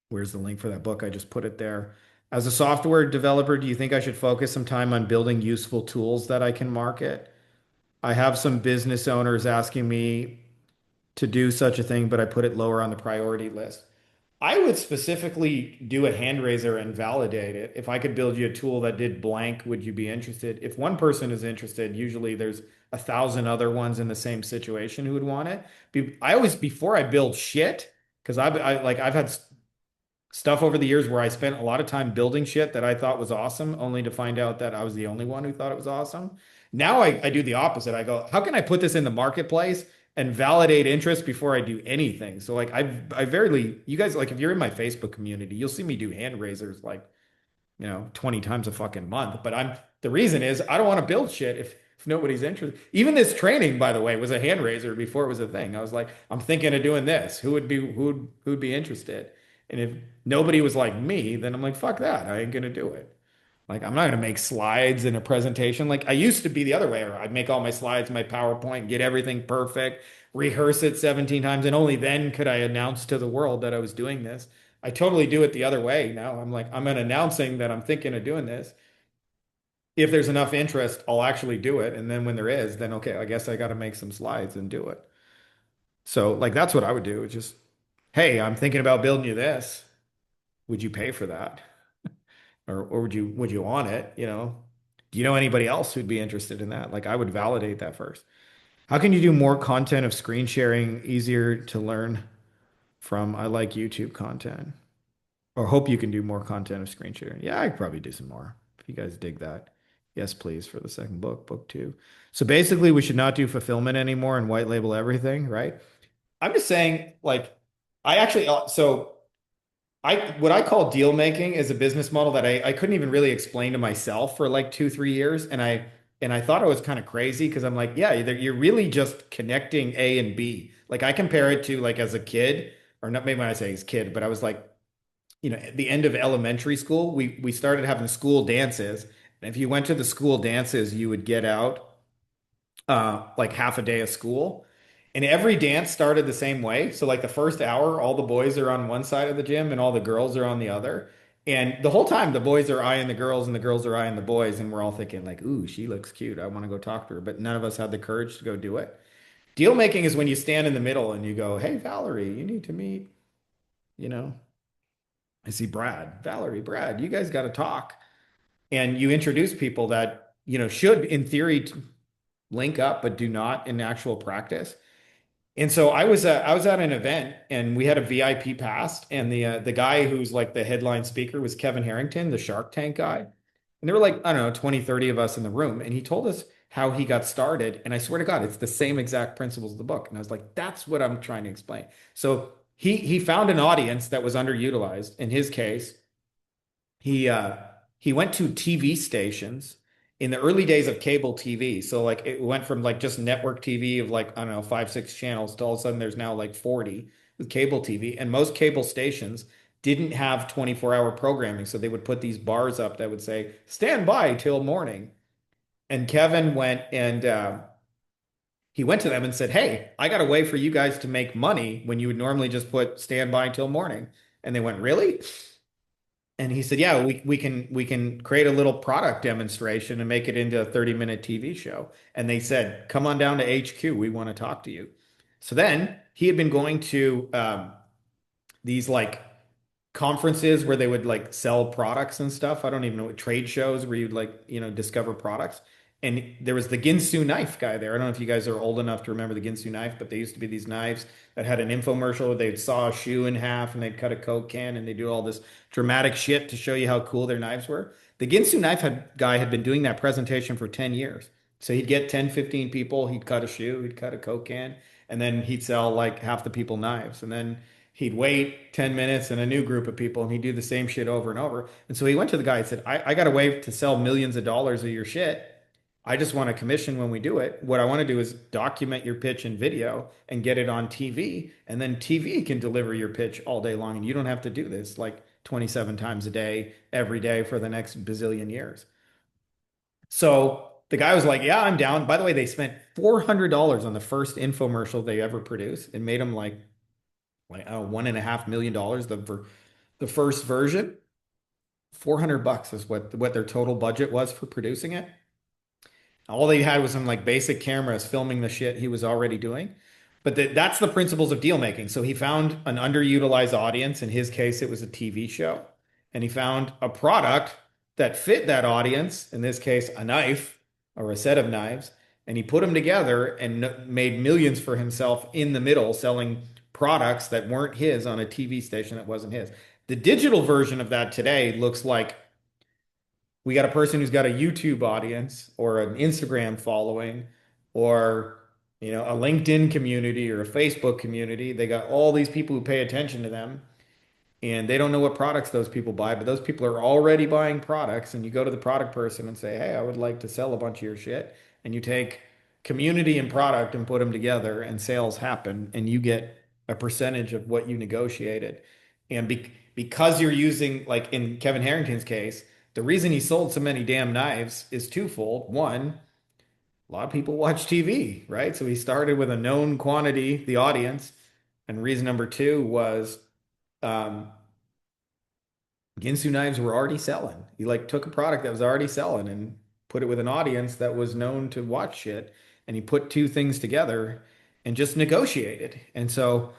Where's the link for that book? I just put it there. As a software developer, do you think I should focus some time on building useful tools that I can market? I have some business owners asking me to do such a thing, but I put it lower on the priority list. I would specifically do a hand raiser and validate it. If I could build you a tool that did blank, would you be interested? If one person is interested, usually there's 1,000 other ones in the same situation who would want it. I always, before I build shit, because I've had stuff over the years where I spent a lot of time building shit that I thought was awesome, only to find out that I was the only one who thought it was awesome. Now I do the opposite. I go, how can I put this in the marketplace and validate interest before I do anything? So like I rarely, you guys, like if you're in my Facebook community, you'll see me do hand raisers like 20 times a fucking month. But the reason is I don't want to build shit if nobody's interested. Even this training, by the way, was a hand raiser before it was a thing. I was like, I'm thinking of doing this. Who would be interested? And if nobody was like me, then I'm like, fuck that. I ain't gonna do it. Like, I'm not gonna make slides in a presentation. Like I used to be the other way, or I'd make all my slides, my PowerPoint, get everything perfect, rehearse it 17 times, and only then could I announce to the world that I was doing this. I totally do it the other way now. I'm like, I'm announcing that I'm thinking of doing this. If there's enough interest, I'll actually do it. And then when there is, then okay, I guess I got to make some slides and do it. So like that's what I would do. It's just, hey, I'm thinking about building you this. Would you pay for that? Or would you want it? Do you know anybody else who'd be interested in that? Like I would validate that first. How can you do more content of screen sharing easier to learn from? I like YouTube content. Or hope you can do more content of screen sharing. Yeah, I could probably do some more if you guys dig that. Yes, please, for the second book, book two. So basically, we should not do fulfillment anymore and white label everything, right? I'm just saying, like, I actually, so what I call deal making is a business model that I couldn't even really explain to myself for like 2, 3 years. And I thought it was kind of crazy because I'm like, yeah, you're really just connecting A and B. Like I compare it to like as a kid, or not maybe when I say as a kid, but I was like, at the end of elementary school, we started having school dances. And if you went to the school dances, you would get out like half a day of school. And every dance started the same way. So like the first hour, all the boys are on one side of the gym and all the girls are on the other. And the whole time the boys are eyeing the girls and the girls are eyeing the boys. And we're all thinking like, ooh, she looks cute. I want to go talk to her. But none of us had the courage to go do it. Deal making is when you stand in the middle and you go, hey, Valerie, you need to meet, you know, I see Brad, Valerie, Brad, you guys got to talk. And you introduce people that, should in theory link up, but do not in actual practice. And so I was at an event and we had a VIP pass and the guy who's like the headline speaker was Kevin Harrington, the Shark Tank guy. And there were like, I don't know, 20, 30 of us in the room. And he told us how he got started. And I swear to God, it's the same exact principles of the book. And I was like, that's what I'm trying to explain. So he found an audience that was underutilized. In his case, he uh he went to TV stations in the early days of cable TV. So like it went from like just network TV of like, I don't know, five, six channels to all of a sudden there's now like 40 with cable TV. And most cable stations didn't have 24-hour programming. So they would put these bars up that would say, stand by till morning. And Kevin went and he went to them and said, hey, I got a way for you guys to make money when you would normally just put stand by till morning. And they went, really? And he said, "Yeah, we can create a little product demonstration and make it into a 30-minute TV show." And they said, "Come on down to HQ. We want to talk to you." So then he had been going to these like conferences where they would like sell products and stuff. I don't even know what trade shows where you'd like, discover products. And there was the Ginsu knife guy there. I don't know if you guys are old enough to remember the Ginsu knife, but they used to be these knives that had an infomercial where they'd saw a shoe in half and they'd cut a Coke can and they do all this dramatic shit to show you how cool their knives were. The Ginsu knife guy had been doing that presentation for 10 years. So he'd get 10, 15 people, he'd cut a shoe, he'd cut a Coke can, and then he'd sell like half the people knives. And then he'd wait 10 minutes and a new group of people and he'd do the same shit over and over. And so he went to the guy and said, I got a way to sell millions of dollars of your shit. I just want a commission when we do it. What I want to do is document your pitch in video and get it on TV. And then TV can deliver your pitch all day long. And you don't have to do this like 27 times a day, every day for the next bazillion years. So the guy was like, yeah, I'm down. By the way, they spent $400 on the first infomercial they ever produced. It made them like $1.5 million for the first version. $400 is what their total budget was for producing it. All they had was some like basic cameras filming the shit he was already doing. But that's the principles of deal making. So he found an underutilized audience. In his case, it was a TV show. And he found a product that fit that audience, in this case, a knife or a set of knives. And he put them together and made millions for himself in the middle, selling products that weren't his on a TV station that wasn't his. The digital version of that today looks like we got a person who's got a YouTube audience or an Instagram following or a LinkedIn community or a Facebook community. They got all these people who pay attention to them and they don't know what products those people buy, but those people are already buying products. And you go to the product person and say, hey, I would like to sell a bunch of your shit. And you take community and product and put them together and sales happen and you get a percentage of what you negotiated. And because you're using, like in Kevin Harrington's case, the reason he sold so many damn knives is twofold. One, a lot of people watch TV, right? So he started with a known quantity, the audience. And reason number two was um, Ginsu knives were already selling. He like took a product that was already selling and put it with an audience that was known to watch shit. And he put two things together and just negotiated. And so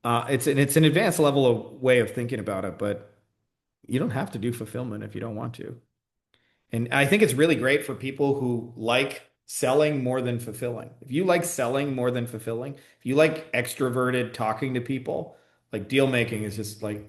it's an advanced level of way of thinking about it, but you don't have to do fulfillment if you don't want to. And I think it's really great for people who like selling more than fulfilling. If you like selling more than fulfilling, if you like extroverted talking to people, like deal making is just like,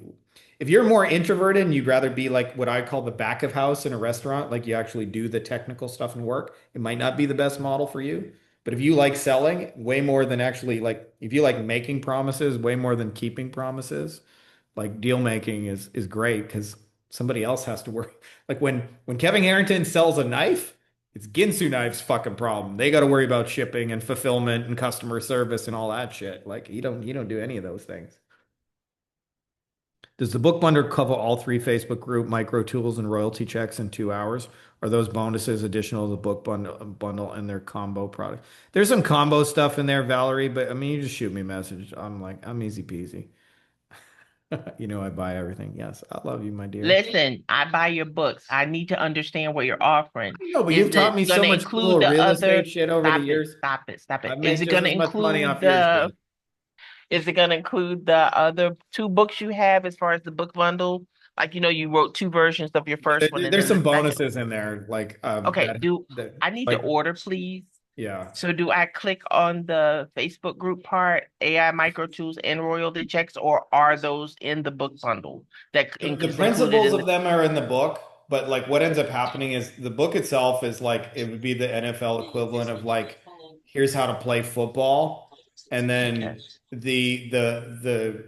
if you're more introverted and you'd rather be like what I call the back of house in a restaurant, like you actually do the technical stuff and work, it might not be the best model for you. But if you like selling way more than actually like, if you like making promises way more than keeping promises, like deal making is great because somebody else has to work. Like when Kevin Harrington sells a knife, it's Ginsu Knife's fucking problem. They got to worry about shipping and fulfillment and customer service and all that shit. Like you don't do any of those things. Does the book bundle cover all three Facebook group micro tools and royalty checks in 2 hours? Are those bonuses additional to the book bundle and their combo product? There's some combo stuff in there, Valerie, but I mean, you just shoot me a message. I'm easy peasy. I buy everything. Yes, I love you, my dear. Listen, I buy your books. I need to understand what you're offering. No, but Is you've taught it me so gonna much cool include the real estate other? shit over Stop the it, years. stop it, stop it. I've Is made it just gonna as much money include off your the, shit. is it gonna include the other two books you have as far as the book bundle? Like, you wrote two versions of your first one and There's then the some second. bonuses in there, like Okay, that do that I need to like order, please? Yeah. So do I click on the Facebook group part, AI micro tools and royalty checks, or are those in the book bundle that The is included principles in of the them are in the book, but like what ends up happening is the book itself is like it would be the NFL equivalent of like here's how to play football, and okay. then the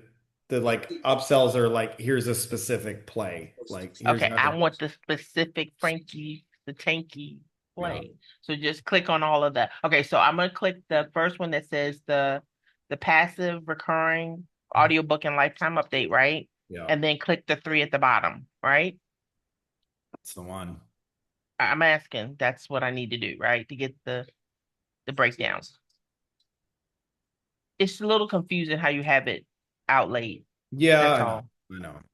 like upsells are like here's a specific play, like here's Okay, how I to want the specific Frankie the Tanky yeah play. So just click on all of that. Okay, so I'm gonna click the first one that says the passive recurring audiobook and lifetime update, right? yeah And then click the three at the bottom, right? that's the one. I'm asking, that's what I need to do, right? To get the breakdowns. It's a little confusing how you have it outlaid. Yeah, That's I know, all.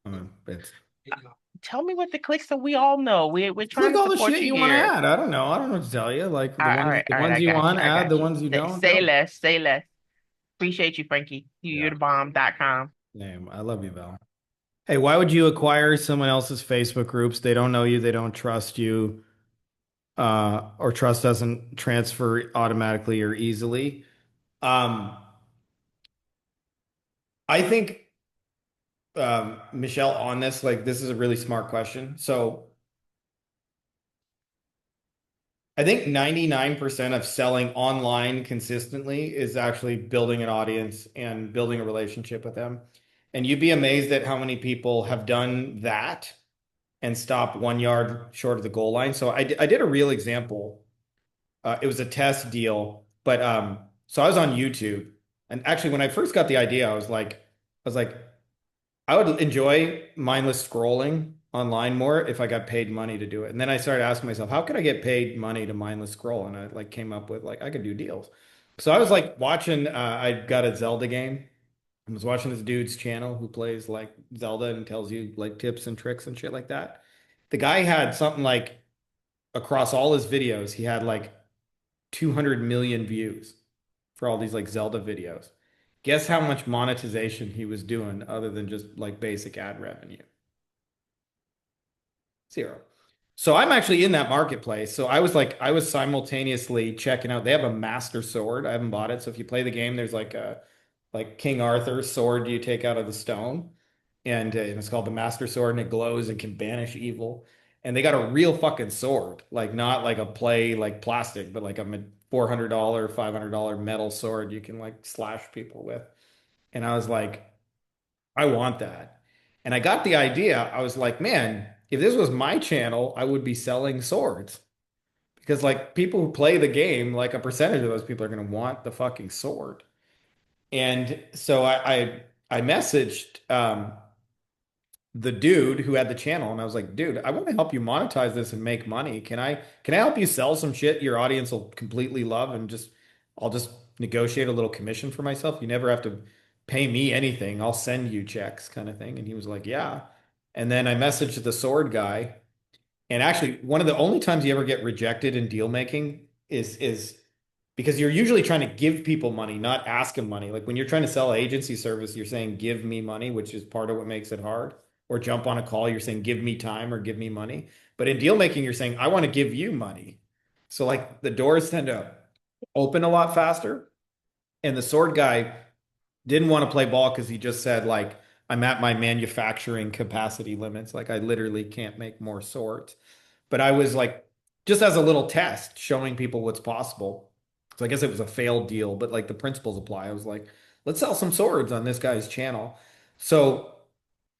I know. It's Tell me what to click so we all know. We're trying click to all the support shit you you want to here. add. I don't know. I don't know what to tell you. Like All right, all right, the all right. ones I you got want, you. I add. The got you. ones you Say, don't, say don't. less. Say less. Appreciate you, Frankie. You're Yeah. the bomb.com. Name. I love you, Val. Hey, why would you acquire someone else's Facebook groups? They don't know you, they don't trust you, or trust doesn't transfer automatically or easily. Um, I think, Michelle, on this, like, this is a really smart question. So I think 99% of selling online consistently is actually building an audience and building a relationship with them. And you'd be amazed at how many people have done that and stop 1 yard short of the goal line. So I did a real example. It was a test deal, but so I was on YouTube, and actually when I first got the idea, I was like, I would enjoy mindless scrolling online more if I got paid money to do it. And then I started asking myself, how could I get paid money to mindless scroll? And I like came up with like I could do deals. So I was like watching. I got a Zelda game. I was watching this dude's channel who plays like Zelda and tells you like tips and tricks and shit like that. The guy had something like across all his videos, he had like 200 million views for all these like Zelda videos. Guess how much monetization he was doing other than just like basic ad revenue? Zero. So I'm actually in that marketplace. So I was simultaneously checking out. They have a master sword. I haven't bought it. So if you play the game, there's like a like King Arthur's sword you take out of the stone, and it's called the Master Sword, and it glows and can banish evil. And they got a real fucking sword, like not like a play like plastic, but like a $400, $500 metal sword you can like slash people with. And I was like, I want that. And I got the idea. I was like, man, if this was my channel, I would be selling swords because like people who play the game, like a percentage of those people are going to want the fucking sword. And so I messaged the dude who had the channel and I was like, dude, I want to help you monetize this and make money. Can I help you sell some shit your audience will completely love and just I'll just negotiate a little commission for myself. You never have to pay me anything. I'll send you checks kind of thing. And he was like, yeah. And then I messaged the sword guy. And actually, one of the only times you ever get rejected in deal making is because you're usually trying to give people money, not ask them money. Like when you're trying to sell agency service, you're saying give me money, which is part of what makes it hard. Or jump on a call, you're saying give me time or give me money. But in deal making, you're saying I want to give you money. So like the doors tend to open a lot faster. And the sword guy didn't want to play ball because he just said like I'm at my manufacturing capacity limits. Like I literally can't make more swords. But I was like, just as a little test, showing people what's possible. So I guess it was a failed deal, but like the principles apply. I was like, let's sell some swords on this guy's channel. So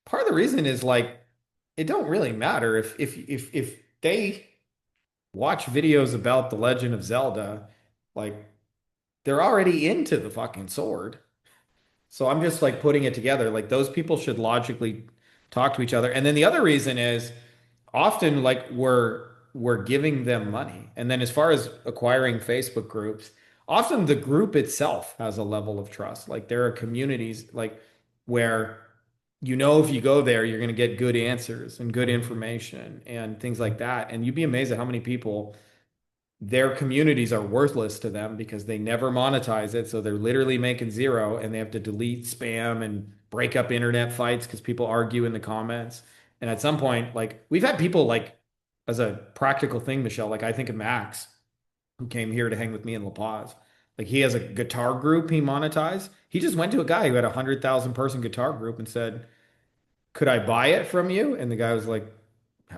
part of the reason is like it don't really matter if they watch videos about the Legend of Zelda, like they're already into the fucking sword. So I'm just like putting it together. Like those people should logically talk to each other. And then the other reason is often like we're giving them money. And then as far as acquiring Facebook groups, often the group itself has a level of trust. Like there are communities like where you know if you go there, you're going to get good answers and good information and things like that. And you'd be amazed at how many people their communities are worthless to them because they never monetize it. So they're literally making zero and they have to delete spam and break up internet fights because people argue in the comments. And at some point, like we've had people like as a practical thing, Michelle, like I think of Max, who came here to hang with me in La Paz. Like he has a guitar group he monetized. He just went to a guy who had 100,000 person guitar group and said, "Could I buy it from you?" And the guy was like,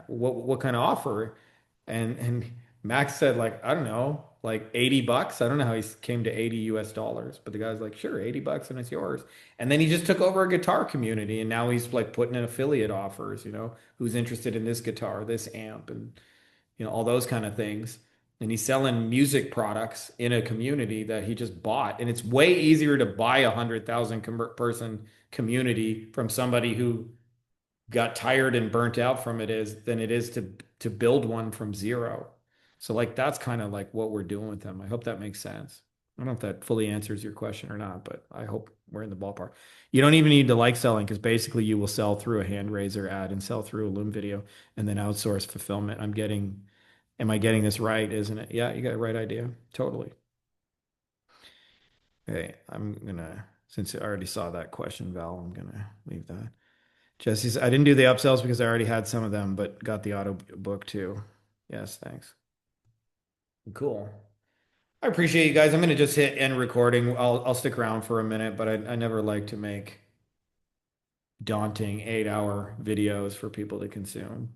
what kind of offer? And Max said like, I don't know, like $80. I don't know how he came to 80 US dollars, but the guy's like, sure, $80 and it's yours. And then he just took over a guitar community and now he's like putting in affiliate offers, who's interested in this guitar, this amp, and all those kind of things. And he's selling music products in a community that he just bought. And it's way easier to buy 100,000 person community from somebody who got tired and burnt out from it is than it is to build one from zero. So like that's kind of like what we're doing with them. I hope that makes sense. I don't know if that fully answers your question or not, but I hope we're in the ballpark. You don't even need to like selling because basically you will sell through a hand raiser ad and sell through a Loom video and then outsource fulfillment. Am I getting this right? Isn't it? Yeah, you got the right idea. Totally. Okay, since I already saw that question, Val, I'm gonna leave that. Jesse says, I didn't do the upsells because I already had some of them, but got the auto book too. Yes, thanks. Cool. I appreciate you guys. I'm gonna just hit end recording. I'll stick around for a minute, but I never like to make daunting 8-hour videos for people to consume.